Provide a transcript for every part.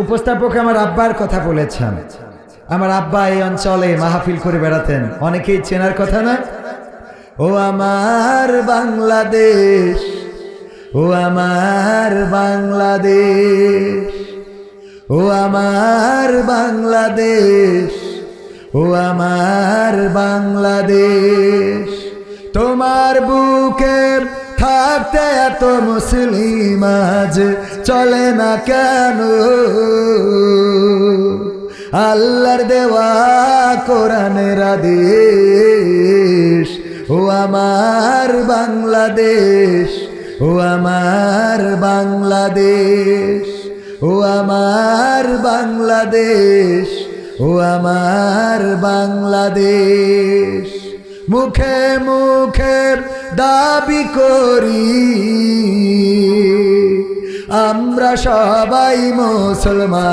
উপস্থাপক আমার আব্বার কথা বলেছেন। আমার আব্বা এই অঞ্চলে মাহফিল করে বেড়াতেন, অনেকেই চেনার কথা না? ও আমার বাংলাদেশ, ও আমার বাংলাদেশ, ও আমার বাংলাদেশ, ও আমার বাংলাদেশ। তোমার বুকে থাকতে এত মুসলিম আজ চলে না কেন? আল্লাহর দেওয়া কোরআনের আদেশ। ও আমার বাংলাদেশ, ও আমার বাংলাদেশ, ও আমার বাংলাদেশ, ও আমার বাংলাদেশ। মুখে মুখে দাবি করি আমরা সবাই মুসলমান,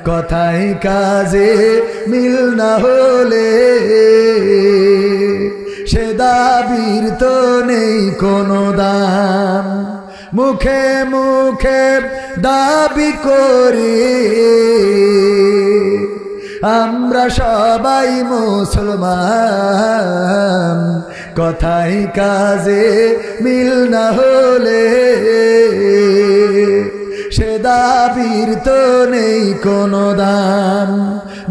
কথায় কাজে মিল না হলে সে দাবির তো নেই কোনো দাম। মুখে মুখে দাবি করি আমরা সবাই মুসলমান, কথায় কাজে মিল না হলে সে দাবির তো নেই কোনো দাম।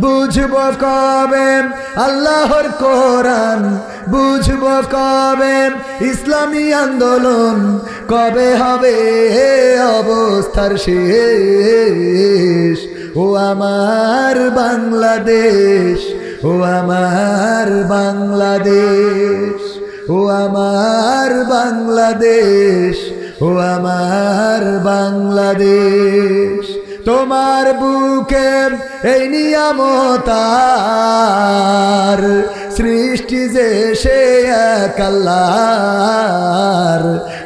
বুঝব কবে আল্লাহর কোরআন, বুঝব কবে ইসলামী আন্দোলন, কবে হবে অবস্থার শেষ। ও আমার বাংলাদেশ, ও আমার বাংলাদেশ, ও আমার বাংলাদেশ, ও আমার বাংলাদেশ। তোমার বুকে এই নিয়ামতার সৃষ্টি যে সে এক আল্লাহর,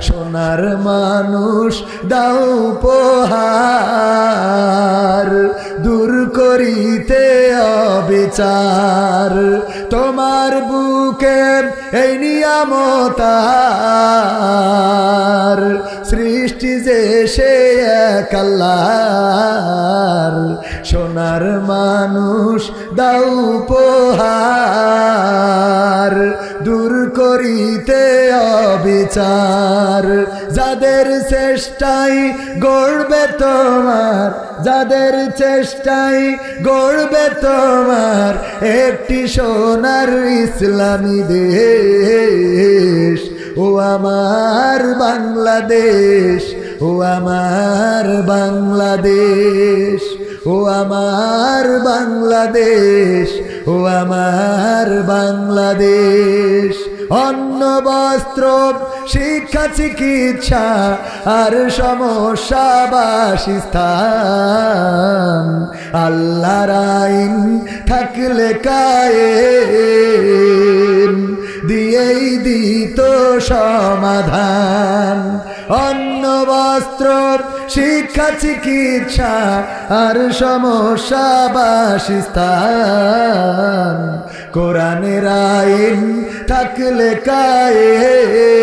সোনার মানুষ দাও উপহার, দূর করিতে অবিচার। তোমার বুকে এই নিয়ামতার সৃষ্টি যে সে এক আল্লাহর, সোনার মানুষ দাও উপহার, দূর করিতে অবিচার। যাদের চেষ্টায় গড়বে তোমার, যাদের চেষ্টায় গড়বে তোমার একটি সোনার ইসলামী দেশ। ও আমার বাংলাদেশ, ও আমার বাংলাদেশ, ও আমার বাংলাদেশ, ও আমার বাংলাদেশ। অন্ন বস্ত্র শিক্ষা চিকিৎসা আর সমস্যা বাসস্থান, আল্লাহর আইন থাকলে কায়েম দিয়েই দিত সমাধান। অন্ন বস্ত্র শিক্ষা চিকিৎসা আর সমস্যা বাসস্থান, কোরআনের আইন থাকলে কায়েম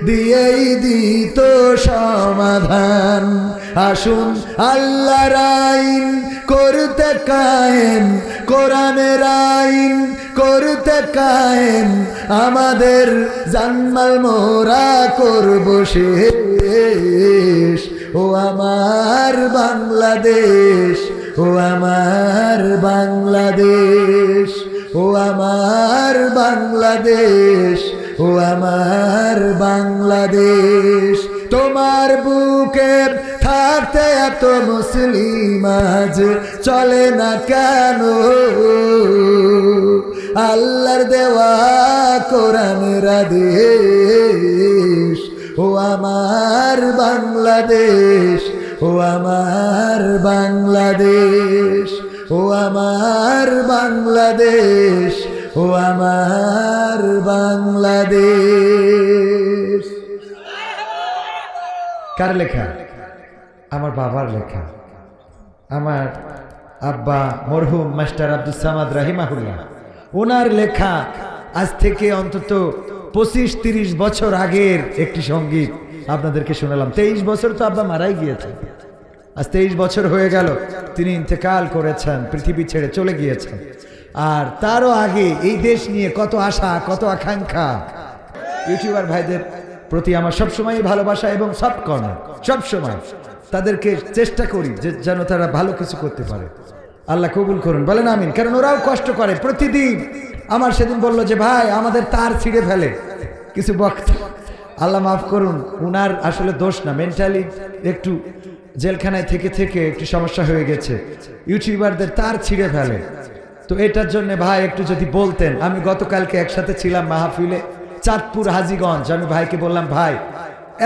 দিয়েই দিত সমাধান। আসুন আল্লাহর আইন করতে কায়েম, কোরআনের আইন করতে কায়েম, আমাদের জানমাল মোরা করব শেষ। ও আমার বাংলাদেশ, ও আমার বাংলাদেশ, ও আমার বাংলাদেশ, ও আমার বাংলাদেশ। তোমার বুকে থাকতে এত মুসলিম আজ চলে না কেন? আল্লাহর দেওয়া কোরআনের আদেশ। ও আমার বাংলাদেশ, ও আমার বাংলাদেশ, ও আমার বাংলাদেশ, ও আমার বাংলাদেশ। কার লেখা? আমার বাবার লেখা। আমার আব্বা মরহুম মাস্টার আব্দুল সামাদ রাহিমাহুল্লাহ, ওনার লেখা। আজ থেকে অন্তত 25-30 বছর আগের একটি সঙ্গীত, আপনাদেরকে শোনালাম। 23 বছর তো আব্বা মারাই গিয়েছেন, আজ 23 বছর হয়ে গেল তিনি ইন্তেকাল করেছেন, পৃথিবী ছেড়ে চলে গিয়েছেন। আর তারও আগে এই দেশ নিয়ে কত আশা, কত আকাঙ্ক্ষা। ইউটিউবার ভাইদের প্রতি আমার সবসময় ভালোবাসা এবং সৎকর্ম, সবসময় তাদেরকে চেষ্টা করি যে যেন তারা ভালো কিছু করতে পারে। আল্লাহ কবুল করুন, বলেন আমিন। কারণ ওরাও কষ্ট করে প্রতিদিন। আমার সেদিন বললো যে ভাই আমাদের তার ছিঁড়ে ফেলে কিছু বক্তা, আল্লাহ মাফ করুন, উনার আসলে দোষ না, মেন্টালি একটু জেলখানায় থেকে থেকে একটু সমস্যা হয়ে গেছে, ইউটিউবারদের তার ছিঁড়ে ফেলে। তো এটার জন্য ভাই একটু যদি বলতেন। আমি গতকালকে একসাথে ছিলাম মাহফিলে, চাঁদপুর হাজীগঞ্জ। আমি ভাইকে বললাম ভাই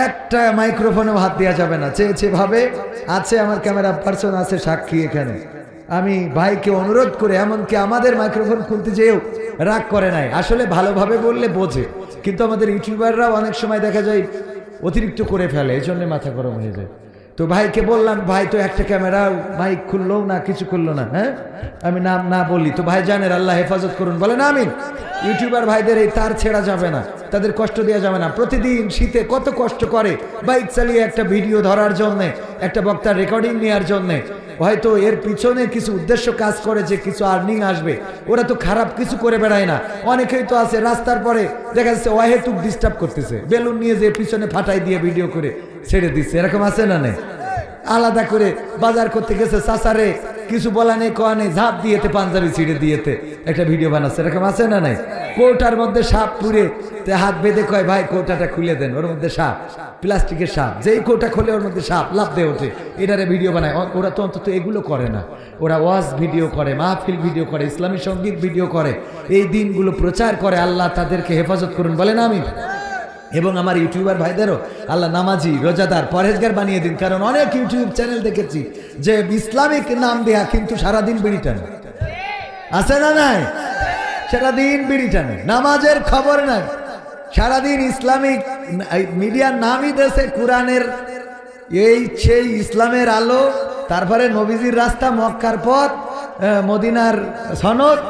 একটা মাইক্রোফোনেও হাত দেওয়া যাবে না, চেয়েছে ভাবে আছে, আমার ক্যামেরা পার্সন আছে সাক্ষী এখানে। আমি ভাইকে অনুরোধ করে, এমনকি আমাদের মাইক্রোফোন খুলতে যেও রাগ করে নাই, আসলে ভালোভাবে বললে বোঝে, কিন্তু আমাদের ইউটিউবাররাও অনেক সময় দেখা যায় অতিরিক্ত করে ফেলে, এই জন্য মাথা গরম হয়ে যায়। তো ভাইকে বললাম ভাই তো একটা ক্যামেরা মাইক খুললো না, কিছু করলো না। হ্যাঁ আমি নাম না বলি তো ভাই জানেন, আল্লাহ হেফাজত করুন, বলেন আমিন। ইউটিউবার ভাইদের এই তার ছেড়া যাবে না, তাদের কষ্ট দেওয়া যাবে না। প্রতিদিন শীতে কত কষ্ট করে বাইক চালিয়ে একটা ভিডিও ধরার জন্যে, একটা বক্তার রেকর্ডিং নেওয়ার জন্যে। হয়তো এর পিছনে কিছু উদ্দেশ্য কাজ করে যে কিছু আর্নিং আসবে, ওরা তো খারাপ কিছু করে বেড়ায় না। অনেকেই তো আছে রাস্তার পরে দেখা যাচ্ছে অহেতুক ডিস্টার্ব করতেছে, বেলুন নিয়ে যে পিছনে ফাটাই দিয়ে ভিডিও করে ছেড়ে দিচ্ছে, এরকম আছে না নেই? আলাদা করে বাজার করতে গেছে, চাচারে কিছু বলা নেই কোয়া নেই, ঝাঁপ দিয়েতে পাঞ্জাবি ছিঁড়ে দিয়েতে একটা ভিডিও বানাচ্ছে, এরকম আছে না নাই? কৌটার মধ্যে সাপ পুড়ে হাত বেঁধে কয় ভাই কৌটাটা খুলে দেন, ওর মধ্যে সাপ, প্লাস্টিকের সাপ, যেই কৌটা খোলে ওর মধ্যে সাপ লাফ দিয়ে ওঠে, এটারে ভিডিও বানায়। ওরা তো অন্তত এগুলো করে না, ওরা ওয়াজ ভিডিও করে, মাহফিল ভিডিও করে, ইসলামী সঙ্গীত ভিডিও করে, এই দিনগুলো প্রচার করে। আল্লাহ তাদেরকে হেফাজত করুন, বলেন আমিন। এবং আমার ইউটিউবার ভাইদেরও আল্লাহ নামাজি, রোজাদার, পরহেজগার বানিয়ে দিন। কারণ অনেক ইউটিউব চ্যানেল দেখেছি যে ইসলামিক নাম দেয়া কিন্তু সারাদিন বিড়ি টানে, আছে না নাই? সারাদিন বিড়ি টানে, নামাজের খবর নাই, সারাদিন ইসলামিক মিডিয়ার নামই দেশে, কোরআনের এই সেই ইসলামের আলো, তারপরে নবীজির রাস্তা, মক্কার পথ, মদিনার সনদ,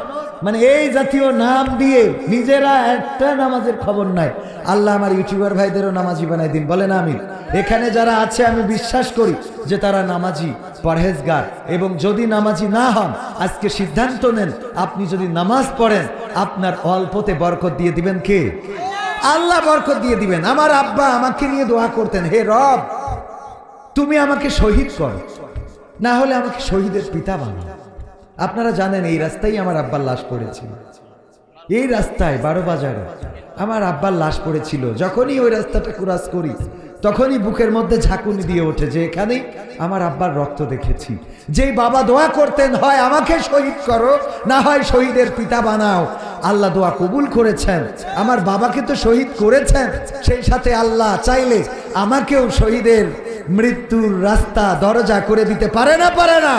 মানে এই জাতীয় নাম দিয়ে নিজেরা একটা নামাজের খবর নাই। আল্লাহ আমার ইউটিউবার ভাইদেরও নামাজি বানাই দিন, বলেন আমিন। এখানে যারা আছে আমি বিশ্বাস করি যে তারা নামাজি, পরহেজগার। এবং যদি নামাজি না হন, আজকে সিদ্ধান্ত নেন, আপনি যদি নামাজ পড়েন আপনার অল্পতে বরকত দিয়ে দিবেন কে? আল্লাহ বরকত দিয়ে দিবেন। আমার আব্বা আমাকে নিয়ে দোয়া করতেন, হে রব তুমি আমাকে শহীদ করো, না হলে আমাকে শহীদের পিতা বানাও। আপনারা জানেন এই রাস্তায় আমার আব্বার লাশ পড়েছিল, এই রাস্তায় 12 বাজারে আমার আব্বার লাশ পড়েছিল। যখনই ওই রাস্তাটা ক্রস করি তখনই বুকের মধ্যে ঝাঁকুনি দিয়ে ওঠে যে এখানেই আমার আব্বার রক্ত দেখেছি। যেই বাবা দোয়া করতেন, হয় আমাকে শহীদ করো, না হয় শহীদের পিতা বানাও। আল্লাহ দোয়া কবুল করেছেন, আমার বাবাকে তো শহীদ করেছেন, সেই সাথে আল্লাহ চাইলে আমাকেও শহীদের মৃত্যুর রাস্তা দরজা করে দিতে পারে না? পারে না?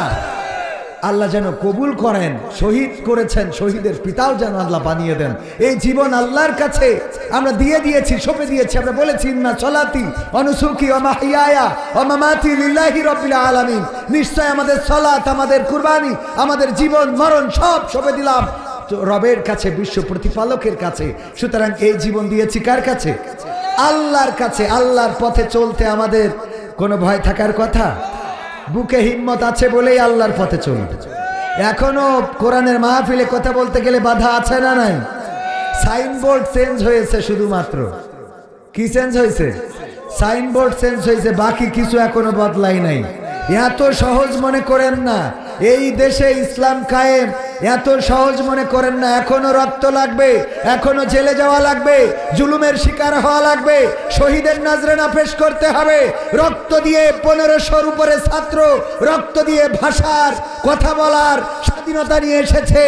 আল্লাহ যেন কবুল করেন। শহীদ করেছেন, শহীদের পিতাও যেন আল্লাহ বানিয়ে দেন। এই জীবন আল্লাহর কাছে আমরা দিয়ে দিয়েছি, সঁপে দিয়েছি। আমরা বলেছি ইন্না সলাতি ওয়া নুসুকি ওয়া মাহইয়ায়া ওয়া মামাতি লিল্লাহি রাব্বিল আলামিন, নিশ্চয় আমাদের সালাত, আমাদের কুরবানি, আমাদের জীবন মরণ সব সঁপে দিলাম রবের কাছে, বিশ্ব প্রতিপালকের কাছে। সুতরাং এই জীবন দিয়েছি কার কাছে? আল্লাহর কাছে। আল্লাহর পথে চলতে আমাদের কোনো ভয় থাকার কথা? বুকে হিম্মত আছে বলেই আল্লাহর পথে চলতে। এখনো কোরআনের মাহফিলে কথা বলতে গেলে বাধা আছে না নাই? সাইনবোর্ড চেঞ্জ হয়েছে, শুধুমাত্র কি চেঞ্জ হয়েছে? সাইনবোর্ড চেঞ্জ হয়েছে, বাকি কিছু এখনো বদলাই নাই। এত সহজ মনে করেন না এই দেশে ইসলাম কায়েম, এত সহজ মনে করেন না। এখনো রক্ত লাগবে, এখনো জেলে যাওয়া লাগবে, জুলুমের শিকার হওয়া লাগবে, শহীদের নাজরানা পেশ করতে হবে। রক্ত দিয়ে 1500-র উপরে ছাত্র রক্ত দিয়ে ভাষার, কথা বলার স্বাধীনতা নিয়ে এসেছে।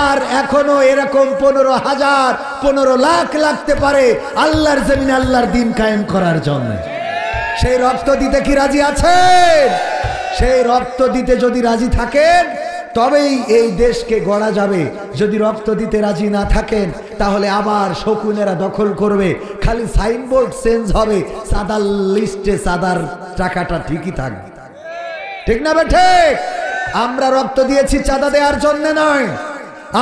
আর এখনো এরকম 15,000, 15 লাখ লাগতে পারে আল্লাহর জমিনে আল্লাহর দিন কায়েম করার জন্য। সেই রক্ত দিতে কি রাজি আছেন? সেই রক্ত দিতে যদি রাজি থাকেন তবেই এই দেশকে গড়া যাবে। যদি রক্ত দিতে রাজি না থাকেন তাহলে আবার শকুনেরা দখল করবে। খালি সাইনবোর্ড চেঞ্জ হবে, সাদার লিস্টে সাদার টাকাটা ঠিকই থাকবে। ঠিক না বেঠে? আমরা রক্ত দিয়েছি চাঁদা দেওয়ার জন্য নয়,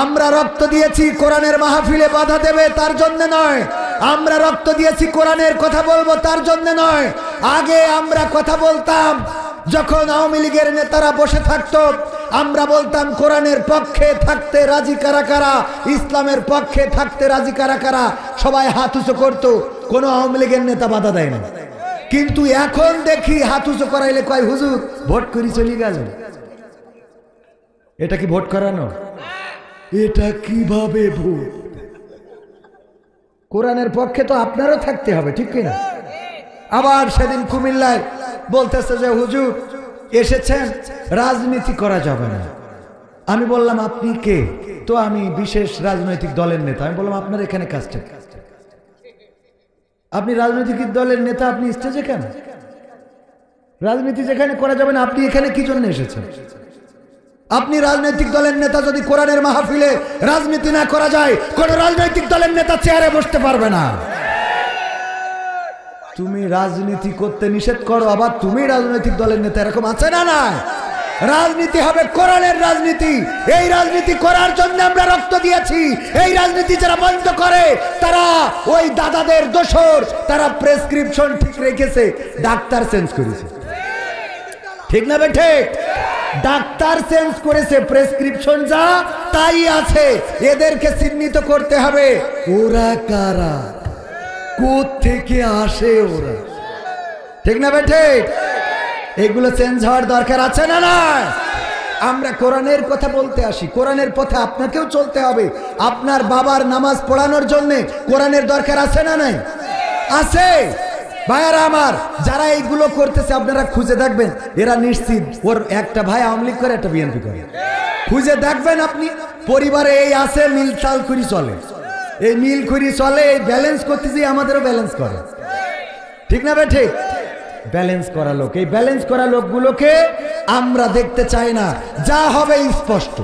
আমরা রক্ত দিয়েছি কোরআনের মাহফিলে বাধা দেবে তার জন্য নয়, আমরা রক্ত দিয়েছি কোরআনের কথা বলবো তার জন্য নয়। আগে আমরা কথা বলতাম যখন আওয়ামী লীগের নেতারা বসে থাকতো, আমরা বলতাম কোরআনের পক্ষে থাকতে রাজি কারা কারা, ইসলামের পক্ষে থাকতে রাজি কারা কারা। সবাই হাত উঁচু করতো, কোনো আওয়ামী লীগের নেতা বাধা দেয় না। কিন্তু এখন দেখি হাত উঁচু করাইলে কয় হুজুর ভোট করি চলে গেল। এটা কি ভোট করানো? এটা কিভাবে ভোট? কোরআনের পক্ষে তো আপনারও থাকতে হবে, ঠিক কিনা? আবার সেদিন কুমিল্লায় বলতেছে যে হুজুর এসেছেন, রাজনীতি করা যাবে না। আমি বললাম আপনি কে? তো আমি বিশেষ রাজনৈতিক দলের নেতা। আমি বললাম আপনার এখানে কাজটা, আপনি রাজনৈতিক দলের নেতা, আপনি স্টেজে কেন? রাজনীতি যেখানে করা যাবে না, আপনি এখানে কি জন্য এসেছেন? আপনি রাজনৈতিক দলের নেতা, যদি কোরআনের মাহফিলে রাজনীতি না করা যায়, কোন রাজনৈতিক দলের নেতা চেয়ারে বসতে পারবে না। তুমি রাজনীতি করতে নিষেধ করো, আবার তুমি রাজনৈতিক দলের নেতা, এরকম আছে না? না, রাজনীতি হবে কোরআনের রাজনীতি। এই রাজনীতি করার জন্য আমরা রক্ত দিয়েছি। এই রাজনীতি যারা বন্ধ করে তারা ওই দাদাদের দোসর, তারা প্রেসক্রিপশন ঠিক রেখেছে, ডাক্তার চেঞ্জ করেছে, ঠিক না বেঠে? ডাক্তার চেঞ্জ করেছে, প্রেসক্রিপশন যা তাই আছে। এদেরকে চিহ্নিত করতে হবে, ওরা কারা, কোত্থেকে আসে ওরা, ঠিক না বেঠে? এগুলো চেঞ্জ হওয়ার দরকার আছে না? না, আমরা কোরআনের কথা বলতে আসি, কোরআনের পথে আপনাকেও চলতে হবে। আপনার বাবার নামাজ পড়ানোর জন্য কোরআনের দরকার আছে না? নাই, আছে। ভাইয়ারা আমার, যারা এইগুলো করতেছে আপনারা খুঁজে দেখবেন, এরা নিশ্চিত ওর একটা ভাই আওয়ামী লীগ করে, একটা বিএনপি করে। খুঁজে দেখবেন আপনি, পরিবারে এই আছে, মিল চাল খুরি চলে, এই মিল খুরি চলে, এই ব্যালেন্স করতে যে আমাদেরও ব্যালেন্স করে, ঠিক না ভাই? ঠিক, ব্যালেন্স করা লোক, এই ব্যালেন্স করা লোকগুলোকে আমরা দেখতে চাই না। যা হবে স্পষ্ট,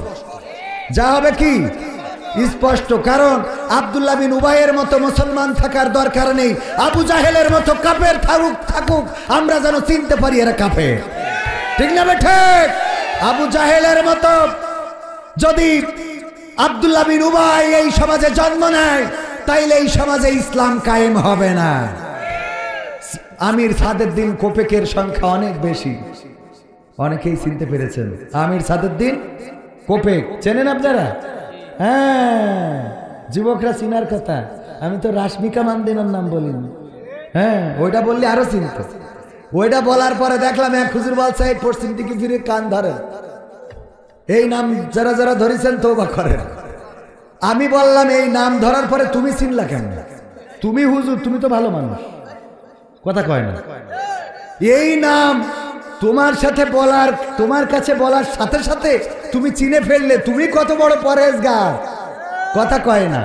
যা হবে কি স্পষ্ট। কারণ আব্দুল্লাহ বিন উবাইয়ের মতো মুসলমান থাকার দরকার নেই, আবু জাহেলের মতো কাফের থাকুক, আমরা যেন চিনতে পারি এরা কাফের, ঠিক না ভাই? ঠিক, আবু জাহেলের মতো যদি আব্দুল্লাহ বিন উবাই এই সমাজে জন্ম নেয়, তাইলে এই সমাজে ইসলাম কায়েম হবে না। আমির সাদেরদ্দিন কোপেকের সংখ্যা অনেক বেশি, অনেকেই চিনতে পেরেছেন। আমির সাদেরদ্দিন কোপেক চেনেন আপনারা? হ্যাঁ, যুবকরা চিনার কথা। আমি তো রাশমিকা মান্দেনার নাম বলিনি। হ্যাঁ, ওইটা বললে আরো চিনত। ওইটা বলার পরে দেখলাম এক হুজুর বলছে পশ্চিম দিকে ফিরে কান ধরেন, এই নাম যারা যারা ধরেছেন তওবা করেন। আমি বললাম এই নাম ধরার পরে তুমি চিনলা কেন? তুমি হুজুর, তুমি তো ভালো মানুষ, কথা কয় না। এই নাম তোমার সাথে বলার, তোমার কাছে বলার সাথে সাথে তুমি চিনে ফেললে, তুমি কত বড় পরেজগার, কথা কয় না।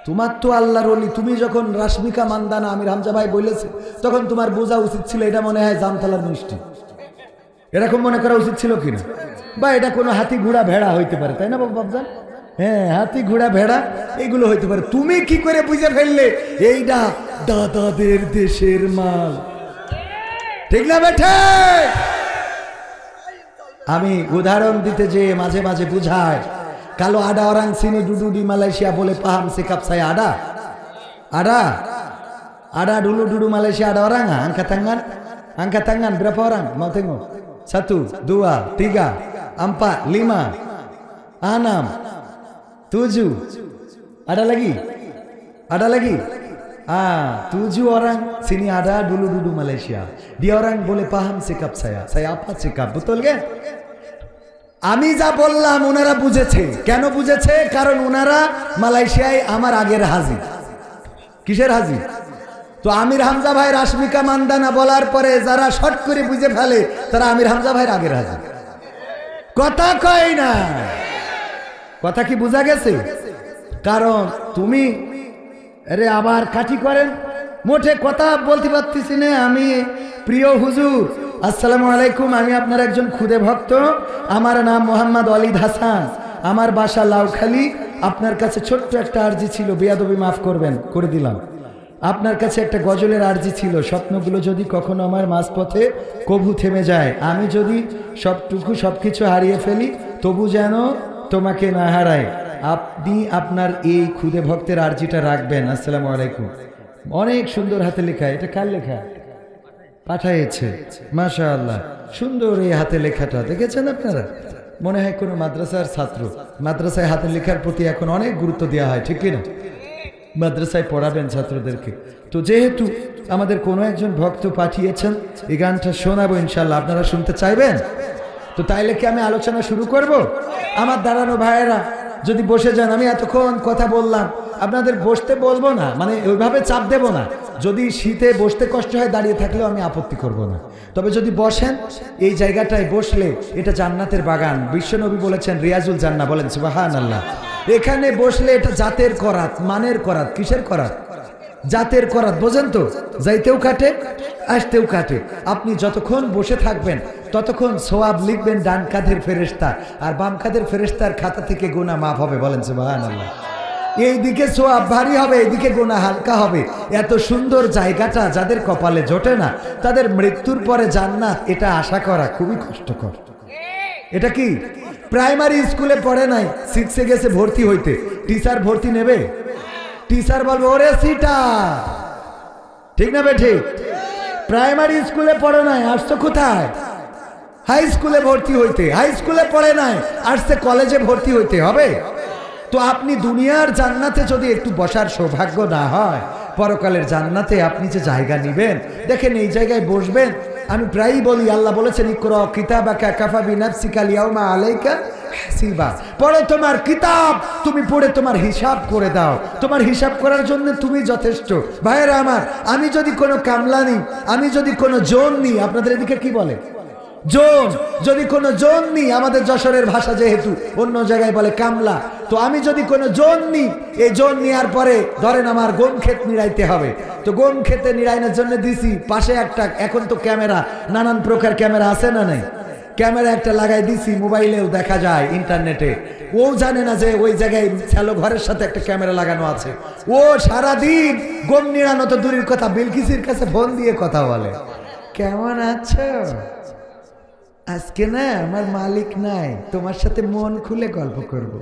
তোমার তো আল্লাহর ওলি। তুমি যখন রাশমিকা মান্দানা আমির হামজা ভাই বলেছে, তখন তোমার বোঝা উচিত ছিল এটা মনে হয় জামতলার মিষ্টি, এরকম মনে করা উচিত ছিল কিনা? বা এটা কোনো হাতি ঘোড়া ভেড়া হইতে পারে, তাই না বাবজান? হ্যাঁ, হাতি ঘোড়া ভেড়া এগুলো হইতে পারে। তুমি কি করে বুঝে ফেললে এইটা দাদাদের দেশের মাল, ঠিক না বেঠে? আমি উদাহরণ দিতে যে মাঝে মাঝে বুঝায়, কালো আডা orang sini duduk di Malaysia boleh paham sikap saya ada? Ada? Ada dulu duduk Malaysia ada orang nggak? Angkat tangan. Angkat tangan, berapa orang? Mau tengok? 1, 2, 3, 4, 5, 6, 7. Ada lagi? Ada lagi? 7 orang sini ada dulu duduk Malaysia. Dia orang boleh paham sikap saya. Saya apa sikap? Betul kan? আমি যা বললাম ওনারা বুঝেছে। কেন বুঝেছে? কারণ ওনারা মালয়েশিয়ায় আমার আগের হাজি। কিসের হাজি? তো আমির হামজা ভাই রাশমিকা মান্দানা বলার পরে যারা শর্ট করে বুঝে ফেলে, তারা আমির হামজা ভাইয়ের আগের হাজি। কথা কয় না, কথা কি বোঝা গেছে? কারণ তুমি আরে আবার কাঠি করেন, মোটে কথা বলতে পারতেছি না। আমি প্রিয় হুজুর, আসসালামু আলাইকুম, আমি আপনার একজন খুদে ভক্ত। আমার নাম মোহাম্মদ ওয়ালিদ হাসান, আমার বাসা লাউখালী। আপনার কাছে ছোট্ট একটা আরজি ছিল, বেয়াদবি মাফ করবেন, করে দিলাম। আপনার কাছে একটা গজলের আরজি ছিল, স্বপ্নগুলো যদি কখনো আমার মাঝপথে কবু থেমে যায়, আমি যদি সবটুকু সবকিছু হারিয়ে ফেলি, তবু যেন তোমাকে না হারায়। আপনি আপনার এই খুদে ভক্তের আরজিটা রাখবেন। আসসালামু আলাইকুম। অনেক সুন্দর হাতে লেখা, এটা কার লেখা? পাঠাইছে, মাশাআল্লাহ, সুন্দর এই হাতে লেখাটা দেখেছেন আপনারা? মনে হয় কোনো মাদ্রাসার ছাত্র। মাদ্রাসায় হাতে লেখার প্রতি এখন অনেক গুরুত্ব দেওয়া হয়, ঠিক কিনা? মাদ্রাসায় পড়াবেন ছাত্রদেরকে। তো যেহেতু আমাদের কোনো একজন ভক্ত পাঠিয়েছেন, এই গানটা শোনাবো ইনশাল্লাহ। আপনারা শুনতে চাইবেন তো? তাইলে কি আমি আলোচনা শুরু করব? আমার দাঁড়ানো ভাইয়েরা যদি বসে যান, আমি এতক্ষণ কথা বললাম, আপনাদের বসতে বলবো না, মানে ওইভাবে চাপ দেব না। যদি শীতে বসতে কষ্ট হয় দাঁড়িয়ে থাকলেও আমি আপত্তি করব না। তবে যদি বসেন, এই জায়গাটায় বসলে এটা জান্নাতের বাগান। বিশ্বনবী বলেছেন রিয়াজুল জান্নাহ, বলেন সুবহানাল্লাহ। এখানে বসলে এটা জাতের করাত, মানের করাত। কিসের করাত? জাতের করাত, বোঝেন তো? যাইতেও কাটে, আসতেও কাটে। আপনি যতক্ষণ বসে থাকবেন ততক্ষণ সওয়াব লিখবেন ডান কাঁধের ফেরেশতা, আর বাম কাঁধের ফেরেশতার খাতা থেকে গুনাহ মাফ হবে, বলেন সুবহানাল্লাহ। এইদিকে সওয়াব ভারী হবে, এইদিকে গুনাহ হালকা হবে। এত সুন্দর জায়গাটা যাদের কপালে জোটে না, তাদের মৃত্যুর পরে জান্নাত, এটা আশা করা খুবই কষ্টকর। এটা কি প্রাইমারি স্কুলে পড়ে নাই, 6-এ গেছে ভর্তি হইতে, টিচার ভর্তি নেবে? টিচার বলবে ওরে সিটা, ঠিক না বেঠিক? প্রাইমারি স্কুলে পড়ে নাই, আসছো কোথায়? হাই স্কুলে ভর্তি হইতে। হাই স্কুলে পড়ে নাই, আসছে কলেজে ভর্তি হইতে হবে। তো আপনি দুনিয়ার জান্নাতে যদি একটু বসার সৌভাগ্য না হয়, পরকালের জান্নাতে আপনি যে জায়গা নিবেন, দেখেন এই জায়গায় বসবেন। আমি প্রায়ই বলি, আল্লাহ বলেছেন ইকরা কিতাবাকা কাফা বিনাফসিকাল ইয়াউমা আলাইকা হাসিবা। পড়ো তোমার কিতাব, তুমি পড়ে তোমার হিসাব করে দাও। তোমার হিসাব করার জন্য তুমি যথেষ্ট। ভাইয়েরা আমার, আমি যদি কোনো কামলা নিই, আমি যদি কোনো জোন নিই, আপনাদের এদিকে কি বলে? জোন। যদি কোনো জোন নিই, আমাদের যশোরের ভাষা যেহেতু, অন্য জায়গায় বলে কামলা। তো আমি যদি কোনো জোন নিই, এই জোন নেওয়ার পরে ধরেন আমার গম ক্ষেত নিড়াইতে হবে। তো গম ক্ষেতে নিড়াইনের জন্য দিছি পাশে একটা, এখন তো ক্যামেরা, নানান প্রকার ক্যামেরা আছে না নাই? ক্যামেরা একটা লাগাই দিছি, মোবাইলেও দেখা যায়, ইন্টারনেটে। ও জানে না যে ওই জায়গায় শ্যালো ঘরের সাথে একটা ক্যামেরা লাগানো আছে। ও সারাদিন গম নিড়ানো তো দূরের কথা, বিলকিসের কাছে ফোন দিয়ে কথা বলে, কেমন আছো? আজকে না আমার মালিক নাই, তোমার সাথে মন খুলে গল্প করব,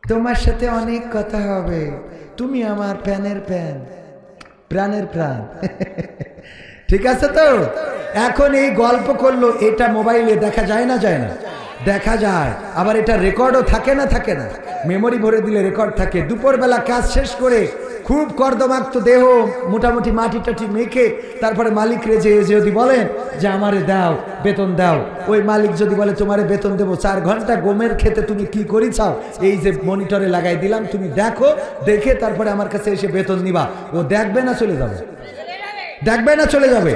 তোমার সাথে অনেক কথা হবে, তুমি আমার প্যানের প্যান, প্রাণের প্রাণ। ঠিক আছে তো? এখন এই গল্প করলো, এটা মোবাইলে দেখা যায় না? যায় না? দেখা যায়। আবার এটা রেকর্ডও থাকে না? থাকে না? মেমোরি ভরে দিলে রেকর্ড থাকে। দুপুরবেলা কাজ শেষ করে খুব কর্দমাক্ত দেহ, মোটামুটি মাটি টাটি মেখে তারপরে মালিক রে যে যদি বলেন যে আমারে দাও, বেতন দাও, ওই মালিক যদি বলে তোমারে বেতন দেবো 4 ঘন্টা গমের খেতে তুমি কি করি চাও, এই যে মনিটরে লাগাই দিলাম, তুমি দেখো, দেখে তারপরে আমার কাছে এসে বেতন নিবা। ও দেখবে না চলে যাবে? দেখবে না চলে যাবে?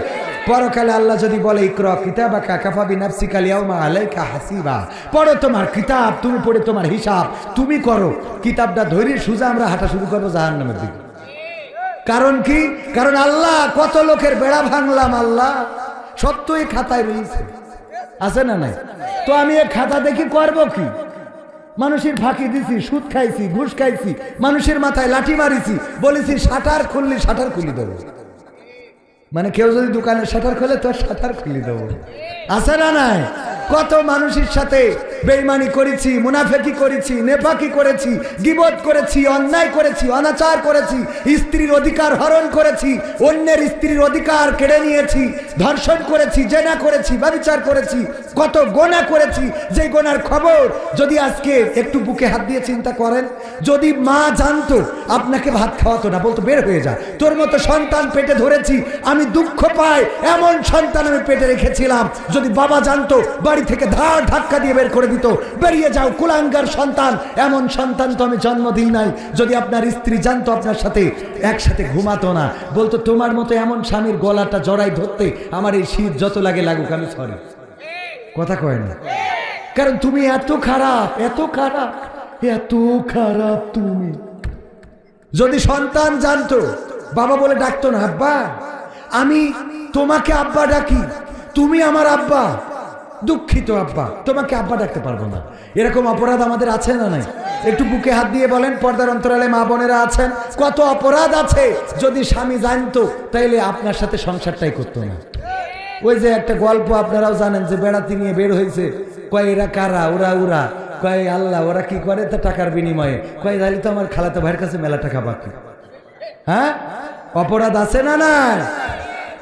পরকালে আল্লাহ যদি বলে ইকরা কিতাবাকা কাফা বিনাফসিকাল ইয়াউমা আলাইকা হাসিবা, পড়ো তোমার কিতাব, তুমি পড়ে তোমার হিসাব তুমি করো। কিতাবটা ধরে সোজা আমরা হাঁটা শুরু করবো জাহান্নামের দিকে। কারণ কি? কারণ আল্লাহ কত লোকের বেড়া ভাঙলাম, আল্লাহ সত্যই খাতায় রয়েছে, আছে না নাই? তো আমি এই খাতা দেখি করবো কি? মানুষের ফাঁকি দিছি, সুদ খাইছি, ঘুষ খাইছি, মানুষের মাথায় লাঠি মারিছি, বলেছি শাটার খুললি, শাটার খুলি দেবো। মানে কেউ যদি দোকানের শাটার খোলে তো শাটার খুলি দেবো, আছে না নাই? কত মানুষের সাথে বেঈমানি করেছি, মুনাফিকি করেছি, নেফাকি করেছি, গীবত করেছি, অন্যায় করেছি, অনাচার করেছি, স্ত্রীর অধিকার হরণ করেছি, অন্যের স্ত্রীর অধিকার কেড়ে নিয়েছি, ধর্ষণ করেছি, জেনা করেছি, ব্যভিচার করেছি, কত গোনা করেছি। যে গোনার খবর যদি আজকে একটু বুকে হাত দিয়ে চিন্তা করেন, যদি মা জানতো আপনাকে ভাত খাওয়াতো না, বলতো বের হয়ে যা, তোর মতো সন্তান পেটে ধরেছি, আমি দুঃখ পাই, এমন সন্তান আমি পেটে রেখেছিলাম। যদি বাবা জানতো বাড়ি থেকে ধার ধাক্কা দিয়ে বের করে দিত, বেরিয়ে যাও কুলাঙ্গার সন্তান, এমন সন্তান তো আমি জন্ম দিই নাই। যদি আপনার স্ত্রী জানতো আপনার সাথে একসাথে ঘুমাতো না, বলতো তোমার মতো এমন স্বামীর গলাটা জড়াই ধরতে আমার এই শীত যত লাগে লাগুক আমি সরি। কথা কয় না? কারণ তুমি এত খারাপ, এত খারাপ, এত খারাপ তুমি। যদি সন্তান জানতো, বাবা বলে ডাকতো না, আব্বা আমি তোমাকে আব্বা ডাকি, তুমি আমার আব্বা, দুঃখিত আব্বা, তোমাকে আব্বা ডাকতে পারবো না। এরকম অপরাধ আমাদের আছে না নাই? একটু বুকে হাত দিয়ে বলেন, পর্দার অন্তরালে মা বোনেরা আছেন, কত অপরাধ আছে। যদি স্বামী জানতো তাইলে আপনার সাথে সংসারটাই করতো না। ওই যে একটা গল্প আপনারাও জানেন যে বেড়াতে নিয়ে বের হয়েছে, কয় এরা কারা, ওরা কয় আল্লাহ ওরা কি করে তা টাকার বিনিময়ে, কয় তাহলে তো আমার খালাতো ভাইয়ের কাছে মেলা টাকা বাকি। হ্যাঁ, অপরাধ আছে না না?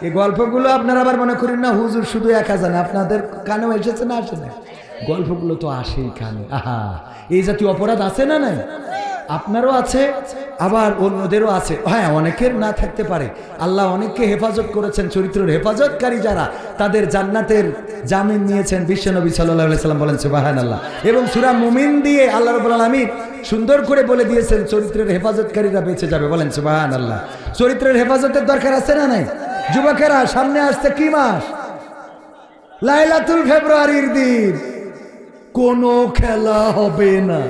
এই গল্পগুলো আপনারা আবার মনে করেন না হুজুর শুধু একা জানে, আপনাদের কানেও এসেছে না আসে না? গল্পগুলো তো আসেই কানে। আহা, এই জাতীয় অপরাধ আছে না নাই? আপনারও আছে, আবার অন্যদেরও আছে। হ্যাঁ, অনেকের না থাকতে পারে। আল্লাহ অনেককে হেফাজত করেছেন, চরিত্রের হেফাজতকারী যারা তাদের জান্নাতের জামিন নিয়েছেন বিশ্বনবী সাল্লাল্লাহু আলাইহি সাল্লাম, বলেন সুবহানাল্লাহ। এবং সূরা মুমিন দিয়ে আল্লাহ রাব্বুল আলামিন সুন্দর করে বলে দিয়েছেন চরিত্রের হেফাজতকারীরা বেঁচে যাবে, বলেন সুবহানাল্লাহ। চরিত্রের হেফাজতের দরকার আছে না নাই? যুবকেরা, সামনে আসছে কি মাস? লাইলাতুল ফেব্রুয়ারির দিন। কোনো খেলা হবে না,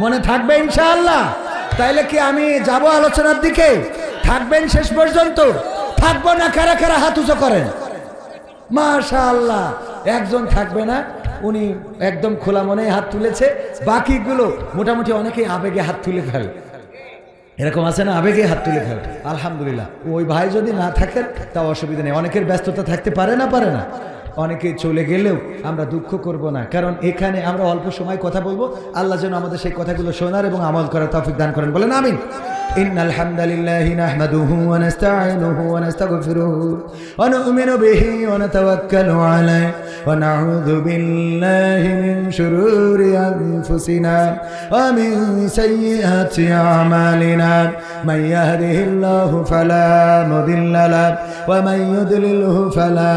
মনে থাকবে ইনশাআল্লাহ? তাইলে কি আমি যাব আলোচনার দিকে? থাকবেন শেষ পর্যন্ত? থাকবো না? কারা কারা হাত উঁচু করেন? মাশাআল্লাহ, একজন থাকবে না, উনি একদম খোলা মনে হাত তুলেছে। বাকিগুলো মোটামুটি অনেকেই আবেগে হাত তুলে ফেলে, এরকম আছে না, আবেগে হাত তুলে ফেলে। আলহামদুলিল্লাহ, ওই ভাই যদি না থাকেন তা অসুবিধা নেই। অনেকের ব্যস্ততা থাকতে পারে না, পারে না। অনেকে চলে গেলেও আমরা দুঃখ করব না, কারণ এখানে আমরা অল্প সময় কথা বলবো। আল্লাহ যেন আমাদের সেই কথাগুলো শোনার এবং আমল করার তৌফিক দান করেন, বলেন আমিন। ইন্নাল হামদালিল্লাহি নাহমাদুহু ওয়া নাস্তাঈনুহু ওয়া নাস্তাগফিরুহু ওয়া নু'মিনু বিহি ওয়া নাতাওয়াক্কালু আলাইহি ওয়া নাউযু বিল্লাহি মিন শুরুরি আনফুসিনা ওয়া মিন সাইয়্যাতি আ'মালিনা মান ইয়াহদিহিল্লাহু ফালা মুদিল্লা লাহু ওয়া মান ইউদ্লিলহু ফালা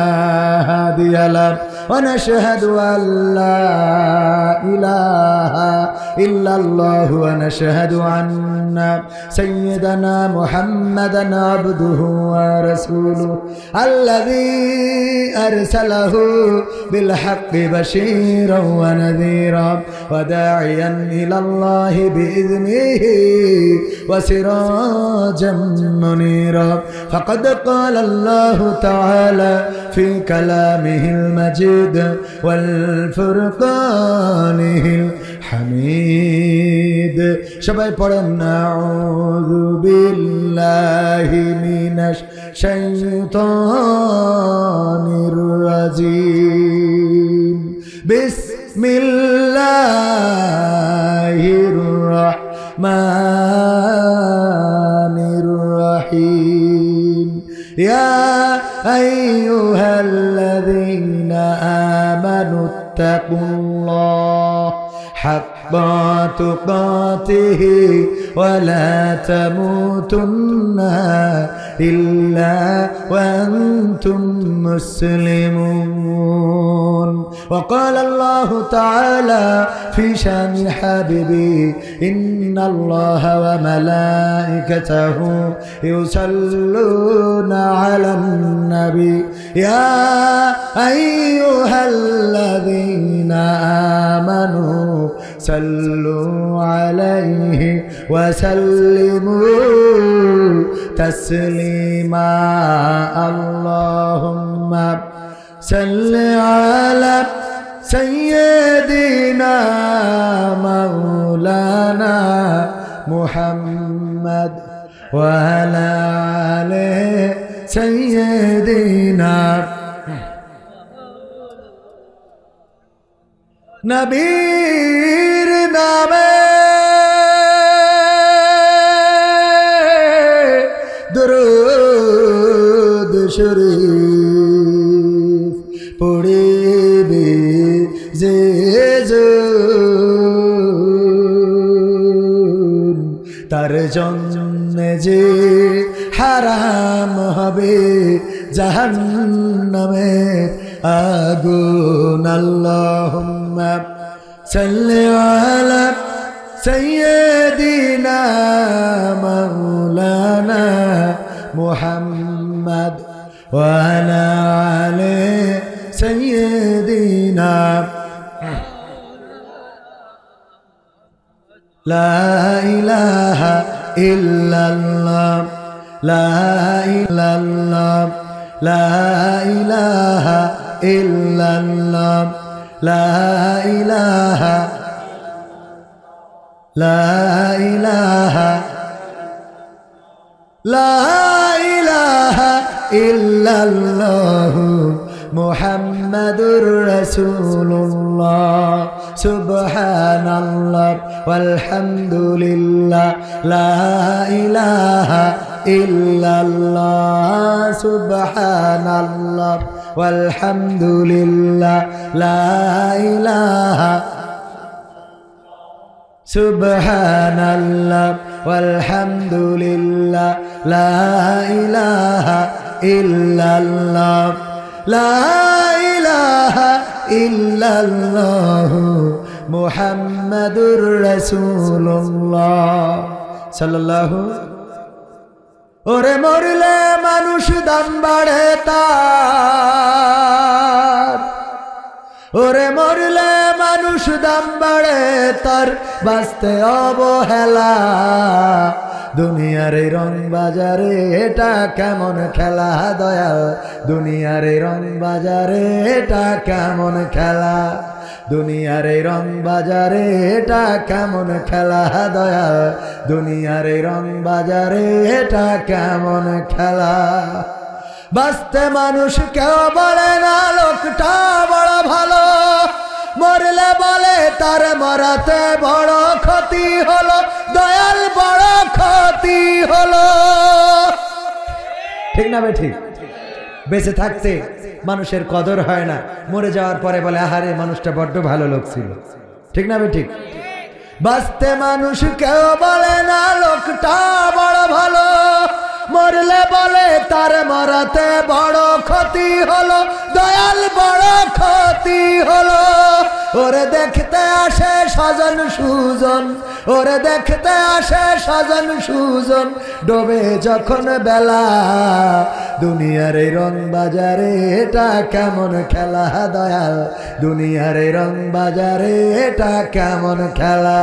হাদিয়া লাহু ওয়া নাশহাদু আল লা ইলাহা ইল্লাল্লাহু ওয়া নাশহাদু আন্না سيدنا محمدا عبده ورسوله الذي أرسله بالحق بشيرا ونذيرا وداعيا إلى الله بإذنه وسراجا منيرا فقد قال الله تعالى في كلامه المجيد والفرقانه الحميد সবাই পড়েন আউযু বিল্লাহি মিনাশ শাইতানির রাজিম বিসমিল্লাহির রাহমানির রহিম ইয়া আইয়ুহাল্লাযীনা আমানুত্তাকুল্লাহ حق تقاته ولا تموتن إلا وأنتم مسلمون وقال الله تعالى في شان حبيبه إن الله وملائكته يصلون على النبي يا أيها الذين آمنوا صلوا عليه وسلموا تسليما اللهم صل على سيدنا مولانا محمد وعلى آله سيدنا নবীর নামে দরুদ শরীফ পড়িবে যে তার জন্য যে হারাম হবে জাহান্নামের আগুন আল্লাহুম্মা সাল্লি আলা সাইয়্যিদিনা মাওলানা মুহাম্মদ ওয়া আলা আলি সাইয়্যিদিনা লা ইলাহা ইল্লাল্লাহ লা ইল্লাল্লাহ লা ইলাহা ইল্লাল্লাহ লা ইলাহা লা ইলাহা লা ইলাহা ইল্লাল্লাহ মুহাম্মাদুর রাসূলুল্লাহ সুবহানাল্লাহ ওয়ালহামদুলিল্লাহ লা ইলাহা ইল্লাল্লাহ সুবহানাল্লাহ ওয়ালহামদুলিল্লাহ লা ইলাহা সুবহানাল্লাহ ওয়ালহামদুলিল্লাহ লা ইলাহা ইল্লাল্লাহ লা ইলাহা ইল্লাল্লাহ মুহাম্মাদুর রাসূলুল্লাহ সাল্লাল্লাহু। ওরে মরলে মানুষ দাম বাড়ে তার, ওরে মরলে মানুষ দাম বাড়ে তার, বাঁচতে অবহেলা। দুনিয়ার এই রং বাজারে এটা কেমন খেলা দয়াল, দুনিয়ার এই রং বাজারে এটা কেমন খেলা, দুনিয়ার এই রং বাজারে এটা কেমন খেলা দয়াল, দুনিয়ার এই রং বাজারে এটা কেমন খেলা। বাঁচতে মানুষ কেউ বলে না লোকটা বড় ভালো, মরলে বলে তার মরাতে বড় ক্ষতি হলো, দয়াল বড় ক্ষতি হলো। ঠিক না ঠিক? বেঁচে থাকতে মানুষের কদর হয় না, মরে যাওয়ার পরে বলে আহারে মানুষটা বড্ড ভালো লোক ছিল। ঠিক না ঠিক? বাঁচতে মানুষ কেউ বলে না লোকটা বড় ভালো, মরলে বলে তার মরাতে বড় ক্ষতি হলো, দয়াল বড় ক্ষতি হলো। ওরে দেখতে আসে স্বজন সুজন, ওরে দেখতে আসে স্বজন সুজন, ডোবে যখন বেলা। দুনিয়ার এই রং বাজারে এটা কেমন খেলা দয়াল, দুনিয়ার এই রং বাজারে এটা কেমন খেলা,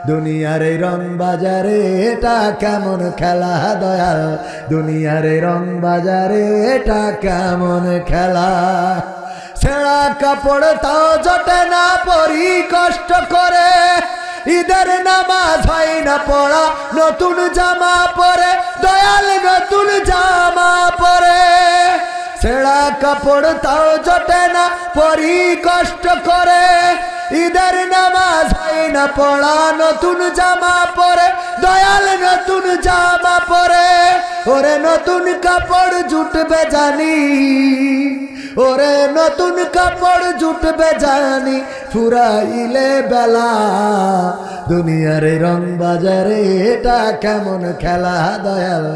দুনিয়ার এই রং বাজারে এটা কেমন খেলা দয়াল, দুনিয়ার এই রং বাজারে এটা কেমন খেলা। ছেঁড়া কাপড় তাও জটে না পরি কষ্ট করে, ঈদের নামাজ হয় না পড়া, নতুন জামা পরে দয়াল নতুন জামা পরে। ছেঁড়া কাপড় তাও জটে না পরি কষ্ট করে, ঈদের নামাজ হয় না পড়া, নতুন জামা পরে দয়াল নতুন জামা পরে। ওরে নতুন কাপড় জুটবে জানি, ওরে নতুন কাপড় জুটবে জানি, ফুরাইলে বেলা। দুনিয়ার এই রং বাজারে এটা কেমন খেলা দয়াল,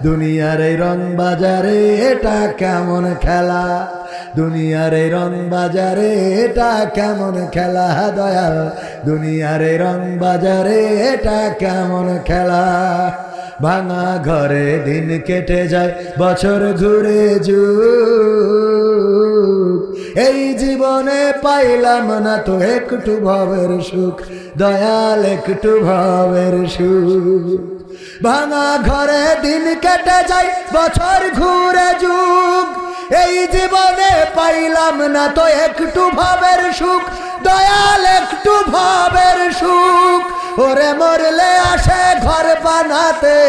দুনিয়ার এই রং বাজারে এটা কেমন খেলা, দুনিয়ার এই রং বাজারে এটা কেমন খেলা দয়াল, দুনিয়ার এই রং বাজারে এটা কেমন খেলা। ভাঙা ঘরে দিন কেটে যায় বছর ঘুরে যুগ, এই জীবনে পাইলাম না তো একটু ভবের সুখ দয়াল, একটু ভবের সুখ। ভাঙা ঘরে দিন কেটে যায় বছর ঘুরে যুগ, এই জীবনে পাইলাম না তো একটু ভবের সুখ দয়াল, একটু ভবের সুখ। ওরে মরলে আসে ঘর বানাতে,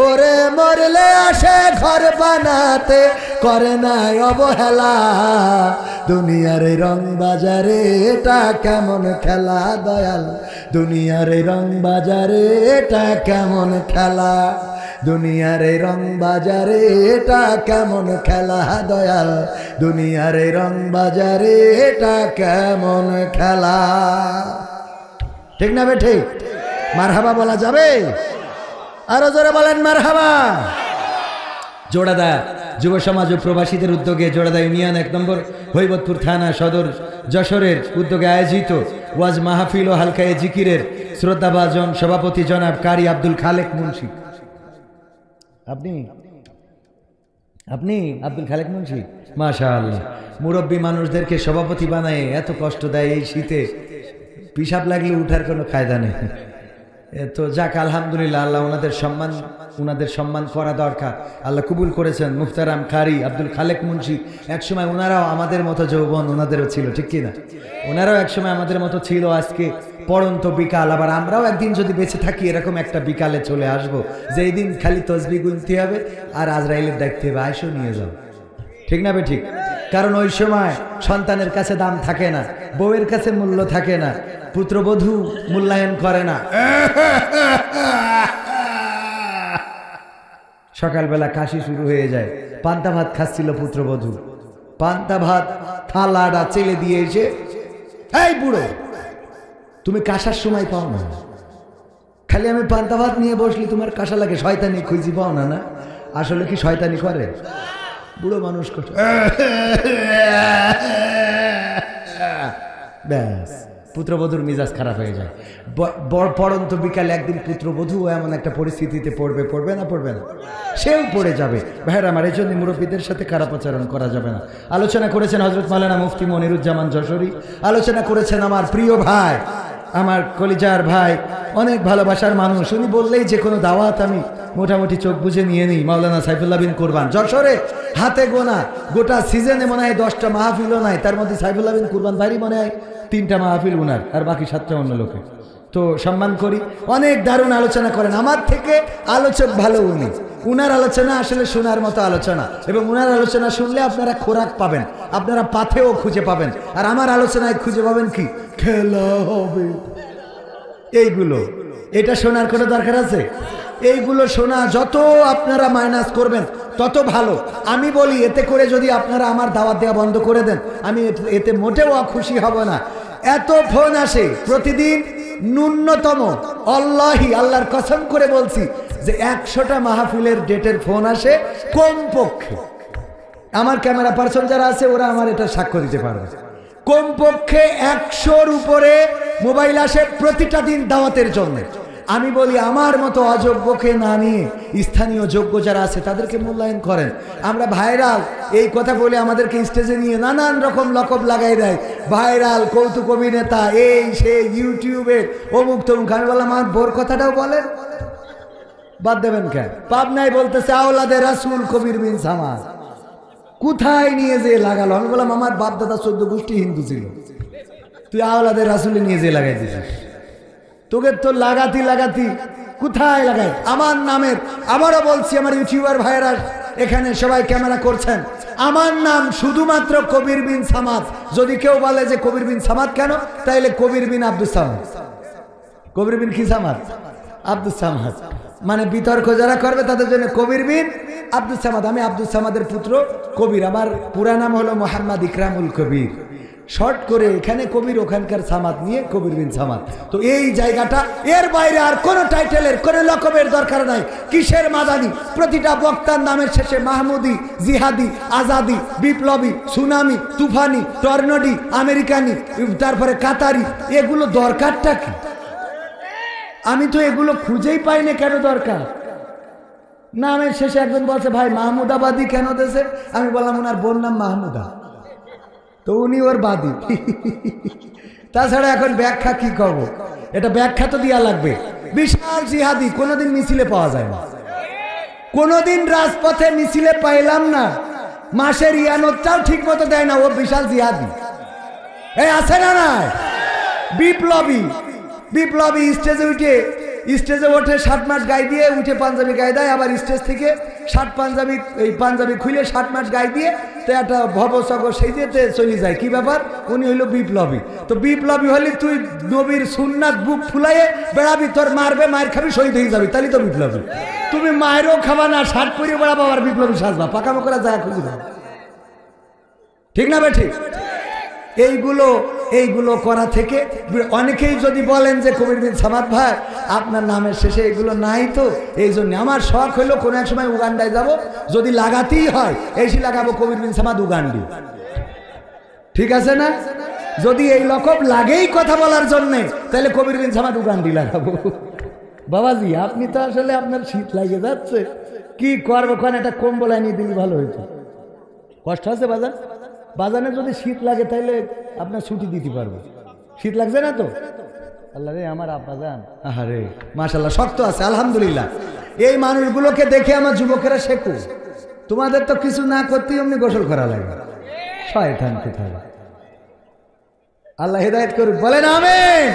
ওরে মরলে আসে ঘর বানাতে, করে নাই অবহেলা। দুনিয়ার এই রং বাজারে এটা কেমন খেলা দয়াল, দুনিয়ার এই রং বাজারে এটা কেমন খেলা, দুনিয়ার এই রং বাজারে এটা কেমন খেলা দয়াল, দুনিয়ার এই রং বাজারে এটা কেমন খেলা। ঠিক না ঠিক? মারহাবা বলা যাবে? আরো জোরে বলেন মারহাবা। জোড়াদা যুব সমাজ ও প্রবাসীদের উদ্যোগে জোড়াদা ইউনিয়ন 1 নম্বর হৈবতপুর থানা সদর যশোরের উদ্যোগে আয়োজিত ওয়াজ মাহফিল ও হালকায়ে জিকিরের শ্রদ্ধাভাজন সভাপতি জনাব কারি আব্দুল খালেক মুন্সি। আপনি আব্দুল খালেক মুন্সি, মাশাআল্লাহ। মুরব্বী মানুষদেরকে সভাপতি বানায় এত কষ্ট দেয় এই শীতে, পিসাব লাগলে উঠার কোনো কায়দা নেই। তো যাক আলহামদুলিল্লাহ, আল্লাহ ওনাদের সম্মান করা দরকার। আল্লাহ কবুল করেছেন। মুহতারাম কারি আব্দুল খালেক মুন্সি, একসময় ওনারাও আমাদের মতো যৌবন ওনাদেরও ছিল, ঠিক কিনা? ওনারাও একসময় আমাদের মতো ছিল। আজকে পড়ন্ত বিকাল, আবার আমরাও একদিন যদি বেঁচে থাকি এরকম একটা বিকালে চলে আসব, যে এই দিন খালি তসবিহ গুনতে হবে আর আজরাইলের দেখতে হবে আয়সো নিয়ে যাও। ঠিক না ঠিক? কারণ ওই সময় সন্তানের কাছে দাম থাকে না, বউয়ের কাছে মূল্য থাকে না, পুত্রবধূ মূল্যায়ন করে না। সকালবেলা কাশি শুরু হয়ে যায়, পান্তা ভাত খাচ্ছিল পুত্রবধূ, পান্তা ভাত থালাটা চেলে দিয়ে এসে, এই বুড়ো তুমি কাশার সময় পাও না, খালি আমি পান্তা ভাত নিয়ে বসলি তোমার কাশা লাগে, শয়তানি খুঁজি পাও না। না আসলে কি শয়তানি করে? বুড়ো মানুষ করছে, ব্যাস পুত্রবধূর মিজাজ খারাপ হয়ে যায়। পড়ন্ত বিকালে একদিন পুত্রবধূ এমন একটা পরিস্থিতিতে পড়বে না, সেও পড়ে যাবে। ভাইয়ের আমার, এই জন্য মুরব্বীদের সাথে খারাপ আচরণ করা যাবে না। আলোচনা করেছেন হযরত মাওলানা মুফতি মনিরুজ্জামান যশোরী, আলোচনা করেছেন আমার প্রিয় ভাই, আমার কলিজার ভাই, অনেক ভালোবাসার মানুষ, উনি বললেই যে কোনো দাওয়াত আমি মোটামুটি চোখ বুঝে নিয়ে নিই। মাওলানা সাইফুল্লাহ বিন কুরবান যশোরে হাতে গোনা, গোটা সিজনে মনে হয় 10টা মাহফিলও নাই, তার মধ্যে সাইফুল্লাহ বিন কুরবান ভাইরই মনে হয় 3টা মাহফিল উনার, আর বাকি 7টা অন্য লোকে। তো সম্মান করি, অনেক দারুণ আলোচনা করেন, আমার থেকে আলোচক ভালো উনি। উনার আলোচনা আসলে শোনার মতো আলোচনা, এবং উনার আলোচনা শুনলে আপনারা খোরাক পাবেন, আপনারা পাথেও খুঁজে পাবেন। আর আমার আলোচনায় খুঁজে পাবেন কি? খেলা হবে। এইগুলো, এটা শোনার কোনো দরকার আছে? এইগুলো শোনা যত আপনারা মাইনাস করবেন তত ভালো। আমি বলি এতে করে যদি আপনারা আমার দাওয়াত দেওয়া বন্ধ করে দেন, আমি এতে মোটেও খুশি হব না। এত ফোন আসে প্রতিদিন, ন্যূনতম আল্লাহর কসম করে বলছি যে 100টা মাহফিলের ডেটের ফোন আসে কমপক্ষে। আমার ক্যামেরা পার্সন যারা আছে ওরা আমার এটা সাক্ষ্য দিতে পারবে, কমপক্ষে 100-র উপরে মোবাইল আসে প্রতিটা দিন দাওয়াতের জন্য। আমি বলি আমার মতো অযোগ্যকে না নিয়ে স্থানীয় যোগ্য যারা আছে তাদেরকে মূল্যায়ন করেন। আমরা ভাইরাল এই কথা বলে আমাদেরকে স্টেজে নিয়ে নানান রকম লকব লাগাই দেয়, ভাইরাল, কৌতুক অভিনেতা, এই সে, ইউটিউবের অমুক তমুক। আমি বললাম আমার বোর কথাটাও বলেন, বাদ দেবেন কেন? পাবনায় বলতেছে আওলাদে রাসূল কবির বিন সামাদ, কোথায় নিয়ে যে লাগালো? আমি বললাম আমার বাপ দাদা 14 গোষ্ঠী হিন্দু ছিল, তুই আওলাদের রাসূলে নিয়ে যে লাগাই দিছিস, তোকে তো লাগাতি কোথায় লাগাই? আমার নামের, আবারও বলছি আমার ইউটিউবার ভাইয়েরা এখানে সবাই ক্যামেরা করছেন, আমার নাম শুধুমাত্র কবির বিন সামাদ। যদি কেউ বলে যে কবির বিন সামাদ কেন, তাইলে কবির বিন আব্দুস সামাদ। কবির বিন কি সামাদ? আব্দুস সামাদ। মানে বিতর্ক যারা করবে তাদের জন্য কবির বিন আব্দুস সামাদ। আমি আব্দুস সামাদের পুত্র কবির, আমার পুরা নাম হলো মোহাম্মদ ইকরামুল কবির, শর্ট করে এখানে কবির, ওখানকার সামাদ নিয়ে কবির বিন সামাদ। তো এই জায়গাটা, এর বাইরে আর কোনো টাইটেলের, কোনো লকবের দরকার নাই। কিসের মাদানি? প্রতিটা বক্তার নামের শেষে মাহমুদি, জিহাদি, আজাদি, বিপ্লবী, সুনামি, তুফানি, টর্নডি, আমেরিকানি, তারপরে কাতারি, এগুলো দরকারটা কি? আমি তো এগুলো খুঁজেই পাই না, কেন দরকার? নামের শেষে একজন বলছে ভাই মাহমুদাবাদী কেন দেশে? আমি বললাম ওনার বোন নাম মাহমুদা, তো উনি ওর বাদী। তাছাড়া এখন ব্যাখ্যা কি করবো? এটা ব্যাখ্যা তো দেওয়া লাগবে। বিশাল জিহাদি, কোনোদিন মিছিলে পাওয়া যায় না, কোনোদিন রাজপথে মিছিলে পাইলাম না, মাসের ইয়ানতটাও ঠিক মতো দেয় না, ও বিশাল জিহাদি। এই আছে না নাই? বিপ্লবী স্টেজে ওঠে, 60 মাস গায়ে দিয়ে উঠে পাঞ্জাবি গায়ে দেয়, আবার স্টেজ থেকে পাঞ্জাবি খুলে 60 মাস গায়ে দিয়ে তো একটা ভবসগ সেই যেতে চলে যায়। কি ব্যাপার? উনি হইল বিপ্লবী। তো বিপ্লবী হলে তুই নবীর সুন্নাত বুক ফুলাইয়ে বেড়াবি, তোর মারবে, মায়ের খাবি, শহীদ হয়ে যাবি, তাহলে তো বিপ্লবী। তুমি মায়েরও খাবা না, 60 পরে বেড়াবো, আবার বিপ্লবী সাজবা, পাকামো করা যায় খুঁজবা, ঠিক না ভাই? ঠিক। এইগুলো করা থেকে অনেকেই যদি বলেন যে কবির বিন সামাদ ভাই আপনার নামের শেষে এগুলো নাই, তো এই জন্য আমার শখ হলো কোনো এক সময় উগান্ডায় যাব, যদি লাগাতেই হয় এসি লাগাবো কবির বিন সামাদ উগান্ডি, ঠিক আছে না? যদি এই লকব লাগেই কথা বলার জন্য, তাহলে কবির বিন সামাদ উগান্ডি লাগাবো। বাবাজি আপনি তো আসলে আপনার শীত লাগে যাচ্ছে, কি করবো? ওখানে একটা কম্বল আনিয়ে দিলে ভালো হয়েছে। কষ্ট আছে বাজানে যদি শীত লাগে তাহলে আপনার ছুটি দিতে পারবো। শীত লাগছে না তো? আল্লাহ রে আমার আব্বা জান, আরে মাশাআল্লাহ শক্ত আছে আলহামদুলিল্লাহ। এই মানুষগুলোকে দেখে আমার যুবকেরা শেখো, তোমাদের তো কিছু না করতেই অমনি গোসল করা লাগে, শয়তান কোথায়। আল্লাহ হেদায়েত করুক, বলেন আমিন।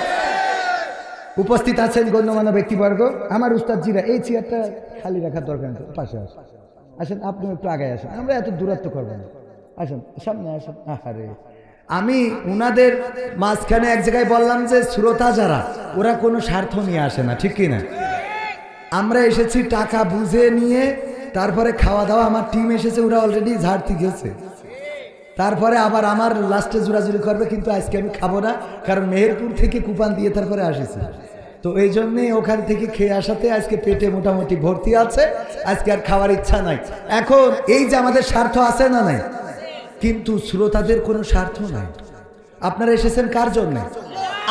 উপস্থিত আছেন গণ্যমান্য ব্যক্তিবর্গ, আমার উস্তাদ জিরা, এই চেয়ারটা খালি রাখার দরকার নেই, পাশে আসেন, আপনি একটু আগে আসেন, আমরা এত দূরত্ব করবো না, আসেন সামনে আসেন। আরে আমি উনাদের মাঝখানে এক জায়গায় বললাম যে শ্রোতা যারা ওরা কোনো স্বার্থ নিয়ে আসে না, ঠিক কিনা? আমরা এসেছি টাকা বুঝে নিয়ে, তারপরে খাওয়া দাওয়া, আমার টিম এসেছে, ওরা অলরেডি ঝাড়তে গেছে, তারপরে আবার আমার লাস্টে জোরাজুরি করবে, কিন্তু আজকে আমি খাবো না, কারণ মেহেরপুর থেকে কুপান দিয়ে তারপরে আসেছি। তো এই জন্যে ওখান থেকে খেয়ে আসাতে আজকে পেটে মোটামুটি ভর্তি আছে, আজকে আর খাওয়ার ইচ্ছা নাই। এখন এই যে আমাদের স্বার্থ আছে না নাই, কিন্তু শ্রোতাদের কোনো স্বার্থ নাই। আপনারা এসেছেন কার জন্য?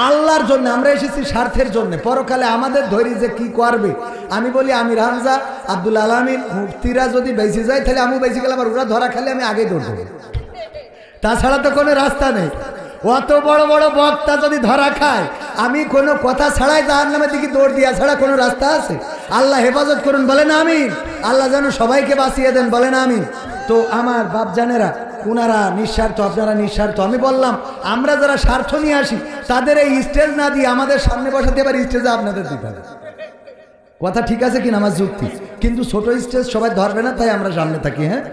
আল্লাহর জন্য। আমরা এসেছি স্বার্থের জন্য। পরকালে আমাদের ধৈর্য যে কি করবে। আমি বলি আমির হামজা, আব্দুল আলামিন, মুফতিরা যদি বেঁচে যায় তাহলে আমি বেঁচে গেলাম, আর ওরা ধরা খেলে আমি আগে দৌড় দেবো, তাছাড়া তো কোনো রাস্তা নেই। অত বড় বড় বক্তা যদি ধরা খায়, আমি কোনো কথা ছাড়াই জাহান্নামের দিকে দৌড় দিয়া ছাড়া কোনো রাস্তা আছে? আল্লাহ হেফাজত করুন, বলেন আমিন। আল্লাহ যেন সবাইকে বাঁচিয়ে দেন, বলেন আমিন। তো আমার বাপ জানেরা, ওনারা নিঃস্বার্থ, আপনারা নিঃস্বার্থ। আমি বললাম আমরা যারা স্বার্থ নিয়ে আসি তাদের এই স্টেজ না দিয়ে আমাদের সামনে বসাতে, এবার স্টেজে আপনাদের দিতে হবে। কথা ঠিক আছে কিনা আমার যুক্তি? কিন্তু ছোট স্টেজ সবাই ধরবে না, তাই আমরা সামনে থাকি। হ্যাঁ,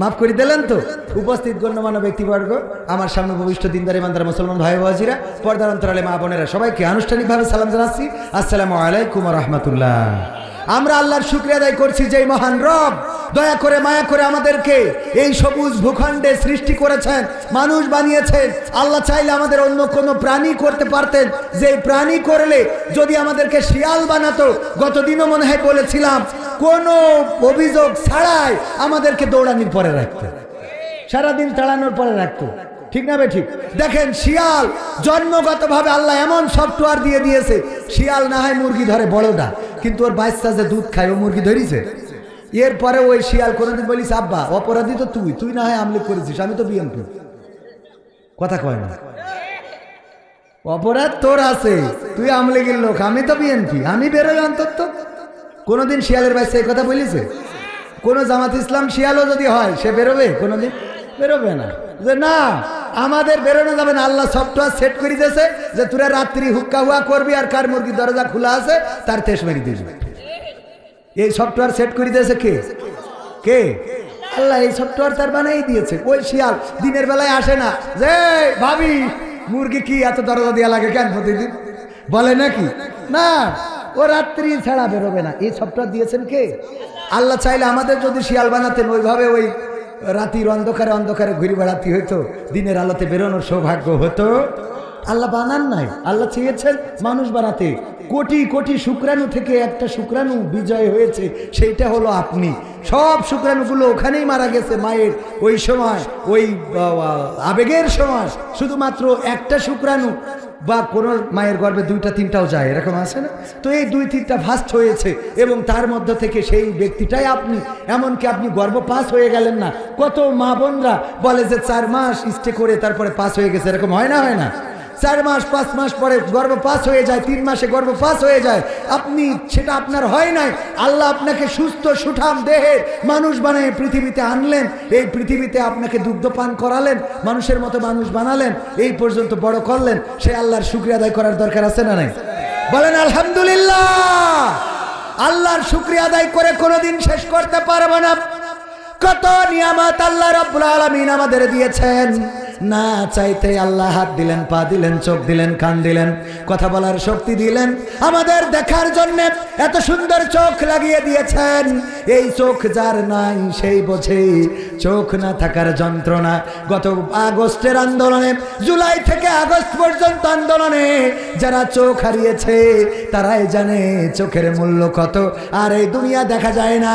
মাফ করে দিলেন তো? উপস্থিত গণ্যমান্য ব্যক্তিবর্গ, আমার সামনে ভবিষ্ঠ দিনদার ইমানদার মুসলমান ভাই বাজিরা, পর্দার অন্তরালে মা বোনেরা, সবাইকে আনুষ্ঠানিকভাবে সালাম জানাচ্ছি, আসসালামু আলাইকুম ওয়া রাহমাতুল্লাহ। আমরা আল্লাহর শুকরিয়া আদায় করছি যে মহান রব দয়া করে মায়া করে আমাদেরকে এই সবুজ ভূখণ্ডে সৃষ্টি করেছেন, মানুষ বানিয়েছেন। আল্লাহ চাইলে আমাদের অন্য কোনো প্রাণী করতে পারতেন, যে প্রাণী করলে যদি আমাদেরকে শিয়াল বানাতো, গতদিনও মনে হয় বলেছিলাম, কোনো অভিযোগ ছাড়াই আমাদেরকে দৌড়ানির পরে রাখতো, সারাদিন তাড়ানোর পরে রাখতো, ঠিক না বে ঠিক? দেখেন শিয়াল জন্মগতভাবে আল্লাহ এমন সফটওয়্যার দিয়ে দিয়েছে, শিয়াল না হয় মুরগি ধরে বড়টা, কিন্তু ওর বাচ্চা যে দুধ খায় ও মুরগি ধরিছে। এরপরে ওই শিয়াল কোনোদিন বলিস আব্বা অপরাধী তো তুই না হয় আমলিক করেছিস, আমি তো বিএনপি। কথা কয় না, অপরাধ তোর আছে, তুই আমলিগের লোক, আমি তো বিএনপি, আমি বেরোই অন্তত। কোনোদিন শিয়ালের বাচ্চা এই কথা বলিছে? কোন জামাত ইসলাম শিয়ালও যদি হয় সে বেরোবে? কোনোদিন বেরোবে না। যে না, আমাদের বেরোনো যাবে না। আল্লাহ সফটওয়্যার সেট করে দিয়েছে যে তোরা রাত্রি হুক্কা হুয়া করবি, আর কার মুরগির দরজা খোলা আছে তার তেজ মেরে দিবি। এই সফটওয়্যার সেট করে দিয়েছে কে? কে? আল্লাহ এই সফটওয়্যার তার বানাই দিয়েছে। ওই শিয়াল দিনের বেলায় আসে না যে ভাবি মুরগি কি এত দরজা দেওয়া লাগে কেন প্রতিদিন, বলে নাকি? না, ও রাত্রি ছাড়া বেরোবে না। এই সফটওয়্যার দিয়েছেন কে? আল্লাহ চাইলে আমাদের যদি শিয়াল বানাতেন, ওইভাবে ওই রাতির অন্ধকারে অন্ধকারে ঘুরে বেড়াতে হইতো, দিনের আলোতে বেরোনোর সৌভাগ্য হতো। আল্লাহ বানান নাই, আল্লাহ চেয়েছেন মানুষ বানাতে। কোটি কোটি শুক্রাণু থেকে একটা শুক্রাণু বিজয় হয়েছে, সেইটা হলো আপনি। সব শুক্রাণুগুলো ওখানেই মারা গেছে মায়ের ওই সময়, ওই আবেগের সময়। শুধুমাত্র একটা শুক্রাণু বা কোন মায়ের গর্ভে দুইটা তিনটাও যায়, এরকম আছে না? তো এই দুই তিনটা ফাস্ট হয়েছে এবং তার মধ্যে থেকে সেই ব্যক্তিটাই আপনি। এমনকি আপনি গর্ভ পাস হয়ে গেলেন না। কত মা বোনরা বলে যে 4 মাস স্টে করে তারপরে পাস হয়ে গেছে, এরকম হয় না? হয় না? 4 মাস 5 মাস পরে গর্ভ পাস হয়ে যায়, 3 মাসে গর্ভ পাস হয়ে যায়। আপনি সেটা আপনার হয় নাই। আল্লাহ আপনাকে সুস্থ সুঠাম দেহে মানুষ বানিয়ে পৃথিবীতে আনলেন, এই পৃথিবীতে আপনাকে দুগ্ধ পান করালেন, মানুষের মতো মানুষ বানালেন, এই পর্যন্ত বড় করলেন। সে আল্লাহর শুকরিয়া আদায় করার দরকার আছে না নাই? বলেন আলহামদুলিল্লাহ। আল্লাহর শুকরিয়া আদায় করে কোনোদিন শেষ করতে পারবো না। কত নিয়ামত আল্লাহ রাব্বুল আলামিন আমাদের দিয়েছেন। না চাইতে আল্লাহ হাত দিলেন, পা দিলেন, চোখ দিলেন, কান দিলেন, কথা বলার শক্তি দিলেন, আমাদের দেখার জন্য এত সুন্দর চোখ লাগিয়ে দিয়েছেন। এই চোখ যার নাই সেই বোঝে চোখ না থাকার যন্ত্রণা। গত আগস্টের আন্দোলনে, জুলাই থেকে আগস্ট পর্যন্ত আন্দোলনে যারা চোখ হারিয়েছে তারাই জানে চোখের মূল্য কত। আর এই দুনিয়া দেখা যায় না।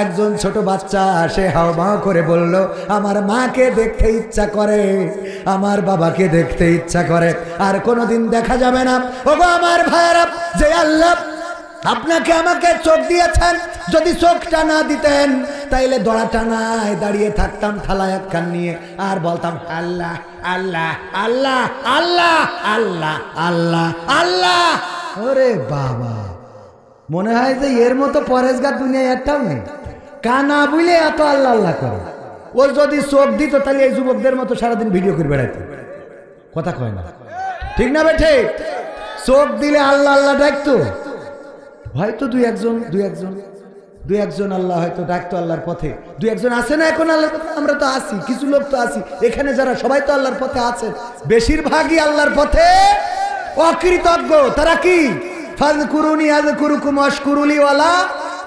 একজন ছোট বাচ্চা সে হাওমাও করে বলল, আমার মাকে দেখতে ইচ্ছা করে, আমার বাবাকে দেখতে ইচ্ছা করে, আর কোনোদিন দেখা যাবে না। ওগো আমার ভাইয়েরা, যে আল্লাহ আপনাকে আমাকে চোখ দিয়েছেন, যদি চোখটা না দিতেন তাইলে দড়া টানায় দাঁড়িয়ে থাকতাম থালায় একখান নিয়ে, আর বলতাম আল্লাহ আল্লাহ আল্লাহ আল্লাহ আল্লাহ আল্লাহ আল্লাহ। ওরে বাবা, মনে হয় যে এর মতো পরেশগার দুনিয়ায় একটাও নেই। কানা বুঝলে এত আল্লাহ আল্লাহ করে। ও যদি চোখ দিত তাহলে এই যুবকদের মতো সারাদিন ভিডিও করে বেড়াইত। কথা কয় না, ঠিক না বেঠে? চোখ দিলে আল্লাহ আল্লাহ ডাকতো, হয়তো দুই একজন দুই একজন আল্লাহ হয়তো ডাকতো আল্লাহর পথে, দুই একজন আছে না এখন আল্লাহর পথে? আমরা তো আছি, কিছু লোক তো আছি এখানে যারা সবাই তো আল্লাহর পথে আছেন, বেশিরভাগই আল্লাহর পথে অকৃতজ্ঞ। তারা কি ফাযকুরুনি আযকুরুকুম ওয়াশকুরুলি ওয়ালা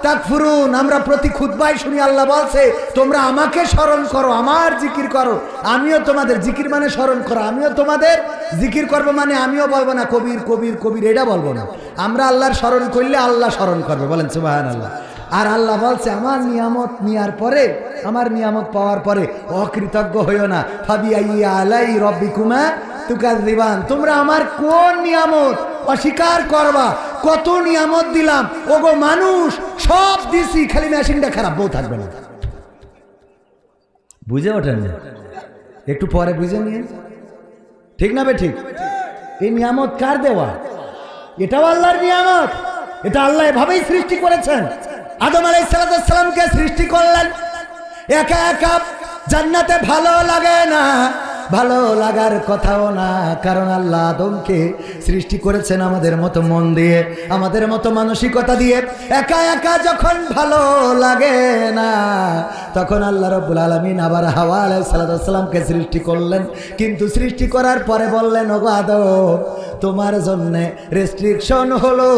তাকফুরুন। আমরা প্রতি খুতবায় শুনি আল্লাহ বলছে তোমরা আমাকে স্মরণ করো, আমার জিকির করো, আমিও তোমাদের জিকির মানে স্মরণ করো, আমিও তোমাদের জিকির করবো, মানে আমিও বলবো না কবির কবির কবির, এটা বলবো না। আমরা আল্লাহর স্মরণ করলে আল্লাহ স্মরণ করবে, বলেন সুবহানাল্লাহ। আর আল্লাহ বলছে আমার নিয়ামত নেওয়ার পরে, আমার নিয়ামত পাওয়ার পরে অকৃতজ্ঞ হইও না। ফাবিআইয়ি আলাই রব্বিকুমা তুকাযযিবান। তোমরা আমার কোন নিয়ামত অস্বীকার করবা? কত নিয়ামত দিলাম, ওগো মানুষ সব দিছি, খালি মেশিনটা খারাপ, বউ থাকবে না। বুঝে ওঠেন না, একটু পরে বুঝে নিয়ে, ঠিক না বে ঠিক? এই নিয়ামত কার দেওয়া? এটাও আল্লাহর নিয়ামত, এটা আল্লাহ এভাবেই সৃষ্টি করেছেন। আদম আলাইহিস সালামকে সৃষ্টি করলেন একা একা, জান্নাতে ভালো লাগে না, ভালো লাগার কথাও না, কারণ আল্লাহ আদমকে সৃষ্টি করেছেন আমাদের মতো মন দিয়ে, আমাদের মতো মানসিকতা দিয়ে। একা একা যখন ভালো লাগে না, তখন আল্লাহ রাব্বুল আলামিন আবার হাওয়া আলাইহিস সালামকে সৃষ্টি করলেন। কিন্তু সৃষ্টি করার পরে বললেন ওগো আদম, তোমার জন্যে রেস্ট্রিকশন হলো,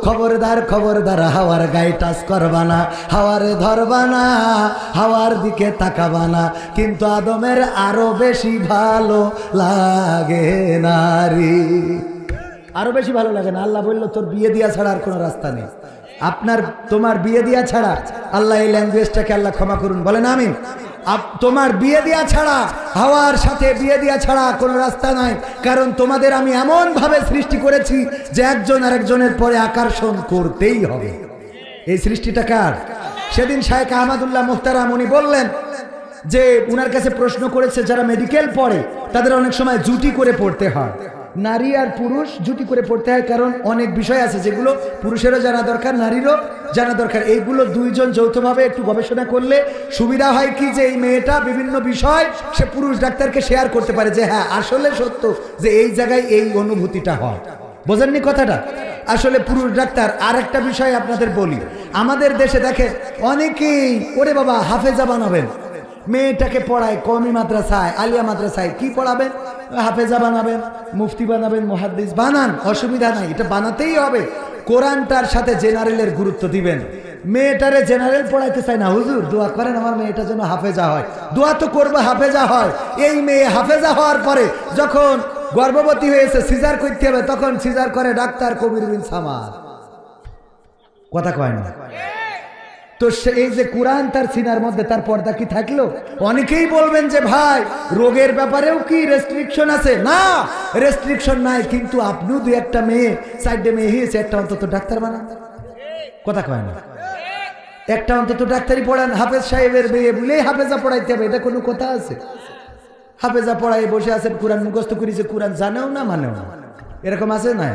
খবরদার খবরদার হাওয়ার গায়ে টাচ করবা না, হাওয়ারে ধরবা না, হাওয়ার দিকে তাকাবা না। কিন্তু আদমের আরো বেশি ভালো লাগে নারী, আরো বেশি ভালো লাগে না। আল্লাহ বলল তোর বিয়ে দিয়া ছাড়া আর কোনো রাস্তা নেই, তোমার বিয়ে দিয়া ছাড়া, আল্লাহ এই ল্যাঙ্গুয়েজটাকে আল্লাহ ক্ষমা করুন, বলেন আমিন। তোমার বিয়ে দিয়া ছাড়া, হাওয়ার সাথে বিয়ে দিয়া ছাড়া কোনো রাস্তা নাই, কারণ তোমাদের আমি এমন ভাবে সৃষ্টি করেছি যে একজন আরেকজনের পরে আকর্ষণ করতেই হবে। এই সৃষ্টিটা কার? সেদিন শায়েখ আহমদুল্লাহ মুহতারাম উনি বললেন যে উনার কাছে প্রশ্ন করেছে যারা মেডিকেল পড়ে তাদের অনেক সময় জুটি করে পড়তে হয়, নারী আর পুরুষ জুটি করে পড়তে হয়, কারণ অনেক বিষয় আছে যেগুলো পুরুষেরও জানা দরকার, নারীরও জানা দরকার। এইগুলো দুইজন যৌথভাবে একটু গবেষণা করলে সুবিধা হয় কি, যে এই মেয়েটা বিভিন্ন বিষয় সে পুরুষ ডাক্তারকে শেয়ার করতে পারে যে হ্যাঁ আসলে সত্য যে এই জায়গায় এই অনুভূতিটা হয়। বোঝেননি কথাটা? আসলে পুরুষ ডাক্তার। আর একটা বিষয় আপনাদের বলি, আমাদের দেশে দেখে অনেকেই ওরে বাবা হাফেজা বানাবেন, মেয়েটাকে পড়ায় কওমি মাদ্রাসায়, আলিয়া মাদ্রাসায়, কি পড়াবেন? হাফেজা বানাবেন, মুফতি বানাবেন, মুহাদ্দিস বানান, অসুবিধা নাই, এটা বানাতেই হবে। কোরআনটার সাথে জেনারেলের গুরুত্ব দিবেন। মেয়েটারে জেনারেল পড়াইতে চাই না, হুজুর দোয়া করেন আমার মেয়েটা যেন হাফেজা হয়। দোয়া তো করবো হাফেজা হয়। এই মেয়ে হাফেজা হওয়ার পরে যখন গর্ভবতী হয়েছে, সিজার করতে হবে, তখন সিজার করে ডাক্তার কবির বিন সামাদ, কথা কয় না তো? এই যে কোরআন তার সিনার মধ্যে, তার পর্দা কি থাকলো? অনেকেই বলবেন যে ভাই রোগের ব্যাপারেও কি রেস্ট্রিকশন আছে? না, রেস্ট্রিকশন নাই, কিন্তু আপনিও দুই একটা মেয়ে, চারটে মেয়ে হয়েছে, একটা অন্তত ডাক্তার বানান, কথা কয় না? একটা অন্তত ডাক্তারি পড়ান, হাফেজ সাহেবের মেয়ে বলেই হাফেজা পড়াইতে হবে, এটা কোনো কথা আছে? হাফেজা পড়াই বসে আছেন, কোরআন মুখস্থ করেছে, কোরআন জানেও না মানেও না, এরকম আছে না?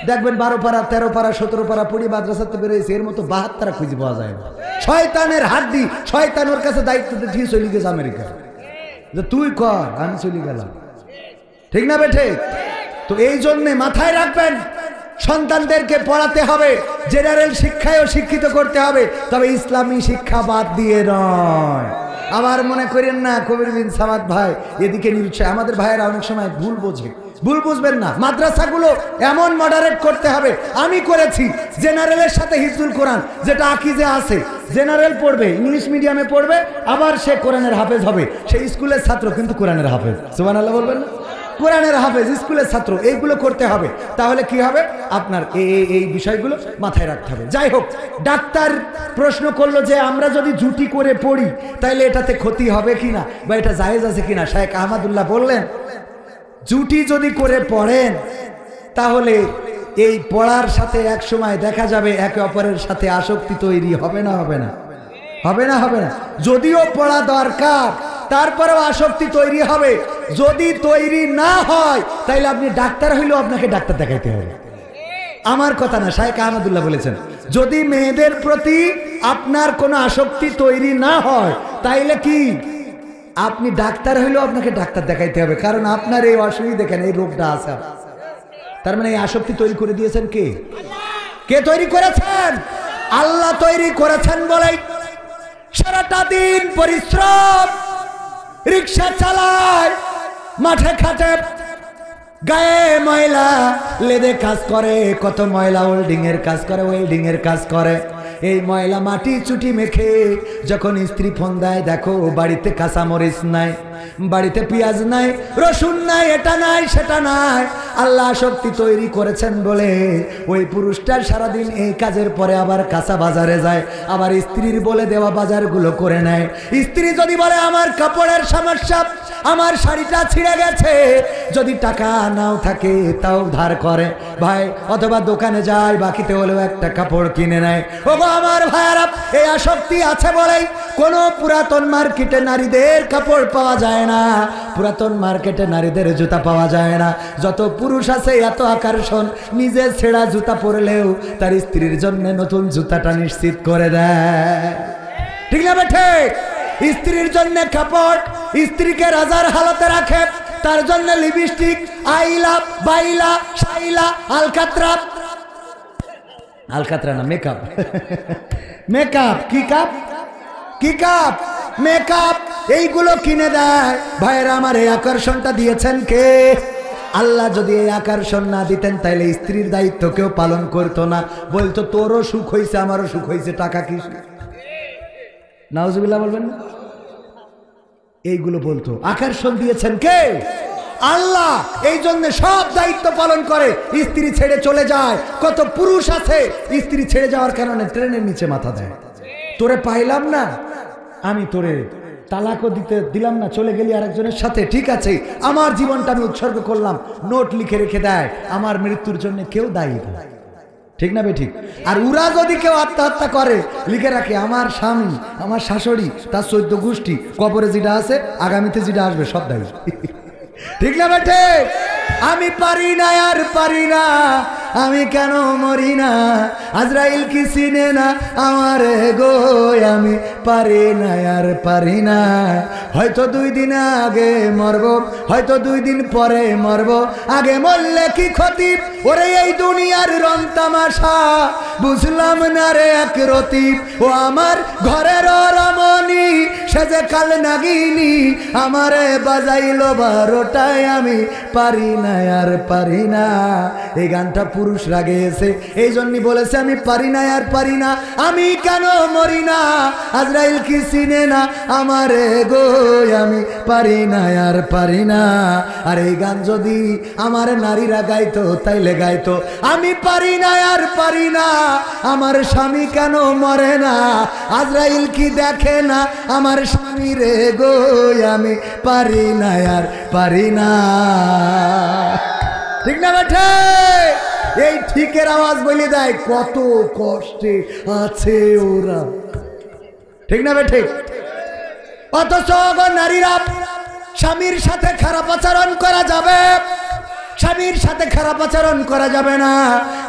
দেখবেন 12 পারা 13 পারা 17 পারা পড়ি মাদ্রাসাতে বেরোয়েছে, এর মতো 72টা খুঁজে পাওয়া যায় না। শয়তানের হাড্ডি, শয়তান ওর কাছে দায়িত্ব দিয়ে চলে গেছে আমেরিকা, যে তুই কর আমি চলে গেলাম, ঠিক না বেঠে? তো এই জন্যে মাথায় রাখবেন, সন্তানদেরকে পড়াতে হবে, জেনারেল শিক্ষায়ও শিক্ষিত করতে হবে, তবে ইসলামী শিক্ষা বাদ দিয়ে নয়। আবার মনে করেন না কবির বিন সামাদ ভাই এদিকে নিরুৎসাহ, আমাদের ভাইয়েরা অনেক সময় ভুল বোঝে, ভুল বুঝবেন না। মাদ্রাসাগুলো এমন মডারেট করতে হবে, আমি করেছি জেনারেলের সাথে হিফজুল কোরআন, যেটা আকিজে আছে, জেনারেল পড়বে, ইংলিশ মিডিয়ামে পড়বে, আবার সে কোরআনের হাফেজ হবে, সে স্কুলের ছাত্র কিন্তু কোরআনের হাফেজ, সুবহানাল্লাহ বলবেন না? কোরআনের হাফেজ, স্কুলের ছাত্র, এইগুলো করতে হবে। তাহলে কি হবে? আপনার এই বিষয়গুলো মাথায় রাখতে হবে। যাই হোক, ডাক্তার প্রশ্ন করলো যে আমরা যদি জুটি করে পড়ি তাহলে এটাতে ক্ষতি হবে কিনা, বা এটা জায়েজ আছে কিনা। শায়েখ আহমদুল্লাহ বললেন জুটি যদি করে পড়েন তাহলে এই পড়ার সাথে এক সময় দেখা যাবে একে অপরের সাথে আসক্তি তৈরি হবে না? হবে না? হবে না? হবে না? যদিও পড়া দরকার, তারপরেও আসক্তি তৈরি হবে। যদি তৈরি না হয় তাইলে আপনি ডাক্তার হইলেও আপনাকে ডাক্তার দেখাইতে হবে, আমার কথা না, শায়েখ আহমদুল্লাহ বলেছেন যদি মেয়েদের প্রতি আপনার কোনো আসক্তি তৈরি না হয় তাইলে কি আপনি ডাক্তার হইলেও আপনাকে ডাক্তার দেখাইতে হবে, কারণ আপনার এই অসুবিধা, দেখেন এই রোগটা আছে। তার মানে এই আসক্তি তৈরি করে দিয়েছেন কে? কে তৈরি করেছেন? আল্লাহ তৈরি করেছেন বলেই সারাটা দিন পরিশ্রম, রিক্সা চালায়, মাঠে খাটে, গায়ে ময়লা, লেদে কাজ করে, কত ময়লা, ওয়েল্ডিং এর কাজ করে, ওয়েল্ডিং এর কাজ করে। এই ময়লা মাটি চুটি মেখে যখন স্ত্রী ফোন দেয়, দেখো বাড়িতে কাঁচামরিচ নাই, বাড়িতে পেঁয়াজ নাই, রসুন নাই, এটা নাই সেটা নাই, আল্লাহ শক্তি তৈরি করেছেন বলে ওই পুরুষটার সারাদিন এই কাজের পরে আবার কাঁচা বাজারে যায়, আবার স্ত্রীর বলে দেওয়া বাজারগুলো করে নেয়। স্ত্রী যদি বলে আমার কাপড়ের সমস্যা, আমার শাড়িটা ছিঁড়ে গেছে, যদি টাকা নাও থাকে তাও ধার করে ভাই, অথবা দোকানে যায়, বাকিতে হলেও একটা কাপড় কিনে নেয়। ওগো আমার ভাইয়ারা, এই আসক্তি আছে বলেই কোনো পুরাতন মার্কেটে নারীদের কাপড় পাওয়া যায় না, পুরাতন মার্কেটে নারীদের জুতা পাওয়া যায় না। যত পুরুষ আছে এত আকর্ষণ, নিজে ছেঁড়া জুতা পরলেও তার স্ত্রীর জন্য নতুন জুতাটা নিশ্চিত করে দেয়, ঠিক না বেঠে? স্ত্রীর জন্য কাপড়, স্ত্রীকে রাজার হালতে রাখে, তার জন্য লিপস্টিক, আইলা, বাইলা, শাইলা, আলকাতরা, আলকাতরা না মেকআপ, মেকআপ, কি কাপ, কি কাপ, মেকআপ, এইগুলো কিনে দেয়। ভাইয়েরা আমার, এই আকর্ষণটা দিয়েছেন কে? আল্লাহ যদি এই আকর্ষণ না দিতেন তাইলে স্ত্রীর দায়িত্ব কেউ পালন করতো না, বলতো তোরও সুখ হয়েছে আমারও সুখ হয়েছে, টাকা কি? নাউজুবিল্লাহ বলবেন না? এইগুলো বলতো। আকর্ষণ দিয়েছেন কে? আল্লাহ। এই জন্য সব দায়িত্ব পালন করে, স্ত্রী ছেড়ে চলে যায়। কত পুরুষ আছে স্ত্রী ছেড়ে যাওয়ার কারণে ট্রেনের নিচে মাথা দেয়, তোরে পাইলাম না, আমি তোরে তালাকও দিলাম না, চলে গেলি আরেকজনের সাথে, ঠিক আছে আমার জীবনটা আমি উৎসর্গ করলাম, নোট লিখে রেখে দেয়, আমার মৃত্যুর জন্য কেউ দায়ী না, ঠিক না বেঠিক? আর উরা যদি কেউ আত্মহত্যা করে, লিখে রাখে আমার স্বামী, আমার শাশুড়ি, তার 14 গোষ্ঠী, কবরে যেটা আছে আগামীতে যেটা আসবে সব দায়ী, ঠিক না বেঠে? আমি পারি না আর পারি না, আমি কেন মরি না, আজরাইল কি চিনে না আমার গো, আমি পারি না আর পারি না। হয়তো 2 দিন আগে মরবো, হয়তো 2 দিন পরে মরবো, আগে মরলে কি ক্ষতি, ওরে এই দুনিয়ার রং তামাশা বুঝলাম না রে এক রতি, ও আমার ঘরের রমণী সে যে কাল নাগিনী, আমারে বাজাইলো 12টায়, আমি পারি না আর পারি না। এই গানটা পুরুষরা গেয়েছে, এই জন্যই বলেছে আমি পারি না আর পারি না, আমি কেন মরি না, আজরাইল কি চিনে না আমারে গো, আমি পারি না আর পারি না। আর এই গান যদি আমার নারীরা গাইতো তাইলে গাইতো, আমি পারি না আর পারি না, আমার স্বামী কেন মরে না, আজরাইল কি দেখে না আমার স্বামী রে গো, আমি পারি না আর পারি না, ঠিক না বেঠে? এই ঠিকের আওয়াজ বলে দেয় কত কষ্টে আছে ওরা, ঠিক না বেঠে? অথচ নারীরা স্বামীর সাথে খারাপ আচরণ করা যাবে, স্বামীর সাথে খারাপ আচরণ করা যাবে না,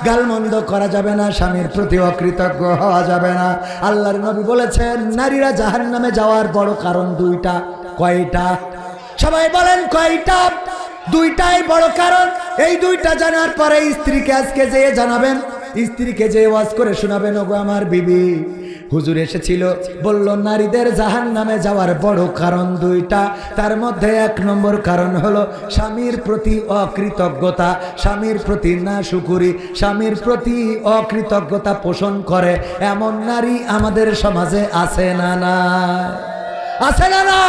গালমন্দ করা যাবে না, স্বামীর প্রতি অকৃতজ্ঞ হওয়া যাবে না। আল্লাহর নবী বলেছেন নারীরা জাহান্নামে যাওয়ার বড় কারণ 2টা। কয়টা? সবাই বলেন কয়টা? 2টাই বড় কারণ। এই 2টা জানার পরে স্ত্রীকে আজকে যেয়ে জানাবেন, স্ত্রীকে যে ওয়াজ করে শোনাবেন, ওগো আমার বিবি, হুজুর এসেছিল বলল নারীদের জাহান্নামে যাওয়ার বড় কারণ 2টা, তার মধ্যে 1 নম্বর কারণ হলো স্বামীর প্রতি অকৃতজ্ঞতা, স্বামীর প্রতি নাশুকুরি, স্বামীর প্রতি অকৃতজ্ঞতা পোষণ করে এমন নারী আমাদের সমাজে আছে না না? আছে না না?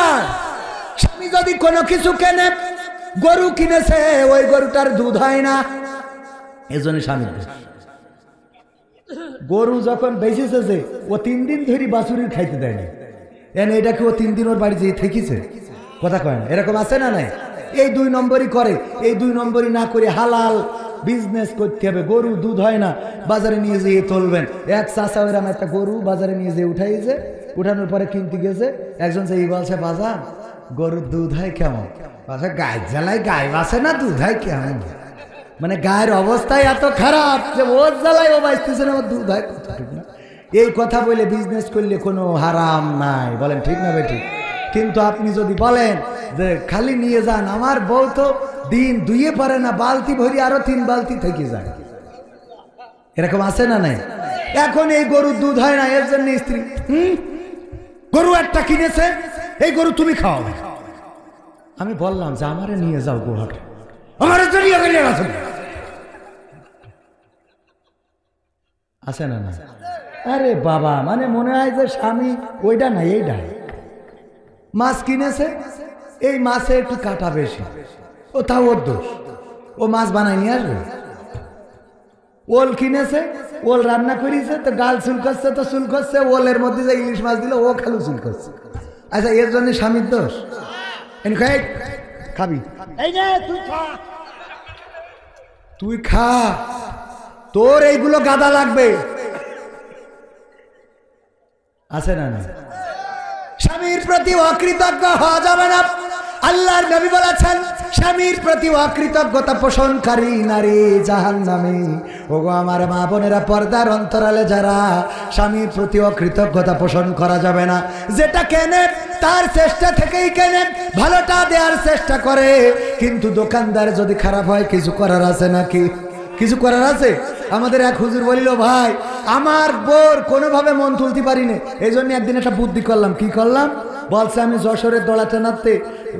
স্বামী যদি কোনো কিছু কেনে, গরু কিনেছে, ওই গরুটার দুধ হয় না, এজন্য স্বামী গরু যখন বেঁচেছে যে ও 3 দিন ধরে বাছুরির খাইতে দেয় না, এটা কি ও 3 দিন ওর বাড়ি যেয়ে থেকেছে? কথা কয় না? এরকম আছে না নাই? এই 2 নম্বরই করে, এই 2 নম্বরই না করে হালাল বিজনেস করতে হবে। গরু দুধ হয় না, বাজারে নিয়ে যেয়ে তুলবেন। এক চাষা ওইরাম একটা গরু বাজারে নিয়ে যেয়ে উঠাইছে, উঠানোর পরে কিনতে গেছে, একজন যে বলছে বাজা গরুর দুধ হয় কেমন? গায়ে জ্বালায় গায়ে বাসে না, দুধ হয় কেমন? মানে গায়ের অবস্থায় এত খারাপ যে ওর জ্বালায় ও বাঁচতেছে না, ওর দুধ হয়। এই কথা বলে বিজনেস করলে কোনো হারাম নাই, বলেন ঠিক না বেঠিক? কিন্তু আপনি যদি বলেন যে খালি নিয়ে যান, আমার বউ তো দিন ধুয়ে পারে না, বালতি ভরি আরো 3 বালতি থেকে যায়, এরকম আছে না নাই? এখন এই গরুর দুধ হয় না, এর জন্য স্ত্রী গরু একটা কিনেছে, এই গরু তুমি খাও। আমি বললাম যে আমারে নিয়ে যাও গোহাটে, আমার আছে না না? আরে বাবা, মানে মনে হয় যে স্বামী ওইটা না এইটা। মাছ কিনেছে, এই মাছে একটু কাটা বেশি, ও তাও ওর দোষ, ও মাছ বানায় নিয়ে আসবে। ওল কিনেছে, ওল রান্না করেছে, তো ডাল চুল করছে, তো চুল করছে, ওলের মধ্যে যে ইলিশ মাছ দিল ও খালু চুল করছে। আচ্ছা, এর জন্য স্বামীর দোষ? খাবি তুই খা, তোর এইগুলো গাদা লাগবে, আছে না না? স্বামীর প্রতি অকৃতজ্ঞ হওয়া যাবে না। আল্লাহর নবী বলেছেন, স্বামীর প্রতি অকৃতজ্ঞতা পোষণকারী নারী জাহান্নামী। ওগো আমার মা বোনেরা, পর্দার অন্তরালে যারা, স্বামীর প্রতি অকৃতজ্ঞতা পোষণ করা যাবে না। যেটা কেনে তার চেষ্টা থেকেই কেনে, ভালোটা দেওয়ার চেষ্টা করে, কিন্তু দোকানদার যদি খারাপ হয় কিছু করার আছে নাকি? কিছু করার আছে? আমাদের এক হুজুর বলিল, ভাই আমার বোর কোনোভাবে মন তুলতে পারি না, এই জন্য একদিন একটা বুদ্ধি করলাম। কি করলাম? বলছে আমি যশোরের দোলাতে নাড়তে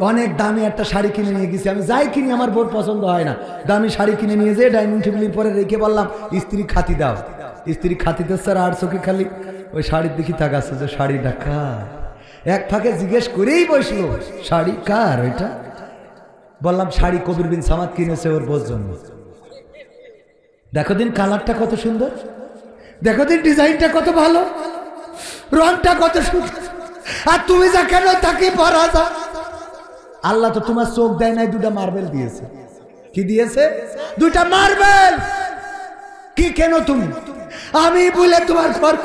অনেক দামি একটা শাড়ি কিনে নিয়ে গেছি। আমি যাই কিনি আমার বোর পছন্দ হয় না, দামি শাড়ি কিনে নিয়ে যেয়ে ডাইনিং টেবিলের পরে রেখে বললাম, স্ত্রী খাতি দাও। স্ত্রী খাতি দিচ্ছে, আর চোখে খালি ওই শাড়ির দিকে তাকাচ্ছে যে শাড়িটা কার। এক ফাঁকে জিজ্ঞেস করেই বসলো, শাড়ি কার ওইটা? বললাম শাড়ি কবির বিন সামাদ কিনেছে ওর বোর জন্য। দেখো দিন কালারটা কত সুন্দর, দেখো দিন ডিজাইনটা কত ভালো, রংটা কত সুন্দর, আর তুমি যা কেন তাকে পরা যা। আল্লাহ তো তোমার চোখ দেয় নাই, দুটা মার্বেল দিয়েছে। কি দিয়েছে? দুটা মার্বেল। কি কেন তুমি? আমি বলে তোমার ঘর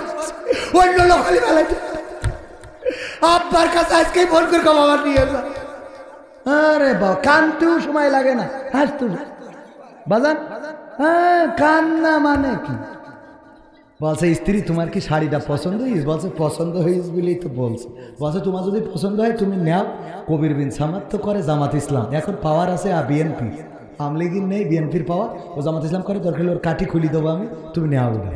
অন্য লোক আব্বার কাছে আজকে ফোন করে বাবা নিয়ে যা। আরে বাবা, কানতেও সময় লাগে না, হাসতে বাজান। হ্যাঁ, কান্না মানে কি? বলছে স্ত্রী তোমার কি শাড়িটা পছন্দ হয়েছে? বলছে পছন্দ হয়েছে বলেই তো বলছে। বলছে তোমার যদি পছন্দ হয় তুমি নাও। কবির বিন সামাদ তো করে জামাত ইসলাম, এখন পাওয়ার আছে বিএনপি, আওয়ামী লীগের নেই, বিএনপির পাওয়ার, ও জামাত ইসলাম করে, দরকার ওর কাঠি খুলি দেবো আমি, তুমি নেওয়া না।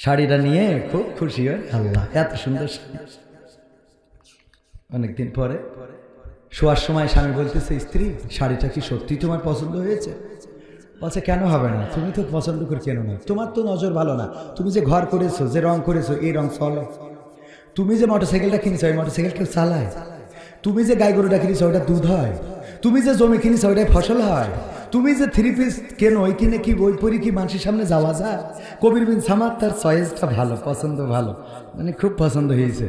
শাড়িটা নিয়ে খুব খুশি হয়, আল্লাহ এত সুন্দর শাড়ি। অনেকদিন পরে শোয়ার সময় স্বামী বলতেছে, স্ত্রী শাড়িটা কি সত্যি তোমার পছন্দ হয়েছে? বলছে কেন হবে না, তুমি তো পছন্দ করে কেন না? তোমার তো নজর ভালো না, তুমি যে ঘর করেছো, যে রং করেছো, এই রং চলে। তুমি যে মোটরসাইকেলটা কিনেছো, এই মোটরসাইকেল কেউ চালায়। তুমি যে গাই গরুটা কিনেছো, ওটা দুধ হয়। তুমি যে জমি কিনেছো, ওটাই ফসল হয়। তুমি যে থ্রি পিস কেন, ওই কিনে কি বই পড়ি কি মানুষের সামনে যাওয়া যায়? কবির বিন সামাদ তার চয়েসটা ভালো, পছন্দ ভালো, মানে খুব পছন্দ হয়েছে।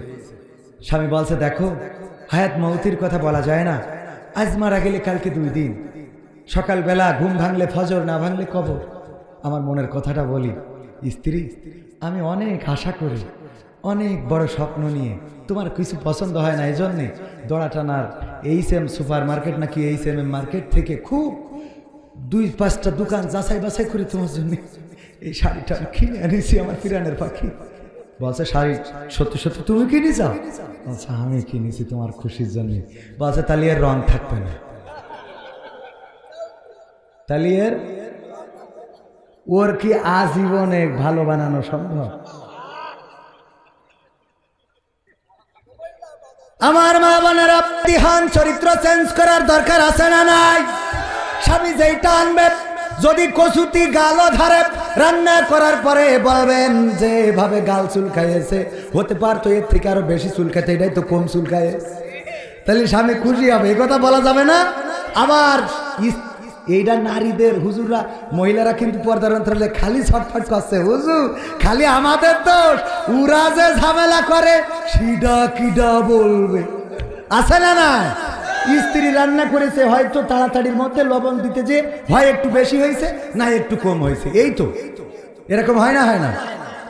স্বামী বলছে দেখো, হায়াত মৌতির কথা বলা যায় না, আজ মারা গেলে কালকে 2 দিন, সকালবেলা ঘুম ভাঙলে ফজর, না ভাঙলে কবর। আমার মনের কথাটা বলি, স্ত্রী আমি অনেক আশা করি, অনেক বড় স্বপ্ন নিয়ে, তোমার কিছু পছন্দ হয় না, এই জন্যে দড়াটানার HM সুপার মার্কেট নাকি HM মার্কেট থেকে খুব 2-5টা দোকান যাচাই বাছাই করে তোমার জন্য এই শাড়িটা কিনে এনেছি, আমার ফিরানের পাখি। বলছে শাড়ি সত্যি সত্যি তুমি কিনে যাও? আচ্ছা আমি কিনেছি তোমার খুশির জন্য। বলছে তাহলে এর রং থাকবে না, তাহলে এর ওর কি আজীবনে ভালো বানানো সম্ভব? আমার মা বোনেরা, ইতিহান চরিত্র চেঞ্জ করার দরকার আছে না নাই? স্বামী যেইটা আনবে, যদি কচুতি গালও ধরে, রান্না করার পরে বলবেন যে এভাবে গাল চুলকাইছে, হতে পারতো এর থেকে আরো বেশি চুলকাইতে, এটাই তো কম চুলকায়, তাহলে স্বামী খুশি হবে। এই কথা বলা যাবে না। আবার এইটা নারীদের, হুজুররা, মহিলারা কিন্তু পর্দার অন্তরালে খালি ছটফট করছে, হুজুর খালি আমাদের দোষ, ওরা যে ঝামেলা করে সেটা কিডা বলবে, আছে না না? স্ত্রী রান্না করেছে, হয়তো তাড়াতাড়ির মধ্যে লবণ দিতে যে হয় একটু বেশি হয়েছে, না একটু কম হয়েছে, এই তো এরকম হয় না? হয় না?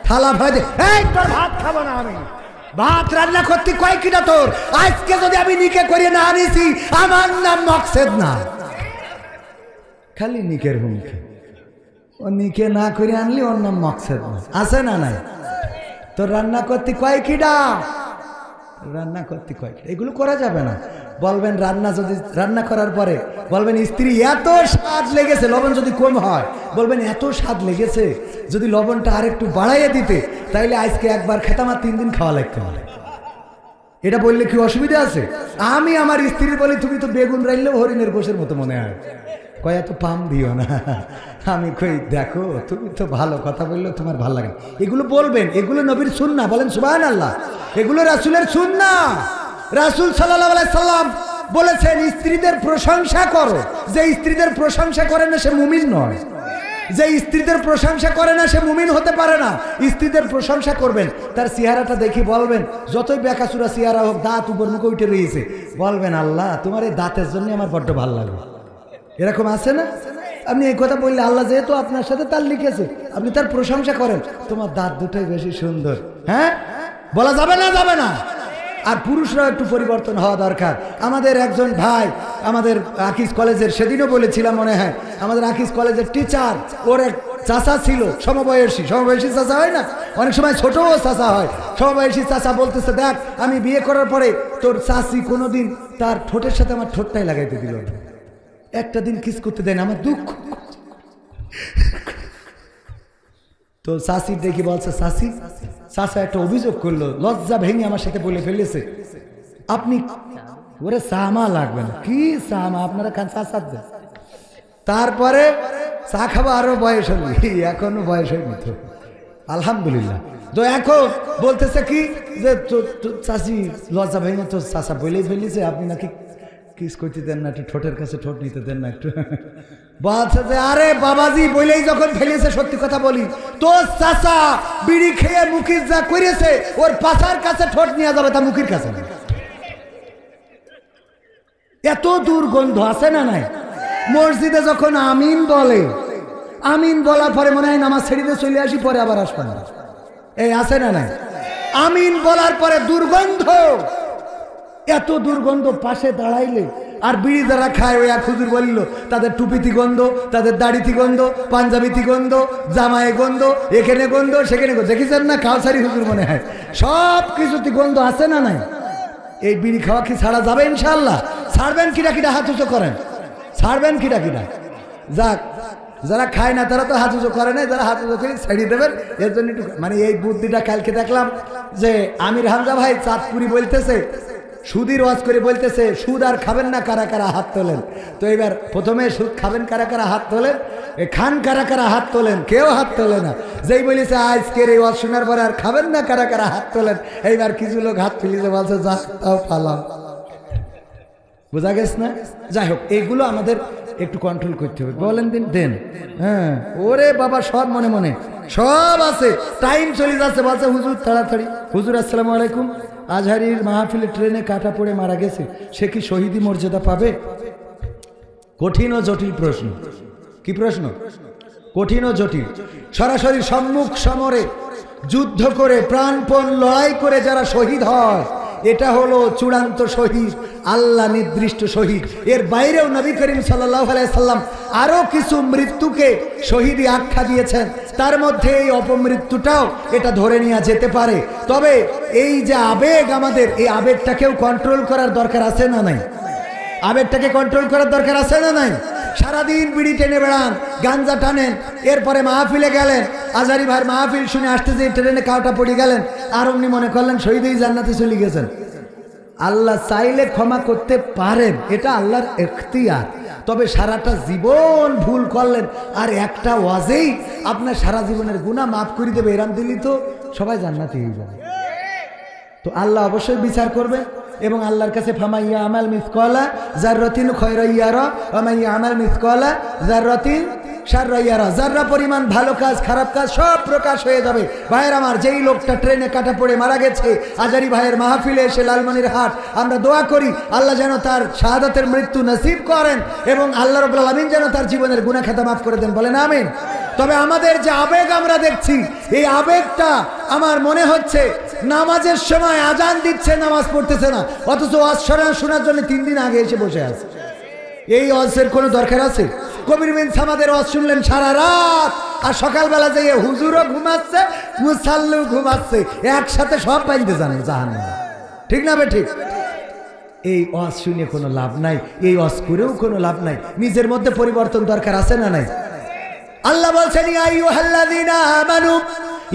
থালা ভয় দে, এই তোর ভাত খাবো না আমি, ভাত রান্না করতে কয় কিনা তোর, আজকে যদি আমি নিকে করে না আনিছি, আমার নাম মকসেদ না। খালি নিকের হুমকি, ও নিকে না করে আনলি ওর নাম মকসেদ না, আছে না নাই? তোর রান্না করতে কয় কিডা, রান্না করতে কয় কিডা, এগুলো করা যাবে না। বলবেন রান্না করার পরে বলবেন স্ত্রী এত স্বাদ লেগেছে, লবণ যদি কম হয় বলবেন এত স্বাদ লেগেছে, যদি লবণটা আর একটু বাড়াইয়ে দিতে তাইলে আজকে একবার খেতাম আর 3 দিন খাওয়া লাগতো। এটা বললে কি অসুবিধা আছে? আমি আমার স্ত্রী বলি তুমি তো বেগুন রাইলেও হরিণের গোশের মতো মনে হয়, কয় এত পাম দিও না। আমি কই দেখো তুমি তো ভালো কথা বললেও তোমার ভালো লাগে। এগুলো বলবেন, এগুলো নবীর সুন্নাহ, বলেন সুবহানাল্লাহ। এগুলো রাসূলের সুন্নাহ। রাসূল সাল্লাল্লাহু আলাইহি সাল্লাম বলেছেন স্ত্রীদের প্রশংসা করো। যে স্ত্রীদের প্রশংসা করে না সে মুমিন নয়, যে স্ত্রীদের প্রশংসা করে না সে মুমিন হতে পারে না। স্ত্রীদের প্রশংসা করবেন, তার চেহারাটা দেখি বলবেন, যতই বেকাচুরা চেহারা হোক, দাঁত উপর মুখে উঠে রয়েছে, বলবেন আল্লাহ তোমার এই দাঁতের জন্য আমার বড্ড ভালো লাগে। এরকম আছে না? আপনি এই কথা বললে আল্লাহ যেহেতু আপনার সাথে তার লিখেছে, আপনি তার প্রশংসা করেন, তোমার দাঁত দুটোই বেশি সুন্দর। হ্যাঁ, বলা যাবে না? যাবে না। আর পুরুষরাও একটু পরিবর্তন হওয়া দরকার। আমাদের একজন ভাই আমাদের আকিজ কলেজের, সেদিনও বলেছিলাম মনে হয়, আমাদের আকিজ কলেজের টিচার, ওর এক চাচা ছিল সমবয়সী চাচা হয় না, অনেক সময় ছোটও চাচা হয়। সমবয়সী চাচা বলতেছে, দেখ আমি বিয়ে করার পরে তোর চাচি কোনোদিন তার ঠোঁটের সাথে আমার ঠোঁটটাই লাগাইতে দিল না, একটা দিন কিস করতে দেয় না, আমার দুঃখ। তো চাচি দেখি বলছে, চাচা একটা অভিযোগ করলো, লজ্জা ভেঙে আমার সাথে বলে ফেলেছে, আপনি ওরে চামা লাগবে না। কি চামা? আপনারা খান চা দেন। তারপরে চা খাবো, আরো বয়স হল, এখনো বয়স হয়নি তো আলহামদুলিল্লাহ। তো এখন বলতেছে কি যে চাচি লজ্জা ভেঙে তো চাচা বলেই ফেলেছে, আপনি নাকি কিস করতে দেন না, একটু ঠোঁটের কাছে ঠোঁট নিতে দেন না একটু। বলছে যে আরে বাবাজি বলেই যখন ফেলেছে, সত্যি কথা বলি, তোর চাচা বিড়ি খেয়ে মুখির যা করেছে, ওর পাছার কাছে ঠোঁট নিয়ে যাবে, তা মুখির কাছে না। এত দুর্গন্ধ আছে না নাই? মসজিদে যখন আমিন বলে, আমিন বলার পরে মনে হয় নামাজ ছেড়ে দিয়ে চলে আসি, পরে আবার আসবেন না, এই আছে না নাই? আমিন বলার পরে দুর্গন্ধ, এত দুর্গন্ধ, পাশে দাঁড়াইলে। আর বিড়ি যারা খায়, ওই এক হুজুর বলল তাদের টুপিতি গন্ধ, তাদের দাড়িতি গন্ধ, পাঞ্জাবিতি গন্ধ, জামায় গন্ধ, এখানে গন্ধ সেখানে গন্ধ, দেখেছেন না? কাউসারি হুজুর মনে হয়, সব কিছুতে গন্ধ আছে না নাই? এই বিড়ি খাওয়া কি ছাড়া যাবে? ইনশাআল্লাহ। ছাড়বেন কিনা কিনা হাত উঁচু করেন, ছাড়বেন কিনা কিনা? যাক, যারা খায় না তারা তো হাত উঁচু করে না, যারা হাত উঁচু করে ছাড়িয়ে দেবেন। এর জন্য একটু মানে এই বুদ্ধিটা কালকে দেখলাম যে আমির হামজা ভাই চাঁদপুরি বলতেছে, সুদের ওয়াজ করে বলতেছে, সুদ আর খাবেন না কারা কারা হাত তোলেন। তো এবার প্রথমে সুদ খাবেন কারা কারা হাত তোলেন, খান কারা কারা হাত তোলেন, কেউ হাত তোলে না। যেই বলেছে আজকের এই ওয়াজ শোনার পরে আর খাবেন না কারা কারা হাত তোলেন, এইবার কিছু লোক হাত তুলিতে বলছে যা তাও পালাম। বোঝা গেছে না? যাই হোক, এইগুলো আমাদের একটু কন্ট্রোল করতে হবে। বলেন দিন দেন। হ্যাঁ, ওরে বাবা সব মনে মনে সব আছে, টাইম চলে যাচ্ছে। বলছে হুজুর তাড়াতাড়ি। হুজুর আসসালামু আলাইকুম, আজহারির মাহফিলে ট্রেনে কাটা পড়ে মারা গেছে, সে কি শহীদি মর্যাদা পাবে? কঠিন ও জটিল প্রশ্ন। কি প্রশ্ন? কঠিন ও জটিল। সরাসরি সম্মুখ সমরে যুদ্ধ করে প্রাণপণ লড়াই করে যারা শহীদ হয়, এটা হলো চূড়ান্ত শহীদ, আল্লাহ নির্দিষ্ট শহীদ। এর বাইরেও নবী করিম সাল্লাল্লাহু আলাইহি সাল্লাম আরো কিছু মৃত্যুকে শহীদি আখ্যা দিয়েছেন, তার মধ্যে এই অপমৃত্যুটাও এটা ধরে নেওয়া যেতে পারে। তবে এই যে আবেগ, আমাদের এই আবেগটাকেও কন্ট্রোল করার দরকার আছে না নাই? আবেগটাকে কন্ট্রোল করার দরকার আছে না নাই? সারাদিন বিড়ি টেনে বেড়ান, গাঞ্জা টানেন, এরপরে মাহফিলে গেলেন, আজহারি ভাইয়ের মাহফিল শুনে আসতে যে ট্রেনে কাউটা পড়ে গেলেন, আর অমনি মনে করলেন শহীদই জান্নাতে চলে গেছেন। আল্লাহ চাইলে ক্ষমা করতে পারেন, এটা আল্লাহর এখতিয়ার। তবে সারাটা জীবন ভুল করলেন, আর একটা ওয়াজেই আপনার সারা জীবনের গুনাহ মাফ করে দেবে, এরাম দিলি তো সবাই জান্নাতে হয়ে যাবে। তো আল্লাহ অবশ্যই বিচার করবে, এবং আল্লাহর কাছে ফামাইয়া আমাল মিসকালা যাররাতিন খায়রান ইয়ারা ওয়া মাইয়া আমাল মিসকালা যাররাতিন শাররান ইয়ারা। যাররা পরিমাণ ভালো কাজ খারাপ কাজ সব প্রকাশ হয়ে যাবে। ভাইয়ের আমার, যেই লোকটা ট্রেনে কাটা পড়ে মারা গেছে, আজহারি ভাইয়ের মাহফিলে এসে লালমনিরহাট, আমরা দোয়া করি আল্লাহ যেন তার শাহাদাতের মৃত্যু নসিব করেন, এবং আল্লাহ রাব্বুল আলামিন যেন তার জীবনের গুনাহ খাতা মাফ করে দেন। বলেন আমিন। তবে আমাদের যে আবেগ আমরা দেখছি, এই আবেগটা আমার মনে হচ্ছে নামাজের সময় আজান দিচ্ছে, নামাজ পড়তেছে না, অথচ ওয়াজ শোনার জন্য 3 দিন আগে এসে বসে আছে। এই ওয়াজের কোনো দরকার আছে? কবির বিন সামাদের ওয়াজ শুনলেন সারা রাত, আর সকালবেলা যেয়ে হুজুরও ঘুমাচ্ছে, মুসাল্লিও ঘুমাচ্ছে, একসাথে সব বাইন্দে জানেন জাহান্নামে। ঠিক না বে ঠিক? এই ওয়াজ শুনে কোনো লাভ নাই, এই ওয়াজ করেও কোনো লাভ নাই। নিজের মধ্যে পরিবর্তন দরকার আছে না নাই? আল্লাহ বলছেন ইয়া আইয়ুহাল্লাযীনা আমানু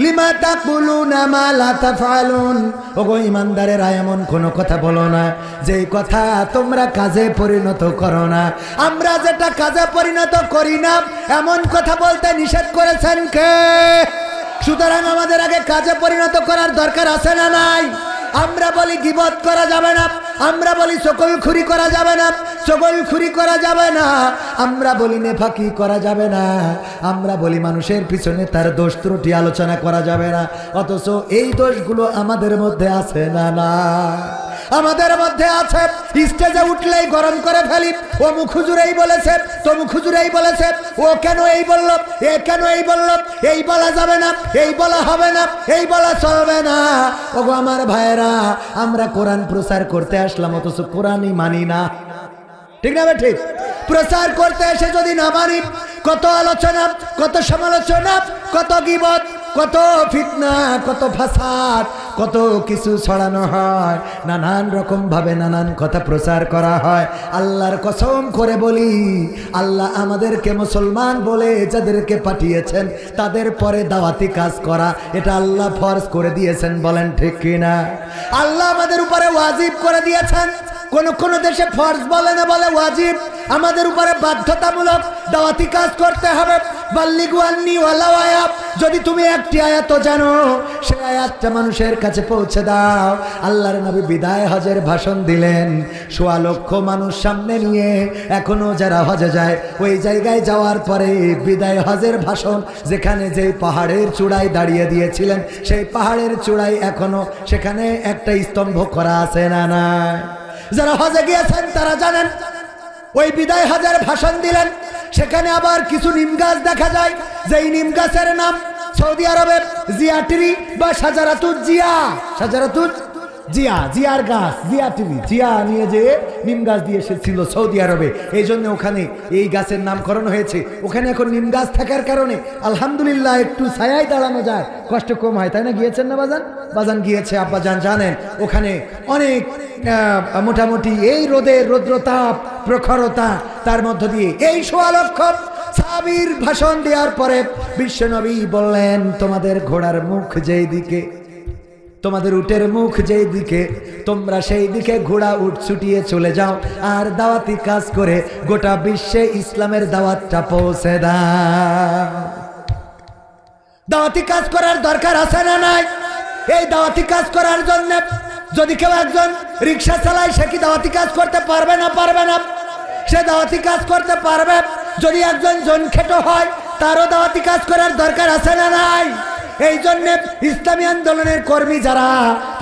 লিমা তাকুলুনা মা লা তাফআলুন, ওগো ঈমানদারেরা এমন কোন কথা বলো না যেই কথা তোমরা কাজে পরিণত করো না। আমরা যেটা কাজে পরিণত করি না এমন কথা বলতে নিষেধ করেছেন কে? সুতরাং আমাদের আগে কাজে পরিণত করার দরকার আছে না নাই? আমরা বলি গীবত করা যাবে না, আমরা বলি চগলখুরি করা যাবে না, চগলখুরি করা যাবে না, আমরা বলি নেফাকি করা যাবে না, আমরা বলি মানুষের পিছনে তার দোষ ত্রুটি আলোচনা করা যাবে না। অথচ এই দোষগুলো আমাদের মধ্যে আছে না? না, আমাদের মধ্যে আছে। স্টেজে উঠলেই গরম করে ফেলি, ও মুখ হুজুরেই বলেছে, তো মুখ হুজুরেই বলেছে, ও কেন এই বলল, এ কেন এই বলল, এই বলা যাবে না, এই বলা হবে না, এই বলা চলবে না। ওগো আমার ভাইয়েরা, আমরা কোরআন প্রচার করতে আসলাম অথচ কোরআনই মানি না, ঠিক না? ঠিক। প্রচার করতে এসে যদি না মানি, কত আলোচনা, কত সমালোচনা, কত গীবত, কত ফিতনা, কত ফাসাদ, কত কিছু ছড়ানো হয়, নানান রকম ভাবে নানান কথা প্রচার করা হয়। আল্লাহর কসম করে বলি, আল্লাহ আমাদেরকে মুসলমান বলে যাদেরকে পাঠিয়েছেন তাদের পরে দাওয়াতি কাজ করা এটা আল্লাহ ফরজ করে দিয়েছেন, বলেন ঠিক কিনা? আল্লাহ আমাদের উপরে ওয়াজিব করে দিয়েছেন। কোন কোন দেশে ফরজ বলে না, বলে ওয়াজিব। আমাদের উপরে বাধ্যতামূলক দাওয়াতি কাজ করতে হবে। বাল্লিগু আন্নী ওয়ালাউ আয়াত, যদি তুমি একটি আয়াত জানো সেই আয়াতটা মানুষের কাছে পৌঁছে দাও। আল্লাহর নবী বিদায় হজের ভাষণ দিলেন, ১৬ লক্ষ মানুষ সামনে নিয়ে। এখনো যারা হজে যায় ওই জায়গায় যাওয়ার পরে বিদায় হজের ভাষণ, যেখানে যেই পাহাড়ের চূড়ায় দাঁড়িয়ে দিয়েছিলেন সেই পাহাড়ের চূড়ায় এখনো সেখানে একটা স্তম্ভ করা আছে না না? যারা হজে গিয়েছেন তারা জানেন, ওই বিদায় হজের ভাষণ দিলেন, সেখানে আবার কিছু নিম গাছ দেখা যায়, যেই নিম গাছের নাম সৌদি আরবের জিয়া ট্রি বা শাজারাতুজ জিয়া, শাজারাতুজ জিয়া, জিয়ার গাছ, জিয়া ট্রি, জিয়া নিয়ে যে নিম গাছ দিয়ে এসেছিল সৌদি আরবে, এই জন্য ওখানে এই গাছের নামকরণ হয়েছে। ওখানে এখন নিম গাছ থাকার কারণে আলহামদুলিল্লাহ একটু ছায়ায় দাঁড়ানো যায়, কষ্ট কম হয়, তাই না? গিয়েছেন না বাজান? বাজান গিয়েছে, আব্বাজান জানেন। ওখানে অনেক মোটামুটি এই রোদের রৌদ্রতাপ প্রখরতা, তার মধ্য দিয়ে এই ১৬ লক্ষ সাহাবীর ভাষণ দেওয়ার পরে বিশ্বনবী বললেন, তোমাদের ঘোড়ার মুখ যেই দিকে, তোমাদের উটের মুখ যেই দিকে, তোমরা সেই দিকে ঘোড়া উট ছুটিয়ে চলে যাও আর দাওয়াতি কাজ করে গোটা বিশ্বে ইসলামের দাওয়াতটা পৌঁছে দাও। দাওয়াতি কাজ করার দরকার আছে না নাই? এই দাওয়াতি কাজ করার জন্য যদি কেউ একজন রিক্সা চালায়, সে কি দাওয়াতি কাজ করতে পারবে না? পারবে না। সে দাওয়াতি কাজ করতে পারবে। যদি একজন জনখেটো হয়, তারও দাওয়াতি কাজ করার দরকার আছে না নাই? এই জন্য ইসলামী আন্দোলনের কর্মী যারা,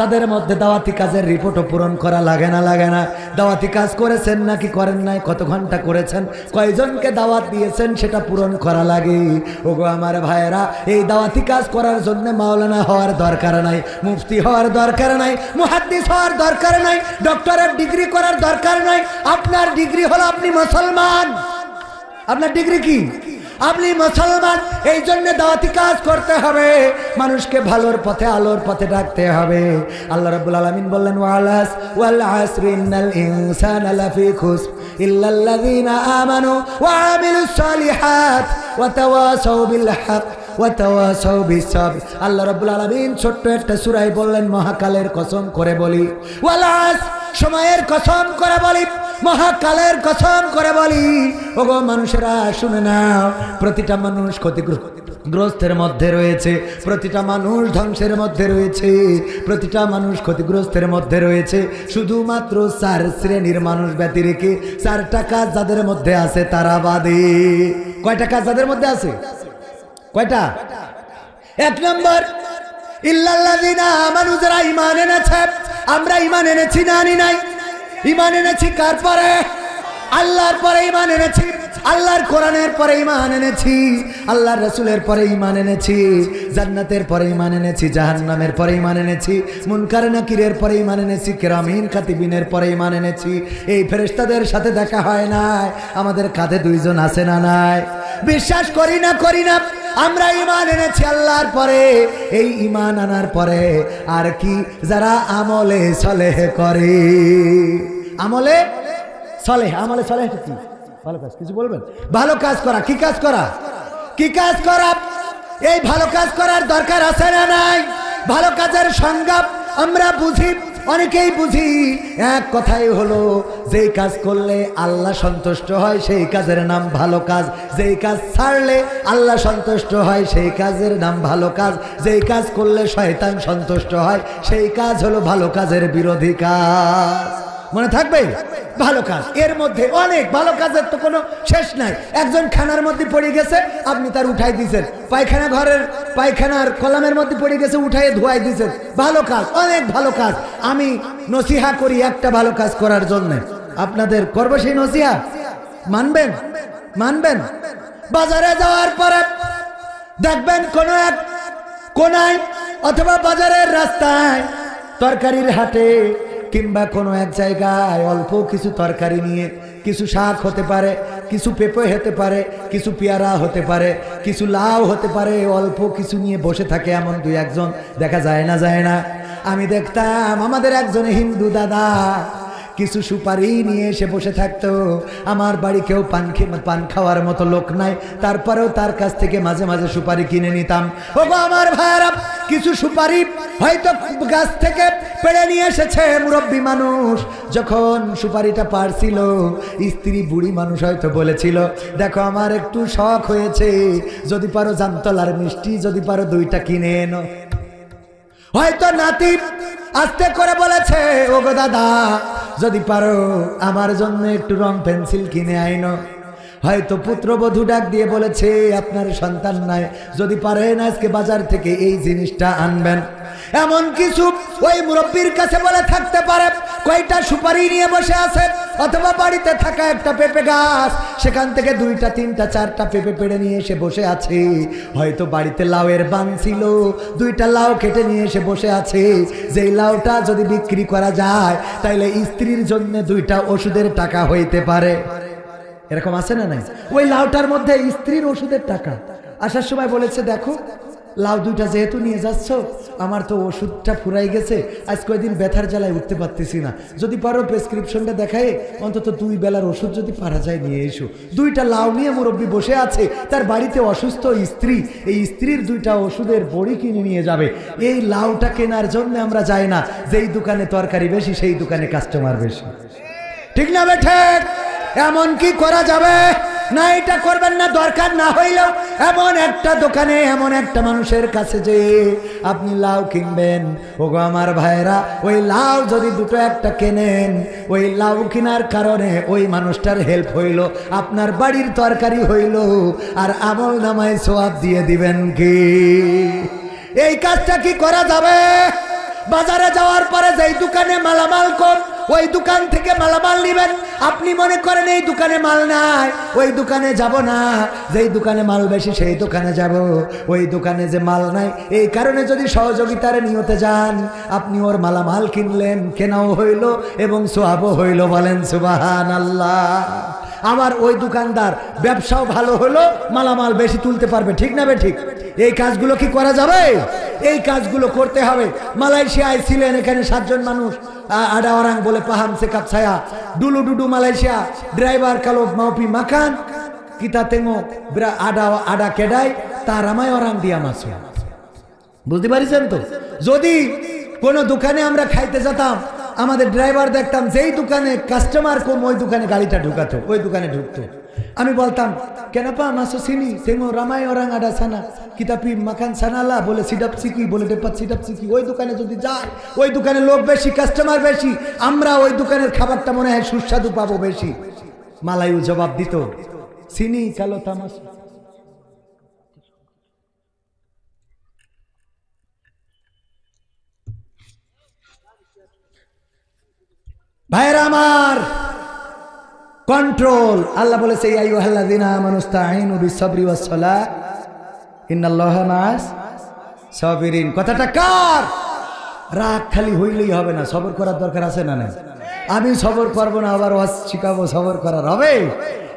তাদের মধ্যে দাওয়াতি কাজের রিপোর্টও পূরণ করা লাগে না? লাগে না? দাওয়াতি কাজ করেছেন নাকি করেন নাই, কত ঘন্টা করেছেন, কয়জনকে দাওয়াত দিয়েছেন, সেটা পূরণ করা লাগে। ওগো আমার ভাইয়েরা, এই দাওয়াতি কাজ করার জন্য মাওলানা হওয়ার দরকার নাই, মুফতি হওয়ার দরকার নাই, মুহাদ্দিস হওয়ার দরকার নাই, ডক্টরেট ডিগ্রি করার দরকার নাই। আপনার ডিগ্রি হলো আপনি মুসলমান। আপনার ডিগ্রি কি? আপনি মুসলমান। এই জন্য দাওয়াতি কাজ করতে হবে, মানুষকে ভালোর পথে, আলোর পথে ডাকতে হবে। আল্লাহ রাব্বুল আলামিন বললেন, ওয়াল আসরি ইন্নাল ইনসানা লাফি খুসর ইল্লাল্লাযীনা আমানু ওয়া আমিলুস সালিহাত ওয়া তাওয়াসাউ বিল হক ওয়া তাওয়াসাউ বিস সাবর। আল্লাহ রাব্বুল আলামিন ছোট্ট একটা সূরায় বললেন, মহাকালের কসম করে বলি, ওয়াল আসর, সময়ের কসম করে বলি, মহাকালের কসম করে বলি। ওগো মানুষেরা শুনে নাও, প্রতিটা মানুষ ক্ষতিগ্রস্তের মধ্যে রয়েছে, প্রতিটা মানুষ ধ্বংসের মধ্যে রয়েছে, প্রতিটা মানুষ ক্ষতিগ্রস্তের মধ্যে রয়েছে। শুধুমাত্র 4 শ্রেণীর মানুষ ব্যতিরেকে 4টা কাজ যাদের মধ্যে আছে তারা বাদে। কয়টা কাজ যাদের মধ্যে আছে? কয়টা? 1 নম্বর, ইল্লাল্লাযীনা আমানু, যারা ঈমান এনেছে। আমরা ঈমান এনেছি না আনি নাই? ঈমান এনেছি কার পরে? আল্লাহর পরে ঈমান এনেছি, আল্লাহর কোরআনের পরে ঈমান এনেছি, আল্লাহর রাসূলের পরে ঈমান এনেছি, জান্নাতের পরে ঈমান এনেছি, জাহান্নামের পরে ঈমান এনেছি, মুনকার নাকিরের পরে ঈমান এনেছি, কিরামিন কাতিবিনের পরে ঈমান এনেছি। এই ফেরেশতাদের সাথে দেখা হয় নাই, আমাদের কাঁধে 2 জন আছে না নাই? বিশ্বাস করি না করি না? আমরা ঈমান এনেছি আল্লাহর পরে। এই ঈমান আনার পরে আর কি? যারা আমলে সালেহ করে। আমলে সলেহ। আমলে সলেহ কি? ভালো কাজ। কিছু বলবেন? ভালো কাজ করা। কি কাজ করা? কি কাজ করা? এই ভালো কাজ করার দরকার আছে না নাই? ভালো কাজের সংজ্ঞা আমরা বুঝি, অনেকেই বুঝি। এক কথাই হলো, যেই কাজ করলে আল্লাহ সন্তুষ্ট হয় সেই কাজের নাম ভালো কাজ। যেই কাজ ছাড়লে আল্লাহ সন্তুষ্ট হয় সেই কাজের নাম ভালো কাজ। যেই কাজ করলে শয়তান সন্তুষ্ট হয় সেই কাজ হলো ভালো কাজের বিরোধী কাজ। মনে থাকবে? ভালো কাজ, এর মধ্যে অনেক ভালো কাজের তো কোনো শেষ নাই। একজন খানার মধ্যে পড়ে গেছে, আপনি তার উঠাই দিয়েছেন। পায়খানা ঘরের পায়খানার কলামের মধ্যে পড়ে গেছে, উঠাই ধোয়াই দিয়েছেন। ভালো কাজ, অনেক ভালো কাজ। আমি নসিহা করি একটা ভালো কাজ করার জন্য। আপনাদের করবো সেই নসিহা? মানবেন? মানবেন? বাজারে যাওয়ার পরে দেখবেন কোনো এক কোনায় অথবা বাজারের রাস্তায়, তরকারির হাটে কিংবা কোনো এক জায়গায় অল্প কিছু তরকারি নিয়ে, কিছু শাক হতে পারে, কিছু পেঁপে হতে পারে, কিছু পেয়ারা হতে পারে, কিছু লাউ হতে পারে, অল্প কিছু নিয়ে বসে থাকে এমন দুই একজন দেখা যায় না? যায় না? আমি দেখতাম আমাদের একজন হিন্দু দাদা কিছু সুপারি নিয়ে এসে বসে থাকতো। আমার বাড়ি কেউ পান খাওয়ার মতো লোক নাই, তারপরেও তার কাছ থেকে মাঝে মাঝে সুপারি কিনে নিতাম। ওগো আমার ভাইরা, কিছু সুপারি হয়তো গাছ থেকে পেড়ে নিয়ে এসেছে মুরব্বী মানুষ। যখন সুপারিটা পারছিল, স্ত্রী বুড়ি মানুষ হয়তো বলেছিল, দেখো আমার একটু শখ হয়েছে, যদি পারো জামতলার মিষ্টি যদি পারো 2টা কিনে এনো। হয়তো নাতি আস্তে করে বলেছে, ওগো দাদা যদি পারো আমার জন্য একটু রং পেন্সিল কিনে আইনো। হয়তো পুত্রবধূ ডাক দিয়ে বলেছে, আপনার সন্তান নাই, যদি পারেন আজকে বাজার থেকে এই জিনিসটা আনবেন। এমন কিছু ওই মুরব্বীর কাছে বলে থাকতে পারে। কয়টা সুপারি নিয়ে বসে আছে, অথবা বাড়িতে থাকা একটা পেঁপে গাছ, সেখান থেকে 2টা 3টা 4টা পেঁপে পেড়ে নিয়ে এসে বসে আছে। হয়তো বাড়িতে লাউয়ের বান ছিল, 2টা লাউ কেটে নিয়ে এসে বসে আছে। যেই লাউটা যদি বিক্রি করা যায় তাইলে স্ত্রীর জন্য 2টা ওষুধের টাকা হইতে পারে। এরকম আছে না নাই? ওই লাউটার মধ্যে স্ত্রীর ওষুধের টাকা। আসার সময় বলেছে, দেখো লাউ 2টা যেহেতু নিয়ে যাচ্ছ, আমার তো ওষুধটা ফুরাই গেছে, আজ কয়েকদিন ব্যথার জ্বালায় উঠতে পারতেছি না, যদি পারো প্রেসক্রিপশনটা দেখায় অন্তত 2 বেলার ওষুধ যদি পারা যায় নিয়ে এসো। 2টা লাউ নিয়ে মুরব্বী বসে আছে, তার বাড়িতে অসুস্থ স্ত্রী, এই স্ত্রীর 2টা ওষুধের বড়ি কিনে নিয়ে যাবে। এই লাউটা কেনার জন্য আমরা যাই না, যেই দোকানে তরকারি বেশি সেই দোকানে কাস্টমার বেশি। ঠিক না বেঠে? এমন কি করা যাবে না? এটা করবেন না। দরকার না হইলেও এমন একটা দোকানে, এমন একটা মানুষের কাছে যে আপনি লাউ কিনবেন, ওগো আমার ভাইরা, ওই লাউ যদি 2টো 1টা কেনেন, ওই লাউ কেনার কারণে ওই মানুষটার হেল্প হইল, আপনার বাড়ির তরকারি হইল, আর আমল নামায় সওয়াব দিয়ে দিবেন। কি এই কাজটা কি করা যাবে? বাজারে যাওয়ার পরে যেই দোকানে মালামাল কম, ওই দোকান থেকে মালামাল নিবেন। আপনি মনে করেন এই দোকানে মাল নাই, ওই দোকানে যাব না। যেই দোকানে মাল বেশি সেই দোকানে যাব। ওই দোকানে যে মাল নাই, এই কারণে যদি সহযোগিতার নিয়তে যান, আপনি ওর মালামাল কিনলেন, কেনাও হইল এবং সওয়াবও হইল। বলেন সুবহানাল্লাহ। আমার ওই দোকানদার ব্যবসাও ভালো হলো, মালামাল বেশি তুলতে পারবে। ঠিক না বে ঠিক? এই কাজগুলো কি করা যাবে? এই কাজগুলো করতে হবে। মালয়েশিয়ায় ছিলেন এখানে 7 জন মানুষ, আডা orang বলে paham sikap saya dulu duduk Malaysia, driver kalau mau pi makan kita tengok ada kedai tak ramai orang dia masuk। বুঝতে পারছেন তো? যদি কোন দোকানে আমরা খাইতে যেতাম, আমাদের ড্রাইভার দেখতাম যেই দোকানে কাস্টমার কম ওই দোকানে গাড়িটা ঢুকাতো, ওই দোকানে ঢুকতো। আমি বলতাম, kenapa masuk sini tengok ramai orang ada sana, kita pi makan sana lah, বলে সিডাপ সিকি, বলে ডেপাত সিডাপ সিকি। ওই দোকানে যদি যায়, ওই দোকানে লোক বেশি, কাস্টমার বেশি, আমরা ওই দোকানের খাবারটা মনে হয় সুস্বাদু পাবো বেশি। মালায়ু জবাব দিত, সিনি কালো তামাস। ভাইরা আমার, কন্ট্রোল। আল্লাহ বলেছে, ইয়া আইয়ুহাল্লাযীনা আমানুস্তাঈনু বিস-সাবরি ওয়াস-সালাহ ইন্নাল্লাহা মা'আস সাবিরিন। কথাটা কার? রাগ খালি হইলেই হবে না, সবর করার দরকার আছে না? না, আমি সবর করব না, আবার ওয়াজ শিখাবো, সবর করার হবে।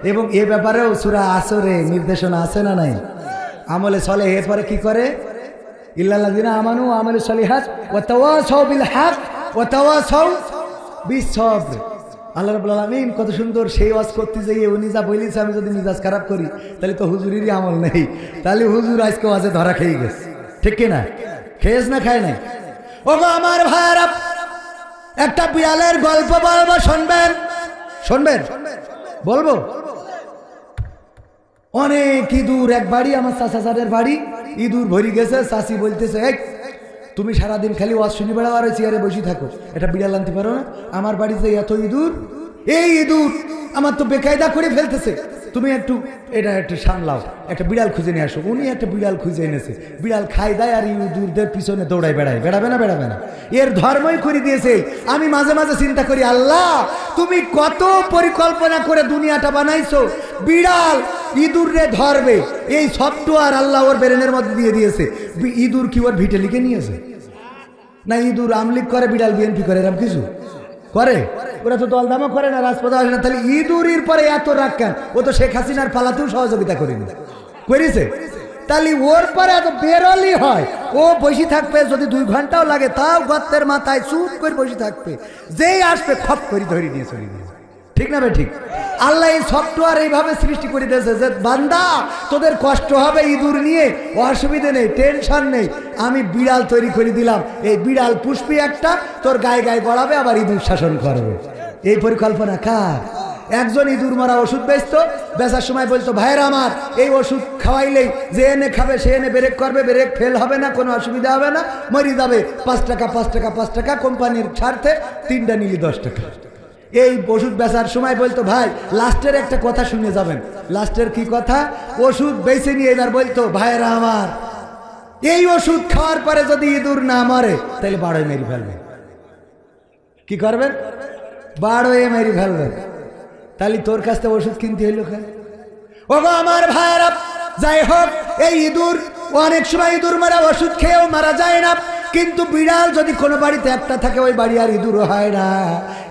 এবং এ ব্যাপারেও সূরা আসরে নির্দেশনা আছে না নাই? আমলে সলেহ এরপরে কি করে? ইল্লাল্লাযীনা আমানু ওয়া আমিলুস সলিহাত ওয়া তাওয়াসাউ বিল হক ওয়া তাওয়াসাউ বিস-সাবর। আল্লাহ রাব্বুল আলামিন কত সুন্দর সেই ওয়াজ করতে যাইয়ে উনি যা বলেছে, আমি যদি মিজাজ খারাপ করি তাহলে তো হুজুরেরই আমল নেই, তাহলে হুজুর আজকে ওয়াজে ধরা খেয়ে গেছে, ঠিক কিনা? খেয়েছ না খায় নাই? ও গো আমার ভাইরা, একটা বিড়ালের গল্প বলবো, শুনবেন? শুনবেন? বলবো। অনেক ইঁদুর এক বাড়ি, আমার চাচাদের বাড়ি, ইঁদুর ভরি গেছে। চাচি বলতেছে, এই তুমি সারাদিন খালি ওয়াজ শুনে বেড়াও আর চেয়ারে বসে থাকো, এটা বিড়াল আনতে পারো না? আমার বাড়িতে এত ইঁদুর, এই ইঁদুর আমার তো বেকায়দা করে ফেলতেছে, তুমি একটু এটা একটু সামলাও, একটা বিড়াল খুঁজে নিয়ে আসো। উনি একটা বিড়াল খুঁজে এনেছে, বিড়াল খাই দেয় আর ইঁদুরদের পিছনে দৌড়ায় বেড়ায়। বেড়াবে না? বেড়াবে না? এর ধর্মই করে দিয়েছে। আমি মাঝে মাঝে চিন্তা করি, আল্লাহ তুমি কত পরিকল্পনা করে দুনিয়াটা বানাইছো, বিড়াল ইঁদুরে ধরবে এই সফটওয়্যার আল্লাহ ওর ব্রেনের মধ্যে দিয়ে দিয়েছে। ইঁদুর কি ওর ভিটে লিখে নিয়েছে? না, ইঁদুর আমলিক করে, বিড়াল বিএনপি করে, এরকম কিছু করে? ওরা তো দলদামও করে না, রাজপথে আসে না, তাহলে ইঁদুরের পরে এত রাগ কেন? ও তো শেখ হাসিনার পালাতেও সহযোগিতা করেনি, করেছে? তাহলে ওর পরে এত বেরোলি হয়, ও বসে থাকবে, যদি 2 ঘন্টাও লাগে তাও গর্তের মাথায় চুপ করে বসে থাকবে, যেই আসবে খপ করে ধরে নিয়ে চলে গিয়ে, ঠিক না ভাই? ঠিক। আল্লাহ এই সফটওয়্যার এইভাবে সৃষ্টি করে দিয়েছে যে বান্দা তোদের কষ্ট হবে ইঁদুর নিয়ে, অসুবিধে নেই, টেনশন নেই, আমি বিড়াল তৈরি করে দিলাম, এই বিড়াল পুষ্পি একটা তোর গায়ে গায়ে গড়াবে, আবার ইঁদুর শাসন করবে। এই পরিকল্পনা কার? একজন ইঁদুর মারা ওষুধ বেচতো, বেচার সময় বলতো, ভাইয়ের আমার এই ওষুধ খাওয়াইলেই যে এনে খাবে সে এনে ব্রেক করবে, ব্রেক ফেল হবে না, কোনো অসুবিধা হবে না, মরি যাবে, 5 টাকা 5 টাকা 5 টাকা কোম্পানির স্বার্থে, 3টা নিলি 10 টাকা। এই ওষুধ বেচার সময় বলতো, ভাই লাস্টের একটা কথা শুনে যাবেন। লাস্টের কি কথা? ওষুধ বেছে নিয়ে এবার বলতো, ভাইয়েরা আমার এই ওষুধ খাওয়ার পরে যদি ইঁদুর না মরে তাহলে 12 মেরে ফেলবেন। কি করবেন? 12 মেরে ফেলবেন। তাহলে তোর কাছ থেকে ওষুধ কিনতে হইল কেন? ও গো আমার ভাইয়েরা, যাই হোক, এই ইঁদুর অনেক সময় ইঁদুর মারা ওষুধ খেয়েও মারা যায় না, কিন্তু বিড়াল যদি কোনো বাড়িতে একটা থাকে ওই বাড়ি আর ইঁদুরও হয় না।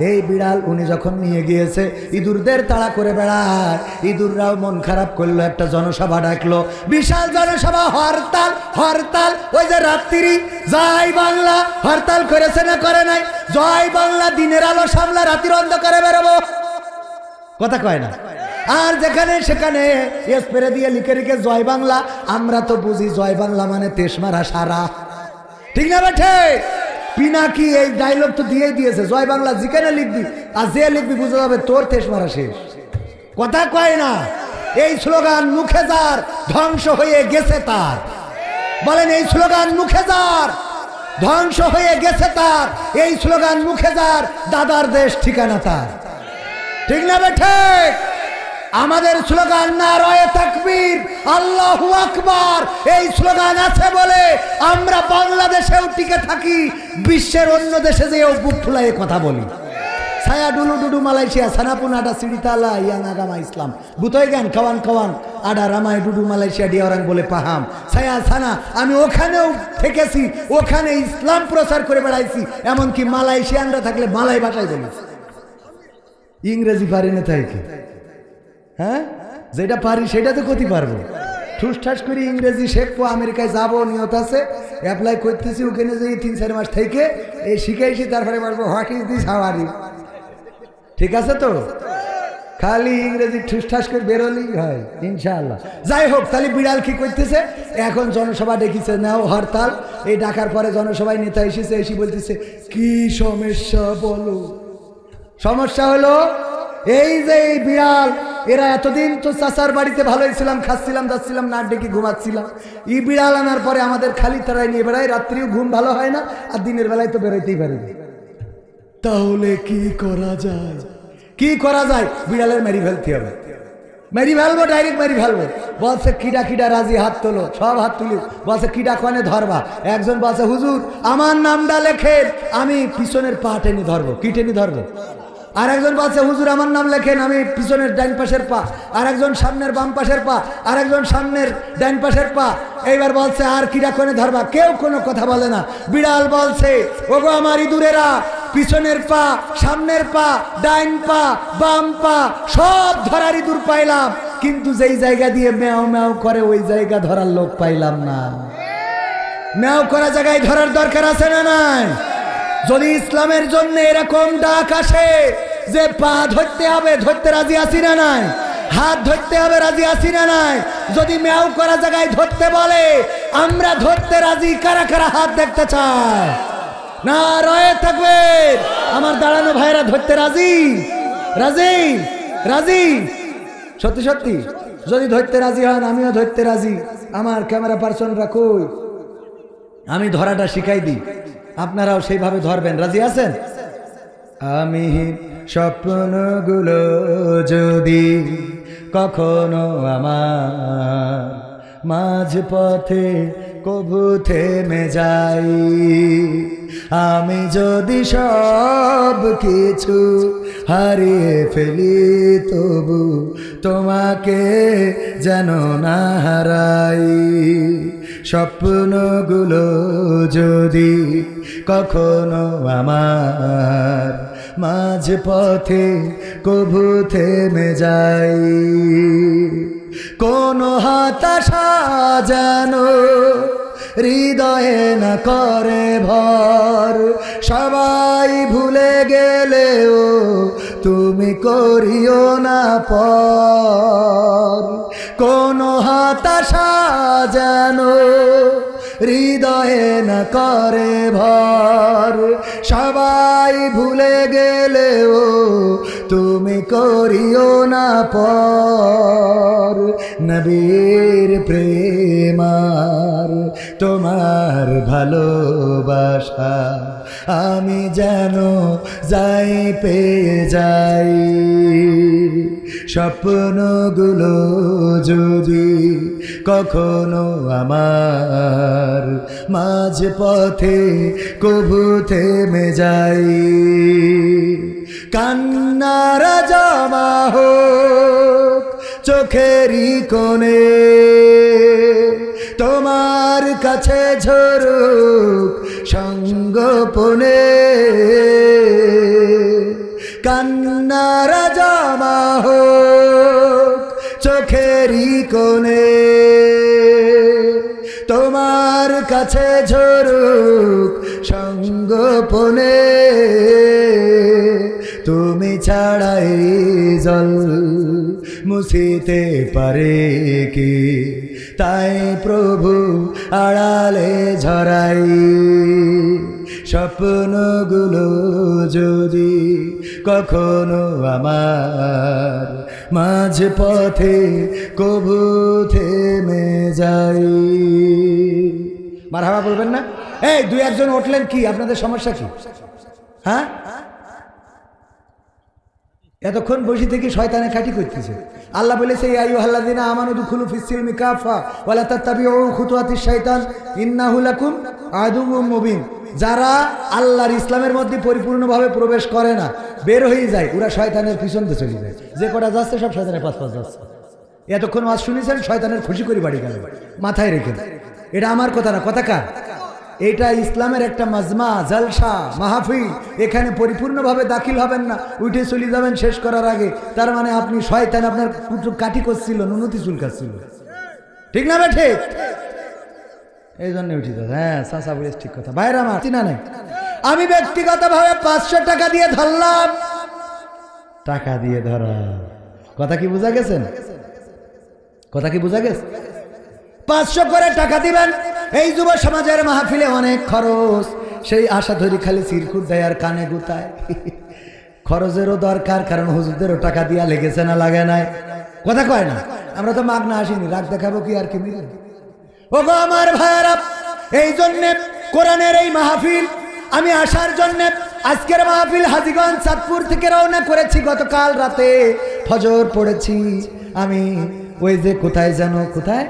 এই বিড়াল উনি যখন নিয়ে গিয়েছে, ইঁদুরদের তাড়া করে বেড়ায়, ইঁদুররাও মন খারাপ করলো, একটা জনসভা ডাকলো, বিশাল জনসভা, হরতাল হরতাল। ওই যে রাত্রি জয় বাংলা হরতাল করেছে না করে নাই? জয় বাংলা দিনের আলো সামলা, রাতের অন্ধকারে বেরোবো, কথা কয় না? আর যেখানে সেখানে স্প্রে দিয়ে লিখে লিখে জয় বাংলা। আমরা তো বুঝি জয় বাংলা মানে তেশমারা সারা, ঠিক না বেঠে? পিনাকি এই ডায়লগ তো দিয়ে দিয়েছে, জয় বাংলা যেখানে লিখবি আর যে লিখবি বুঝে যাবে তোর তেশমারা শেষ, কথা কয় না? এই স্লোগান মুখে যার, ধ্বংস হয়ে গেছে তার। বলেন, এই স্লোগান মুখে যার, ধ্বংস হয়ে গেছে তার। এই স্লোগান মুখে যার, দাদার দেশ ঠিকানা তার, ঠিক না বেঠে? আমাদের স্লোগান নারায়ে তাকবীর, আল্লাহু আকবার। এই স্লোগান আছে বলে আমরা বাংলাদেশেও টিকে থাকি, বিশ্বের অন্য দেশে যেও বুক ফুলায়ে কথা বলি। ছায়া ডুলু ডুডু মালয়েশিয়া, সানাপুন আডা সিডিতালা ইয়াং আগামা ইসলাম, বুতই গান খাওয়ান খাওয়ান আডা রামায় ডুডু মালয়েশিয়া ডিওরাং বলে পাহাম ছায়া ছানা। আমি ওখানেও থেকেছি, ওখানে ইসলাম প্রচার করে বেড়াইছি, এমনকি মালয়েশিয়ানরা থাকলে মালাই ভাষায় বলি, ইংরেজি পারি না তাই কি? হ্যাঁ, যেটা পারি সেটা তো ক্ষতি পারবো। ঠুসঠাস করে ইংরেজি শেখবো, আমেরিকায় যাবো নিয়ত আছে, অ্যাপ্লাই করতেছি, ওখানে যে 3-4 মাস থেকে এই শিখাইছি, তারপরে বলবো what is this, how are you, ঠিক আছে তো? খালি ইংরেজি ঠুসঠাস করে বেরোলেই হয় ইনশাআল্লাহ। যাই হোক, তাহলে বিড়াল কি করতেছে? এখন জনসভা ডেকেছে, নাও হরতাল। এই ডাকার পরে জনসভায় নেতা এসেছে, এসে বলতেছে, কি সমস্যা বলো? সমস্যা হলো এই যে এই বিড়াল, এরা এতদিন তো চাচার বাড়িতে ভালোই ছিলাম, খাচ্ছিলাম যাচ্ছিলাম, না ডেকে ঘুমাচ্ছিলাম, এই বিড়াল আনার পরে আমাদের খালি তারাই নিয়ে বেড়ায়, রাত্রিও ঘুম ভালো হয় না, আর দিনের বেলায় তো বেরোইতেই পারি। তাহলে কি করা যায়? কি করা যায়? বিড়ালের মেরি ফেলতে হবে, মেরি ফেলবো, ডাইরেক্ট মেরি ফেলবো। বলছে কিডা কিডা রাজি, হাত তোলো, সব হাত তুলি। বলছে কিডা কনে ধরবা? একজন বলছে, হুজুর আমার নামটা লেখেন, আমি পিছনের পা টেনে ধরবো। কি টেনে ধরবো? আর একজন বলছে, হুজুর আমার নাম লেখেন, আমি পিছনের ডাইন পাশের পা। আর একজন সামনের বাম পাশের পা, আর একজন সামনের ডাইন পাশের পা। এইবার বলছে, আর কিডা কোনে ধরবা? কেউ কোনো কথা বলে না। বিড়াল বলছে, ওগো আমার ইঁদুরেরা, পিছনের পা, সামনের পা, ডাইন পা, বাম পা, সব ধরার ইঁদুর পাইলাম, কিন্তু যেই জায়গা দিয়ে ম্যাও ম্যাও করে ওই জায়গা ধরার লোক পাইলাম না। ম্যাও করা জায়গায় ধরার দরকার আছে না নাই? যদি ইসলামের জন্য এরকম ডাক আসে, যে পা ধরতে হবে, ধরতে রাজি আছি না নাই? হাত ধরতে হবে, রাজি আছি না নাই? যদি ম্যাও করা জায়গায় ধরতে বলে, আমরা ধরতে রাজি। কারা কারা হাত দেখতে চায়? না রয়ে থাকবে। আমার দাঁড়ানো ভাইরা ধরতে রাজি? রাজি? রাজি? সত্যি সত্যি? যদি ধরতে রাজি হন, আমিও ধরতে রাজি। আমার ক্যামেরা পার্সনরা কই? আমি ধরাটা শিখাই দিই, আপনারাও সেইভাবে ধরবেন। রাজি আছেন? আমি স্বপ্নগুলো যদি কখনো আমার মাঝ পথে কবু থেমে যাই, আমি যদি সব কিছু হারিয়ে ফেলি, তবু তোমাকে যেন না হারাই। স্বপ্নগুলো যদি কখনো আমার মাঝ পথে কবু থেমে যাই, কোন হতাশা যেন হৃদয়ে না করে ভর, সবাই ভুলে গেলেও তুমি করিও না পর। কোন হতাশা যেন হৃদয়ে না করে ভর, সবাই ভুলে গেলেও তুমি করিও না পর। নবীর প্রেমার তোমার ভালোবাসা আমি যেন যাই পেয়ে যাই। স্বপ্নগুলো যদি কখনো আমার মাঝ পথে কবু থেমে যাই, কান্নারা জমা হোক চোখেরই কোণে, তোমার কাছে ঝরুক সঙ্গোপনে। কান্নারা জমা হোক চোখেরই কোণে, তোমার কাছে ঝরুক সঙ্গোপনে। তুমি ছাড়াই জল মুছিতে পারে কি, তাই প্রভু আড়ালে ঝরাই। স্বপ্নগুলো যদি কখনো আমার মাঝ পথে কবু থেমে যাই। মারহাবা বলবেন না? এই দুই একজন উঠলেন, কি আপনাদের সমস্যা কি? হ্যাঁ, এতক্ষণ বসে থেকে শয়তানে কাটি করতেছে। আল্লাহ বলেছে ইয়া আইয়ুহাল্লাযীনা আমানু দুখুলু ফিস সিলমি কাফা ওয়া লা তাত্তাবিউ খুতুওয়াতিশ শাইতান ইন্নাহু লাকুম আদুউম মুবিন। যারা আল্লাহর ইসলামের মধ্যে পরিপূর্ণভাবে প্রবেশ করে না, বের হয়ে যায়, ওরা শয়তানের পিছনতে চলে যায়। যে কটা যাচ্ছে সব শয়তানের পাশ পাশ যাচ্ছে। এতক্ষণ ওয়াজ শুনেছেন, শয়তানের খুশি করে বাড়ি গেল। মাথায় রেখে, এটা আমার কথা না, কথা কার? এটা ইসলামের একটা মাজমা, জলসা, মাহফিল। এখানে পরিপূর্ণভাবে দাখিল হবেন না, উঠে চলে যাবেন শেষ করার আগে। তার মানে আপনি শয়তান আপনার পুত্র কাটি করছিল, নুনতি চুলকাচ্ছিল। ঠিক না? ঠিক। এই জন্য উঠি তো। হ্যাঁ, চাচা বলিস ঠিক কথা। ভাইরা আমার চিনা নেই, আমি ব্যক্তিগতভাবে 500 টাকা দিয়ে ধরলাম। টাকা দিয়ে ধরা, কথা কি বোঝা গেছেন? কথা কি বোঝা গেছে? 500 করে টাকা দিবেন। এই যুব সমাজের মাহফিলে অনেক খরচ, সেই আশা ধরি খালি চিরকুট দেয় আর কানে গুতায়। খরচেরও দরকার, কারণ হুজুরদেরও টাকা দিয়া লেগেছে না লাগে নাই? কথা কয় না? আমরা তো মাগনা আসিনি, রাগ দেখাবো কি আর কি মিলে? ও গো আমার ভাইয়েরা, এই জন্যে কোরআনের এই মাহফিল আমি আসার জন্যে আজকের মাহফিল হাজীগঞ্জ চাঁদপুর থেকে রওনা করেছি। গতকাল রাতে ফজর পড়েছি আমি ওই যে কোথায় যেন, কোথায়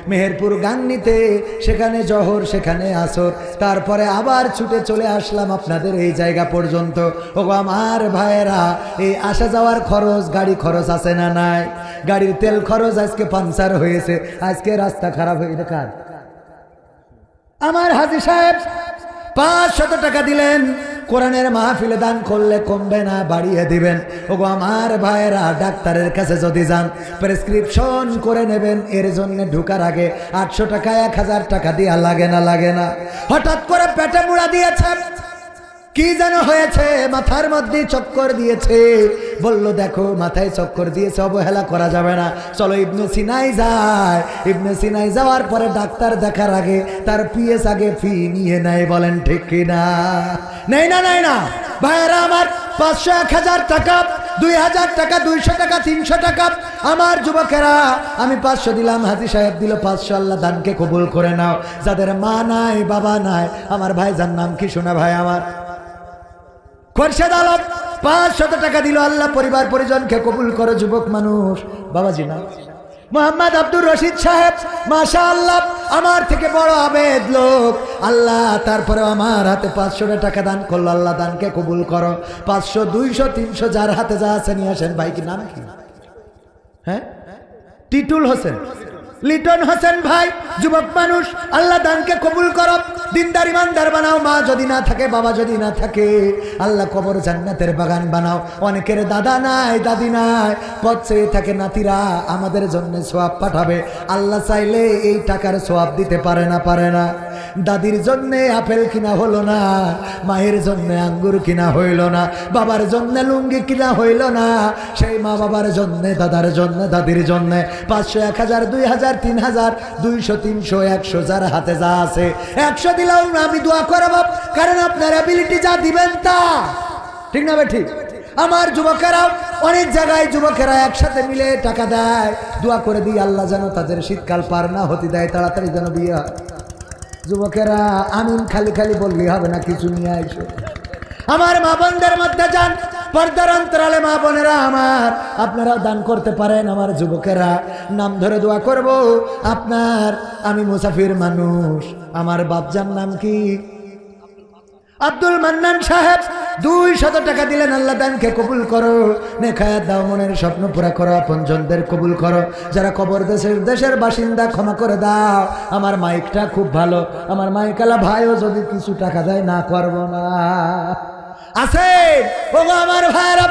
মেহেরপুর গান্নিতে, সেখানে জহর, সেখানে আসর, তারপরে আবার ছুটে চলে আসলাম আপনাদের এই জায়গা পর্যন্ত। ও আমার ভাইয়েরা, এই আসা যাওয়ার খরচ, গাড়ি খরচ আছে না নাই? গাড়ির তেল খরচ, আজকে পাংচার হয়েছে, আজকে রাস্তা খারাপ হয়ে গেছে। আমার হাজী সাহেব 500 টাকা দিলেন। কোরআনের মাহফিলে দান করলে কমবে না, বাড়িয়ে দিবেন। ওগো আমার ভাইয়েরা, ডাক্তারের কাছে যদি যান, প্রেসক্রিপশন করে নেবেন। এর জন্য ঢুকার আগে 800 টাকা 1000 টাকা দিয়া লাগে না? লাগে না? হঠাৎ করে পেটে মুড়া দিয়েছেন, কি যেন হয়েছে, মাথার মধ্যে চক্কর দিয়েছে। বলল দেখো মাথায় চক্কর দিয়েছে, অবহেলা করা যাবে না, চলো ইবনে সিনাই যায়। ইবনে সিনাই যাওয়ার পরে ডাক্তার দেখার আগে তার পিএস আগে ফি নিয়ে নেয়। বলেন ঠিক কিনা? নেই না? নেই না? ভাইয়েরা আমার, 500, 1000 টাকা, 2000 টাকা, 200 টাকা, 300 টাকা। আমার যুবকেরা, আমি 500 দিলাম, হাজি সাহেব দিল 500। আল্লাহ দানকে কবুল করে নাও। যাদের মা নাই, বাবা নাই, আমার ভাইজান নাম কি শোনা ভাই আমার? খোরশেদ আলম 500 টাকা দিল। আল্লাহ পরিবার পরিজনকে কবুল করো। যুবক মানুষ, বাবাজি না, মোহাম্মদ আব্দুর রশিদ সাহেব, মাশাআল্লাহ, আমার থেকে বড় আবেদ লোক। আল্লাহ তারপরে আমার হাতে 500 টাকা দান করলো। আল্লাহ দানকে কবুল করো। 500, 200, 300 যার হাতে যা আছে নিয়ে আসেন। ভাই কি নাম কি? হ্যাঁ, টিটুল হোসেন, লিটন হোসেন ভাই, যুবক মানুষ। আল্লাহ দানকে কবুল করো। দিনদার ইমানদার বানাও। মা যদি না থাকে, বাবা যদি না থাকে, আল্লাহ কবর জান্নাতের বাগান বানাও। অনেকের দাদা নাই, দাদি নাই, পথ চেয়ে থাকে, নাতিরা আমাদের জন্য সওয়াব পাঠাবে। আল্লাহ চাইলে এই টাকার সওয়াব দিতে পারে না? পারে না? দাদির জন্য আপেল কিনা হলো না, মায়ের জন্য আঙ্গুর কিনা হইল না, বাবার জন্য লুঙ্গি কিনা হইল না, সেই মা বাবার জন্য, দাদার জন্য, দাদির জন্য 500, 1000, 2000, 3000, 200, 300, 100 যার হাতে যা আছে 100 দিলাম আমি দোয়া করব, কারণ আপনার অ্যাবিলিটি যা দিবেন তা। ঠিক না ঠিক? আমার যুবকেরাও অনেক জায়গায় যুবকেরা একসাথে মিলে টাকা দেয়, দোয়া করে দিই আল্লাহ যেন তাদের শীতকাল পার না হতে দেয়, তাড়াতাড়ি যেন বিয়ে হয়। যুবকেরা আমিন খালি খালি বললি হবে না, কিছু নিয়ে আইসো। আমার মা বোনদের মধ্যে যান, পর্দার অন্তরালে মা বোনেরা আমার, আপনারাও দান করতে পারেন। আমার যুবকেরা নাম ধরে দোয়া করব আপনার। আমি মুসাফির মানুষ। আমার বাপজান নাম কি? আব্দুল মান্নান সাহেব 200 টাকা দিলেন। আল্লাহ দানকে কবুল করো, নেখায়াত দাও, মনের স্বপ্ন পুরা করো, আপনজনদের কবুল করো। যারা কবর দেশের বাসিন্দা ক্ষমা করে দাও। আমার মাইকটা খুব ভালো, আমার মাইকালা ভাইও যদি কিছু টাকা দেয় না করব না। আছে ওগো আমার ভাইরা,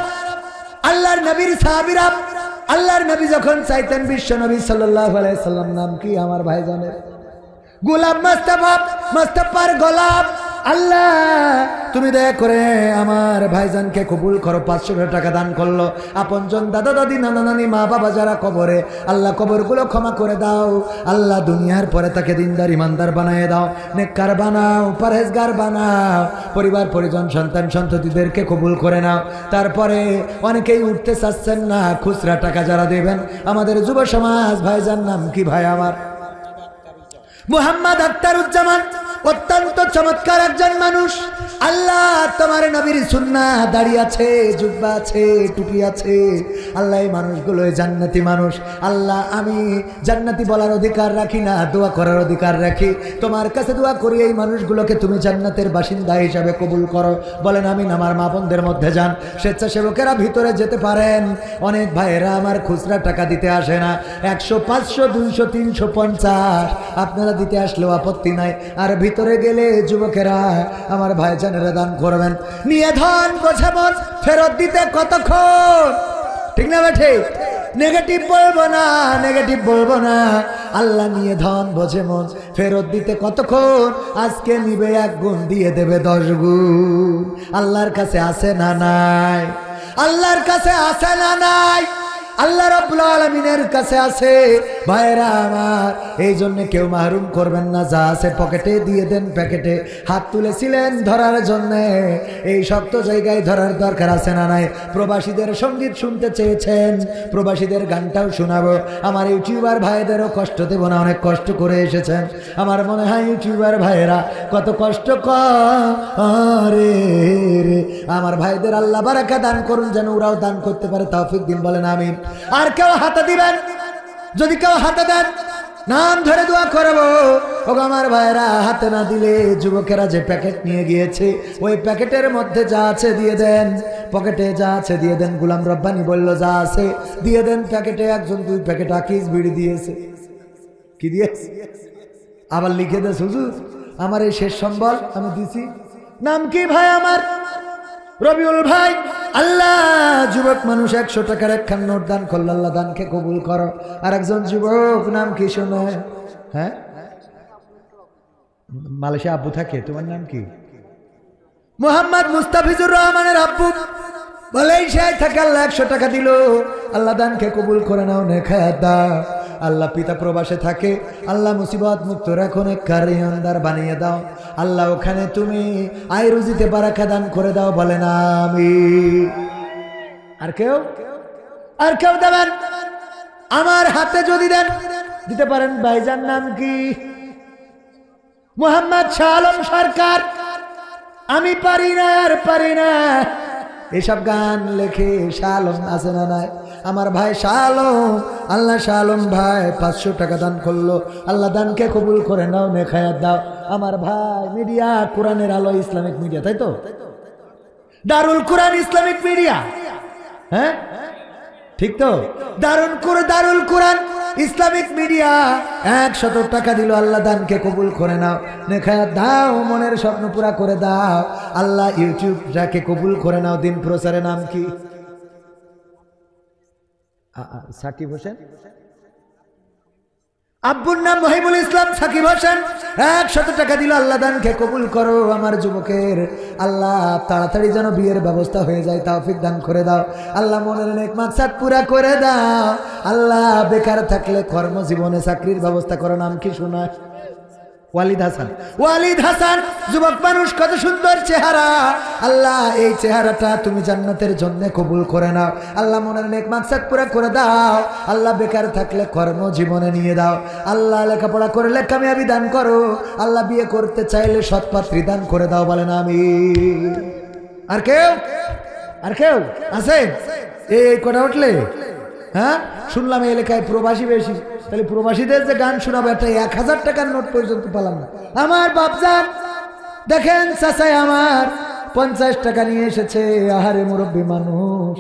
আল্লাহর নবীর সাহাবীরা, আল্লাহর নবী যখন চাইতেন, বিশ্ব নবী সাল্লাল্লাহু আলাইহি সাল্লাম নাম কি আমার ভাইজানের? গোলাম মুস্তাফা, মুস্তাফার গোলাম। আল্লাহ তুমি দয়া করে আমার ভাইজানকে কবুল করো। 500 টাকা দান করলো। আপনজন দাদা দাদি, নানা নানি, মা বাবা যারা কবরে, আল্লাহ কবরগুলো ক্ষমা করে দাও। আল্লাহ দুনিয়ার পরে তাকে দিনদার ইমানদার বানিয়ে দাও, নেককার বানাও, পরহেজগার বানাও। পরিবার পরিজন, সন্তান সন্ততিদেরকে কবুল করে নাও। তারপরে অনেকেই উঠতে চাচ্ছেন না, খুচরা টাকা যারা দেবেন, আমাদের যুব সমাজ। ভাইজান নাম কি ভাই আমার? মুহাম্মদ আখতারুজ্জামান, অত্যন্ত চমৎকার একজন মানুষ। আল্লাহ তোমার নবীর সুন্নাহ, দাড়ি আছে, জুব্বা আছে, টুপি আছে। আল্লাহ এই মানুষগুলো জান্নাতি মানুষ। আল্লাহ আমি জান্নাতি বলার অধিকার রাখি না, দোয়া করার অধিকার রাখি। তোমার কাছে দোয়া করি এই মানুষগুলোকে তুমি জান্নাতের বাসিন্দা হিসাবে কবুল করো। বলেন আমিন। আমার মা বোনদের মধ্যে যান, স্বেচ্ছাসেবকেরা ভিতরে যেতে পারেন। অনেক ভাইয়েরা আমার খুচরা টাকা দিতে আসে না, 100, 500, 200, 350 আপনারা দিতে আসলেও আপত্তি নাই। আর ভিতরে গেলে যুবকেরা আমার ভাইজানেরা দান করবেন। নিয়ে ধন বোঝে মন, ফেরত দিতে কতক্ষণ? ঠিক না ঠিক? নেগেটিভ বলবো না, নেগেটিভ বলবো না। আল্লাহ নিয়ে ধন বোঝে মন, ফেরত দিতে কতক্ষণ? আজকে নিবে 1 গুণ, দিয়ে দেবে 10 গুণ। আল্লাহর কাছে আছে না নাই? আল্লাহর কাছে আছে না নাই? আল্লাহ রাব্বুল আলামিনের কাছে আছে। ভাইরা আমার, এই জন্য কেউ মাহরুম করবেন না। যা আছে পকেটে দিয়ে দেন, প্যাকেটে। হাত তুলেছিলেন ধরার জন্য, এই শক্ত জায়গায় ধরার দরকার আছে না নাই? প্রবাসীদের সঙ্গীত শুনতে চেয়েছেন, প্রবাসীদের গানটাও শোনাবো। আমার ইউটিউবার ভাইদেরও কষ্ট দেব না, অনেক কষ্ট করে এসেছেন। আমার মনে হয় ইউটিউবার ভাইয়েরা কত কষ্ট করে রে। আমার ভাইদের আল্লাহ বারাকা দান করুন, যেন ওরাও দান করতে পারে, তৌফিক দিন। বলেন আমিন। আর কেউ হাতে দিবেন? যদি কেউ হাতে দেন, নাম ধরে দোয়া করবো। ও আমার ভাইরা, হাতে না দিলে যুবকেরা যে প্যাকেট নিয়ে গিয়েছে, ওই প্যাকেটের মধ্যে যা আছে দিয়ে দেন, পকেটে যা আছে দিয়ে দেন। গোলাম রব্বানি বলল যা আছে দিয়ে দেন প্যাকেটে। একজন 2 প্যাকেট আকিস বিড়ি দিয়েছে। কি দিয়েছে? আবার লিখে দে হুজুর, আমার এই শেষ সম্বল আমি দিছি। নাম কি ভাই আমার? রবিউল ভাই। আল্লাহ যুবক মানুষ 100 টাকার 1 নোট দান করল। আল্লাহ দানকে কবুল করো। আর একজন যুবক নাম কি শোনো? হ্যাঁ, মালয়েশিয়া আব্বু থাকে। তোমার নাম কি? মোহাম্মদ মুস্তাফিজুর রহমানের আব্বু মালয়েশিয়ায় থাকে, আল্লাহ 100 টাকা দিল, আল্লাহ দানকে কবুল করে নাও, নেখায়াত দাও। আল্লাহ পিতা প্রবাসে থাকে, আল্লাহ মুসিবত মুক্ত রাখো, নেককার ইমানদার বানিয়ে দাও। আল্লাহ ওখানে তুমি আয় রুজিতে বারাকা দান করে দাও, বলেন আমিন। আর কেউ দেবেন? আমার হাতে যদি দেন দিতে পারেন। ভাইজান নাম কি? মোহাম্মদ শাহ আলম সরকার। আমি পারি না, আর পারি না। এসব গান লেখে শাহ আলম আছে না নাই? আমার ভাই শাহ আলম, আল্লাহ শাহ আলম ভাই 500 টাকা দান করলো, আল্লাহ দানকে কবুল করে নাও, নেখায়াত দাও। আমার ভাই মিডিয়া, কোরআনের আলো ইসলামিক মিডিয়া, তাই তো? দারুল কোরআন ইসলামিক মিডিয়া, হ্যাঁ ঠিক তো? দারুল কোরআন ইসলামিক মিডিয়া 100 টাকা দিল, আল্লাহ দানকে কবুল করে নাও, নেখায়াত দাও, মনের স্বপ্ন পুরা করে দাও। আল্লাহ ইউটিউব যাকে কবুল করে নাও। দিন প্রচারের নাম কি? সাকিব হোসেন। আব্বুর নাম মহিবুল ইসলাম সাকিব হোসেন। 100 টাকা দিল, আল্লাহ দানকে কবুল করো। আমার যুবকের আল্লাহ তাড়াতাড়ি যেন বিয়ের ব্যবস্থা হয়ে যায়, তৌফিক দান করে দাও। আল্লাহ মনের নেক মাকসাদ পুরা করে দাও। আল্লাহ বেকার থাকলে কর্মজীবনে চাকরির ব্যবস্থা করো। নাম কি শোনায়? ওয়ালিদ হাসান। যুবক মানুষ, কত সুন্দর চেহারা। আল্লাহ এই চেহারাটা তুমি জান্নাতের জন্য কবুল করে নাও। আল্লাহ মনের নেক মাকসাদ পুরা করে দাও। আল্লাহ বেকার থাকলে কর্মজীবনে নিয়ে দাও। আল্লাহ লেখাপড়া করলে কামিয়াবি দান করো। আল্লাহ বিয়ে করতে চাইলে সৎপাত্রী দান করে দাও, বলেন আমিন। আর কেউ আছে? এই কটা উঠলে? হ্যাঁ, শুনলাম এই এলাকায় প্রবাসী বেশি, তাহলে প্রবাসীদের যে গান শোনাবো, একটা 1000 টাকার নোট পর্যন্ত পেলাম না। আমার বাপজান দেখেন, চাচাই আমার 50 টাকা নিয়ে এসেছে। আহারে মুরব্বী মানুষ,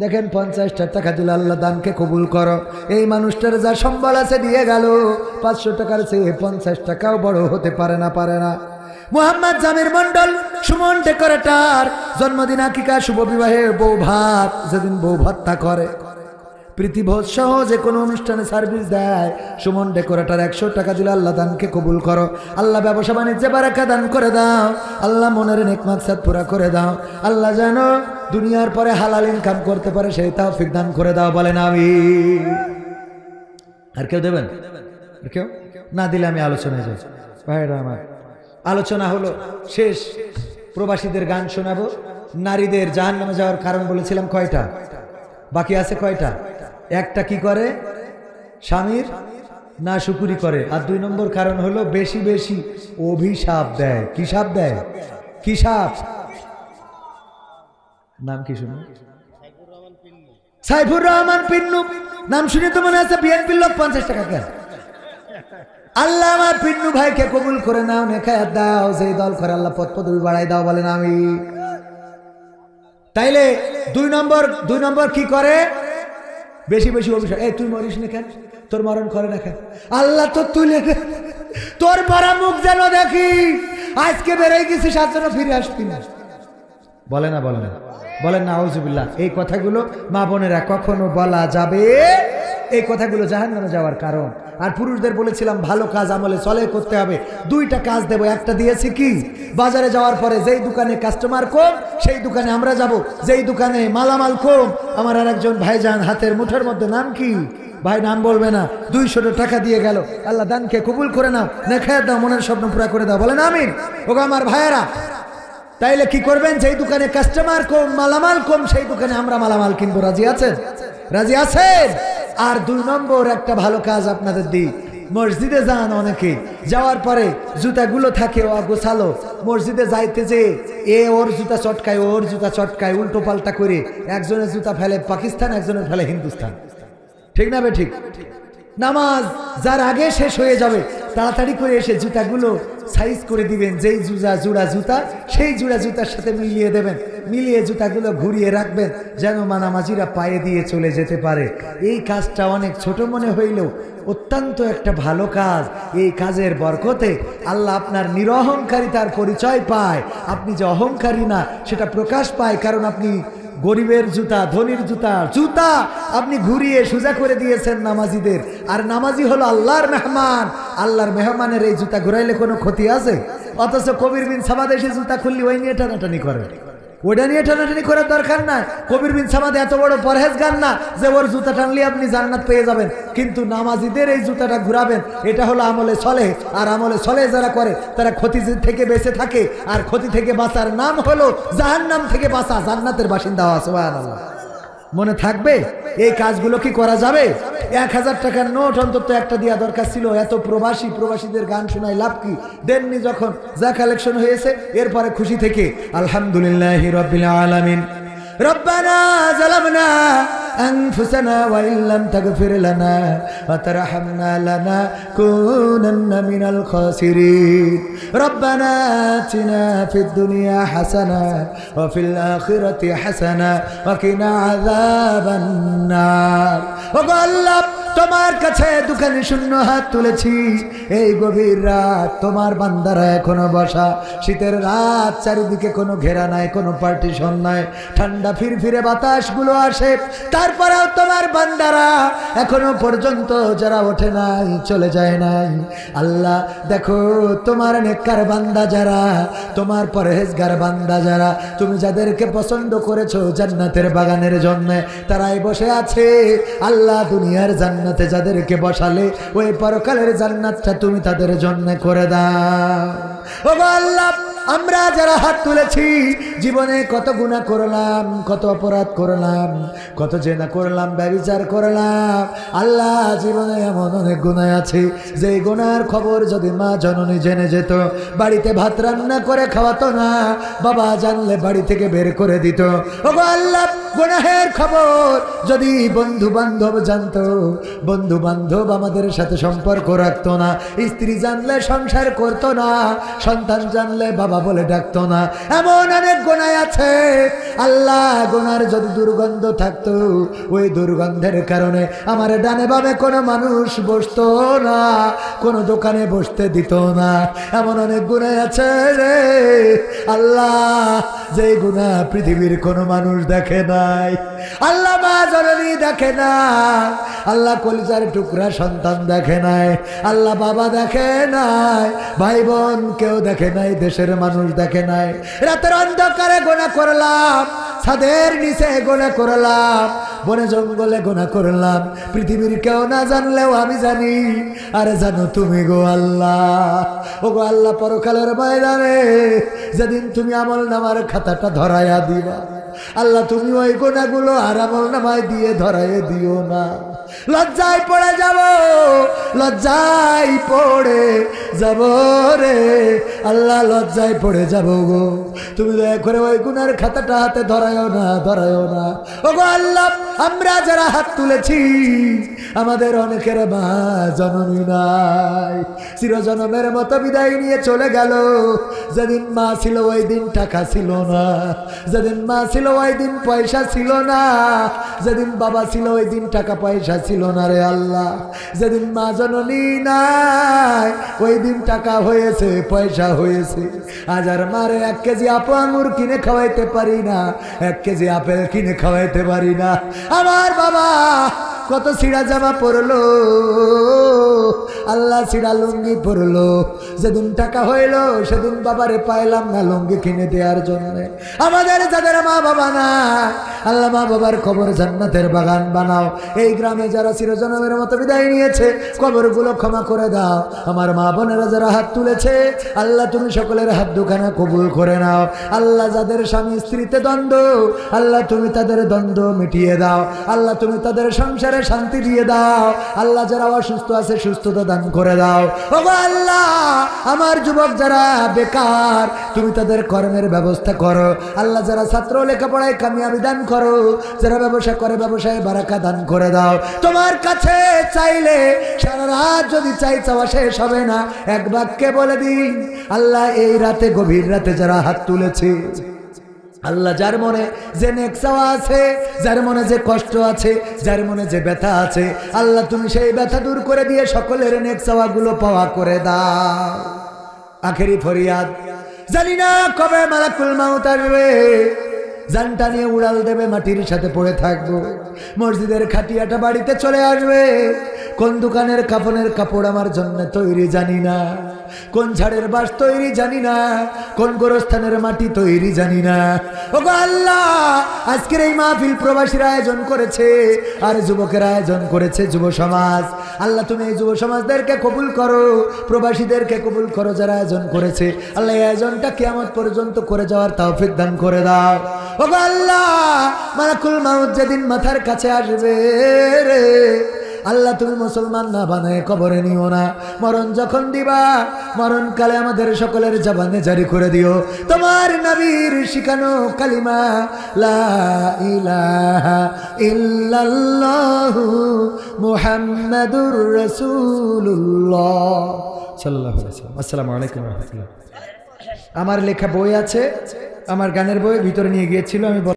দেখেন 50 টাকা দিল, আল্লাহ দানকে কবুল করো। এই মানুষটার যা সম্বল আছে দিয়ে গেল। 500 টাকার চেয়ে 50 টাকাও বড় হতে পারে না। মোহাম্মদ জামির মন্ডল, সুমন ডেকোরেটর, জন্মদিন, আকিকা, শুভ বিবাহে বউ ভাত, যেদিন বউ ভাতটা করে, প্রীতিভোজ সহ যে কোনো অনুষ্ঠানে সার্ভিস দেয়, সুমন ডেকোরেটর 100 টাকা দিল, আল্লাহ দানকে কবুল করো। আল্লাহ ব্যবসা বাণিজ্যে বারাকা দান করে দাও। আল্লাহ মনের নেক মাকসাদ পুরা করে দাও। আল্লাহ যেন দুনিয়ার পরে হালাল ইনকাম করতে পারে, সেই তৌফিক দান করে দাও, বলেন আমিন। আর কেউ দেবেন? আর কেউ না দিলে আমি আলোচনায় যাই। ভাইরা আমার, আলোচনা হলো শেষ। প্রবাসীদের গান শোনাবো। নারীদের জাহান্নামে যাওয়ার কারণ বলেছিলাম কয়টা? বাকি আছে কয়টা? একটা কি করে? স্বামীর না শুকুরি করে। আর 2 নম্বর কারণ হলো বেশি বেশি অভিশাপ দেয়। কি সাপ দেয়? কি সাপ? নাম কি শুনুন? সাইফুর রহমান পিন্নু। নাম শুনে তো মনে আছে বিএনপির লোক। 50 টাকা কেন? আল্লাহ আমার পিন্নু ভাইকে কবুল করে নাও, নেখায়াত দাও। যেই দল করে আল্লাহ পদ পদবি বাড়াই দাও, বলেন আমি। তাইলে 2 নম্বর কি করে? বেশি বেশি অভিশাপ। এই তুই মরিস না কেন? তোর মরণ করে না কেন? আল্লাহ তো তুলে তোর মরা মুখ যেন দেখি। আজকে বেরোয় গেছিস, আর যেন ফিরে আসবি না। বলেন না আউযুবিল্লাহ। এই কথাগুলো মা বোনেরা কখনো বলা যাবে? এই কথাগুলো জাহান্নামে যাওয়ার কারণ। আর পুরুষদের বলেছিলাম ভালো কাজ আমলে চলে করতে হবে। 2টা কাজ দেবো। একটা দিয়েছি কি? বাজারে যাওয়ার পরে যেই দোকানে কাস্টমার কম, সেই দোকানে আমরা যাব। যেই দোকানে মালামাল কম, আমার আর একজন ভাইজান হাতের মুঠোর মধ্যে, নাম কি ভাই? নাম বলবে না। 200 টাকা দিয়ে গেল। আল্লাহ দানকে কবুল করে নাও, নেখায়াত দাও, মনের স্বপ্ন পুরা করে দাও, বলেন আমিন। ওগো আমার ভাইয়েরা, তাইলে কি করবেন? যেই দোকানে কাস্টমার কম, মালামাল কম, সেই দোকানে আমরা মালামাল কিনবো। রাজি আছেন? আর 2 নম্বর একটা ভালো কাজ আপনাদের দিই। মসজিদে যান অনেকে, যাওয়ার পরে জুতাগুলো থাকে অগোছালো। মসজিদে যাইতে যে ওর জুতা চটকায়, ওর জুতা চটকায়, উল্টো পাল্টা করে। একজনের জুতা ফেলে পাকিস্তান, একজনের ফেলে হিন্দুস্তান। ঠিক না বে ঠিক? নামাজ যার আগে শেষ হয়ে যাবে, তাড়াতাড়ি করে এসে জুতাগুলো সাইজ করে দিবেন। যেই জোড়া জুতা, সেই জোড়া জুতার সাথে মিলিয়ে দেবেন। মিলিয়ে জুতাগুলো ঘুরিয়ে রাখবেন, যেন মানামাজিরা পায়ে দিয়ে চলে যেতে পারে। এই কাজটা অনেক ছোট মনে হইলেও অত্যন্ত একটা ভালো কাজ। এই কাজের বরকতে আল্লাহ আপনার নিরহংকারিতার পরিচয় পায়। আপনি যে অহংকারী না, সেটা প্রকাশ পায়, কারণ আপনি গরিবের জুতা, ধনীর জুতা, জুতা আপনি ঘুরিয়ে সোজা করে দিয়েছেন নামাজিদের। আর নামাজি হলো আল্লাহর মেহমান, আল্লাহর মেহমানের এই জুতা ঘুরাইলে কোনো ক্ষতি আছে? অথচ কবির বিন সামাদ এসে জুতা খুললি ওই নিয়ে টানাটানি করে, ওটা নিয়ে টানাটানি করার দরকার নাই। কবির বিন সামাদ এত বড় পরহেজগার না যে ওর জুতা টানলে আপনি জান্নাত পেয়ে যাবেন, কিন্তু নামাজিদের এই জুতাটা ঘুরাবেন, এটা হলো আমলে সলে। আর আমলে সলে যারা করে তারা ক্ষতি থেকে বেঁচে থাকে, আর ক্ষতি থেকে বাঁচার নাম হলো জাহান্নাম থেকে বাঁচা, জান্নাতের বাসিন্দা হওয়া। সুবহানাল্লাহ। মনে থাকবে এই কাজগুলো কি করা যাবে? 1000 টাকার নোট অন্তত একটা দেওয়া দরকার ছিল। এত প্রবাসীদের গান শোনায় লাভ কি? দেননি যখন, যা কালেকশন হয়েছে এরপরে খুশি থেকে আলহামদুলিল্লাহি রাব্বিল আলামিন। রব্বানা যালামনা আনফুসানা ওয়া ইল্লাম তাগফির লানা ওয়া তারহামনা লানাকুনান্না মিনাল খাসিরিন। রব্বানা আতিনা ফিদ দুনিয়া হাসানা ওয়া ফিল আখিরাতি হাসানা ওয়া কিনা আযাবান নার। ও আল্লাহ, তোমার কাছে দুখানি শূন্য হাত তুলেছি। এই গভীর রাত তোমার বান্দারা এখনো বসা, শীতের রাত, চারিদিকে কোনো ঘেরা নাই, কোনো পার্টিশন নাই, ঠান্ডা ফিরফিরে বাতাসগুলো আসে, তারপরেও তোমার বান্দারা এখনো পর্যন্ত যারা ওঠে নাই, চলে যায় নাই। আল্লাহ দেখো, তোমার নেককার বান্দা যারা, তোমার পরহেজগার বান্দা যারা, তুমি যাদেরকে পছন্দ করেছো জান্নাতের বাগানের জন্য, তারাই বসে আছে। আল্লাহ দুনিয়ার জান্নাতে যাদেরকে বসালে, ওই পরকালের জান্নাতটা তুমি তাদের জন্য করে দাও। ও আল্লাহ, আমরা যারা হাত তুলেছি, জীবনে কত গুনাহ করলাম, কত অপরাধ করলাম, কত জেনা করলাম, ব্যভিচার করলাম। আল্লাহ, জীবনে এমন অনেক গুনাহ আছে যে গুনার খবর যদি মা জননী জেনে যেত, বাড়িতে ভাত রান্না করে খাওয়াতো না, বাবা জানলে বাড়ি থেকে বের করে দিত। ও আল্লাহ, গুনাহের খবর যদি বন্ধু বান্ধব জানতো, বন্ধু বান্ধব আমাদের সাথে সম্পর্ক রাখতো না, স্ত্রী জানলে সংসার করতো না, সন্তান জানলে বাবা বলে ডাকতো না। এমন অনেক গুনাহ আছে আল্লাহ, গুনার যদি দুর্গন্ধ থাকতো, ওই দুর্গন্ধের কারণে আমার ডানে বামে কোনো মানুষ বসতো না, কোনো দোকানে বসতে দিত না। এমন অনেক গুনাহ আছে রে আল্লাহ, যে গুনাহ পৃথিবীর কোনো মানুষ দেখে নাই। আল্লাহ মা জননী দেখে না, আল্লাহ কলিজার টুকরা সন্তান দেখে নাই, আল্লাহ বাবা দেখে নাই, ভাই বোন কেউ দেখে নাই, দেশের মানুষ দেখে নাই। রাতের অন্ধকারে গুনাহ করলাম, ছাদের নিচে গুনাহ করলাম, বনে জঙ্গলে গুনাহ করলাম, পৃথিবীর কেউ না জানলেও আমি জানি। আরে জানো তুমি গো আল্লাহ, ও গো আল্লাহ, পরকালের ময়দানে যেদিন তুমি আমল নামার খাতাটা ধরাইয়া দিবা, আল্লাহ তুমি ওই গুনাহগুলো আর আমল নামায় দিয়ে ধরাইয়ে দিও না। লজ্জায় পড়ে যাব, লজ্জায় পড়ে যাব রে আল্লাহ, লজ্জায় পড়ে যাব গো। তুমি দয়া করে ওই গুনার খাতাটা হাতে ধরায়ও না, ধরায়ও না। ও গো আল্লাহ, আমরা যারা হাত তুলেছি, আমাদের অনেকের মা জননী নাই, চিরজনমের মতো বিদায় নিয়ে চলে গেল। যেদিন মা ছিল ওই দিন টাকা ছিল না, যেদিন মা ছিল ওই দিন পয়সা ছিল না, যেদিন বাবা ছিল ওই দিন টাকা পয়সা ছিল না রে আল্লাহ। যেদিন মা জননী নাই ওই দিন টাকা হয়েছে, পয়সা হয়েছে। আজ আর মারে 1 কেজি আপেল আঙুর কিনে খাওয়াইতে পারি না, 1 কেজি আপেল কিনে খাওয়াইতে পারি না। আমার বাবা কত ছিঁড়া জামা পরলো আল্লাহ, ছিঁড়া লুঙ্গি পরলো। যেদিন টাকা হইলো সেদিন বাবারে পাইলাম না লুঙ্গি কিনে দেওয়ার জন্য। আমাদের যাদের মা বাবা না, আল্লাহ মা বাবার কবর জান্নাতের বাগান বানাও। এই গ্রামে যারা চিরজনমের মতো বিদায় নিয়েছে, কবরগুলো ক্ষমা করে দাও। আমার মা বোনেরা যারা হাত তুলেছে, আল্লাহ তুমি সকলের হাত দুখানা কবুল করে নাও। আল্লাহ যাদের স্বামী স্ত্রীতে দ্বন্দ্ব, আল্লাহ তুমি তাদের দ্বন্দ্ব মিটিয়ে দাও। আল্লাহ তুমি তাদের সংসারে শান্তি দিয়ে দাও। আল্লাহ যারা অসুস্থ আছে সুস্থতা দান করে দাও। ওগো আল্লাহ, আমার যুবক যারা বেকার, তুমি তাদের কর্মের ব্যবস্থা করো। আল্লাহ যারা ছাত্র লেখাপড়ায় কামিয়াবি দান করো, যারা ব্যবসা করে ব্যবসায় বারাকা দান করে দাও। তোমার কাছে চাইলে সারা রাত যদি চাই, চাওয়া শেষ হবে না। এক বাক্যে বলে দিন, আল্লাহ এই রাতে, গভীর রাতে যারা হাত তুলেছে, আল্লাহ যার মনে যে নেক চাওয়া আছে, যার মনে যে কষ্ট আছে, যার মনে যে ব্যথা আছে, আল্লাহ তুমি সেই ব্যথা দূর করে দিয়ে সকলের নেক চাওয়াগুলো পাওয়া করে দাও। আখেরি ফরিয়াদ, জানি না কবে মালাকুল মাউত আসবে, জানটা নিয়ে উড়াল দেবে, মাটির সাথে পড়ে থাকবো। মসজিদের খাটিয়াটা বাড়িতে চলে আসবে। কোন দোকানের কাফনের কাপড় আমার জন্য তৈরি জানি না, কোন ঝাড়ের বাঁশ তৈরি জানি না, কোন গোরস্থানের মাটি তৈরি জানি না। ওগো আল্লাহ, আজকের এই মাহফিল প্রবাসীর আয়োজন করেছে আর যুবকের আয়োজন করেছে যুব সমাজ। আল্লাহ তুমি এই যুব সমাজদেরকে কবুল করো, প্রবাসীদেরকে কবুল করো যারা আয়োজন করেছে। আল্লাহ এই আয়োজনটা কিয়ামত পর্যন্ত করে যাওয়ার তৌফিক দান করে দাও। ওগো আল্লাহ, মালাকুল মাউত যেদিন মাথার কাছে আসবে রে আল্লাহ, তুমি মুসলমান না বানায় কবরে নিও না। মরণ যখন দিবা, মরণকালে আমাদের সকলের জবানে জারি করে দিও তোমার নবীর শিখানো কালিমা, লা ইলাহা ইল্লাল্লাহু মুহাম্মাদুর রাসূলুল্লাহ সাল্লাল্লাহু আলাইহি ওয়াসাল্লাম। আসসালামু আলাইকুম ওয়া রাহমাতুল্লাহ। আমার লেখা বই আছে, আমার গানের বই ভিতরে নিয়ে গিয়েছিল, আমি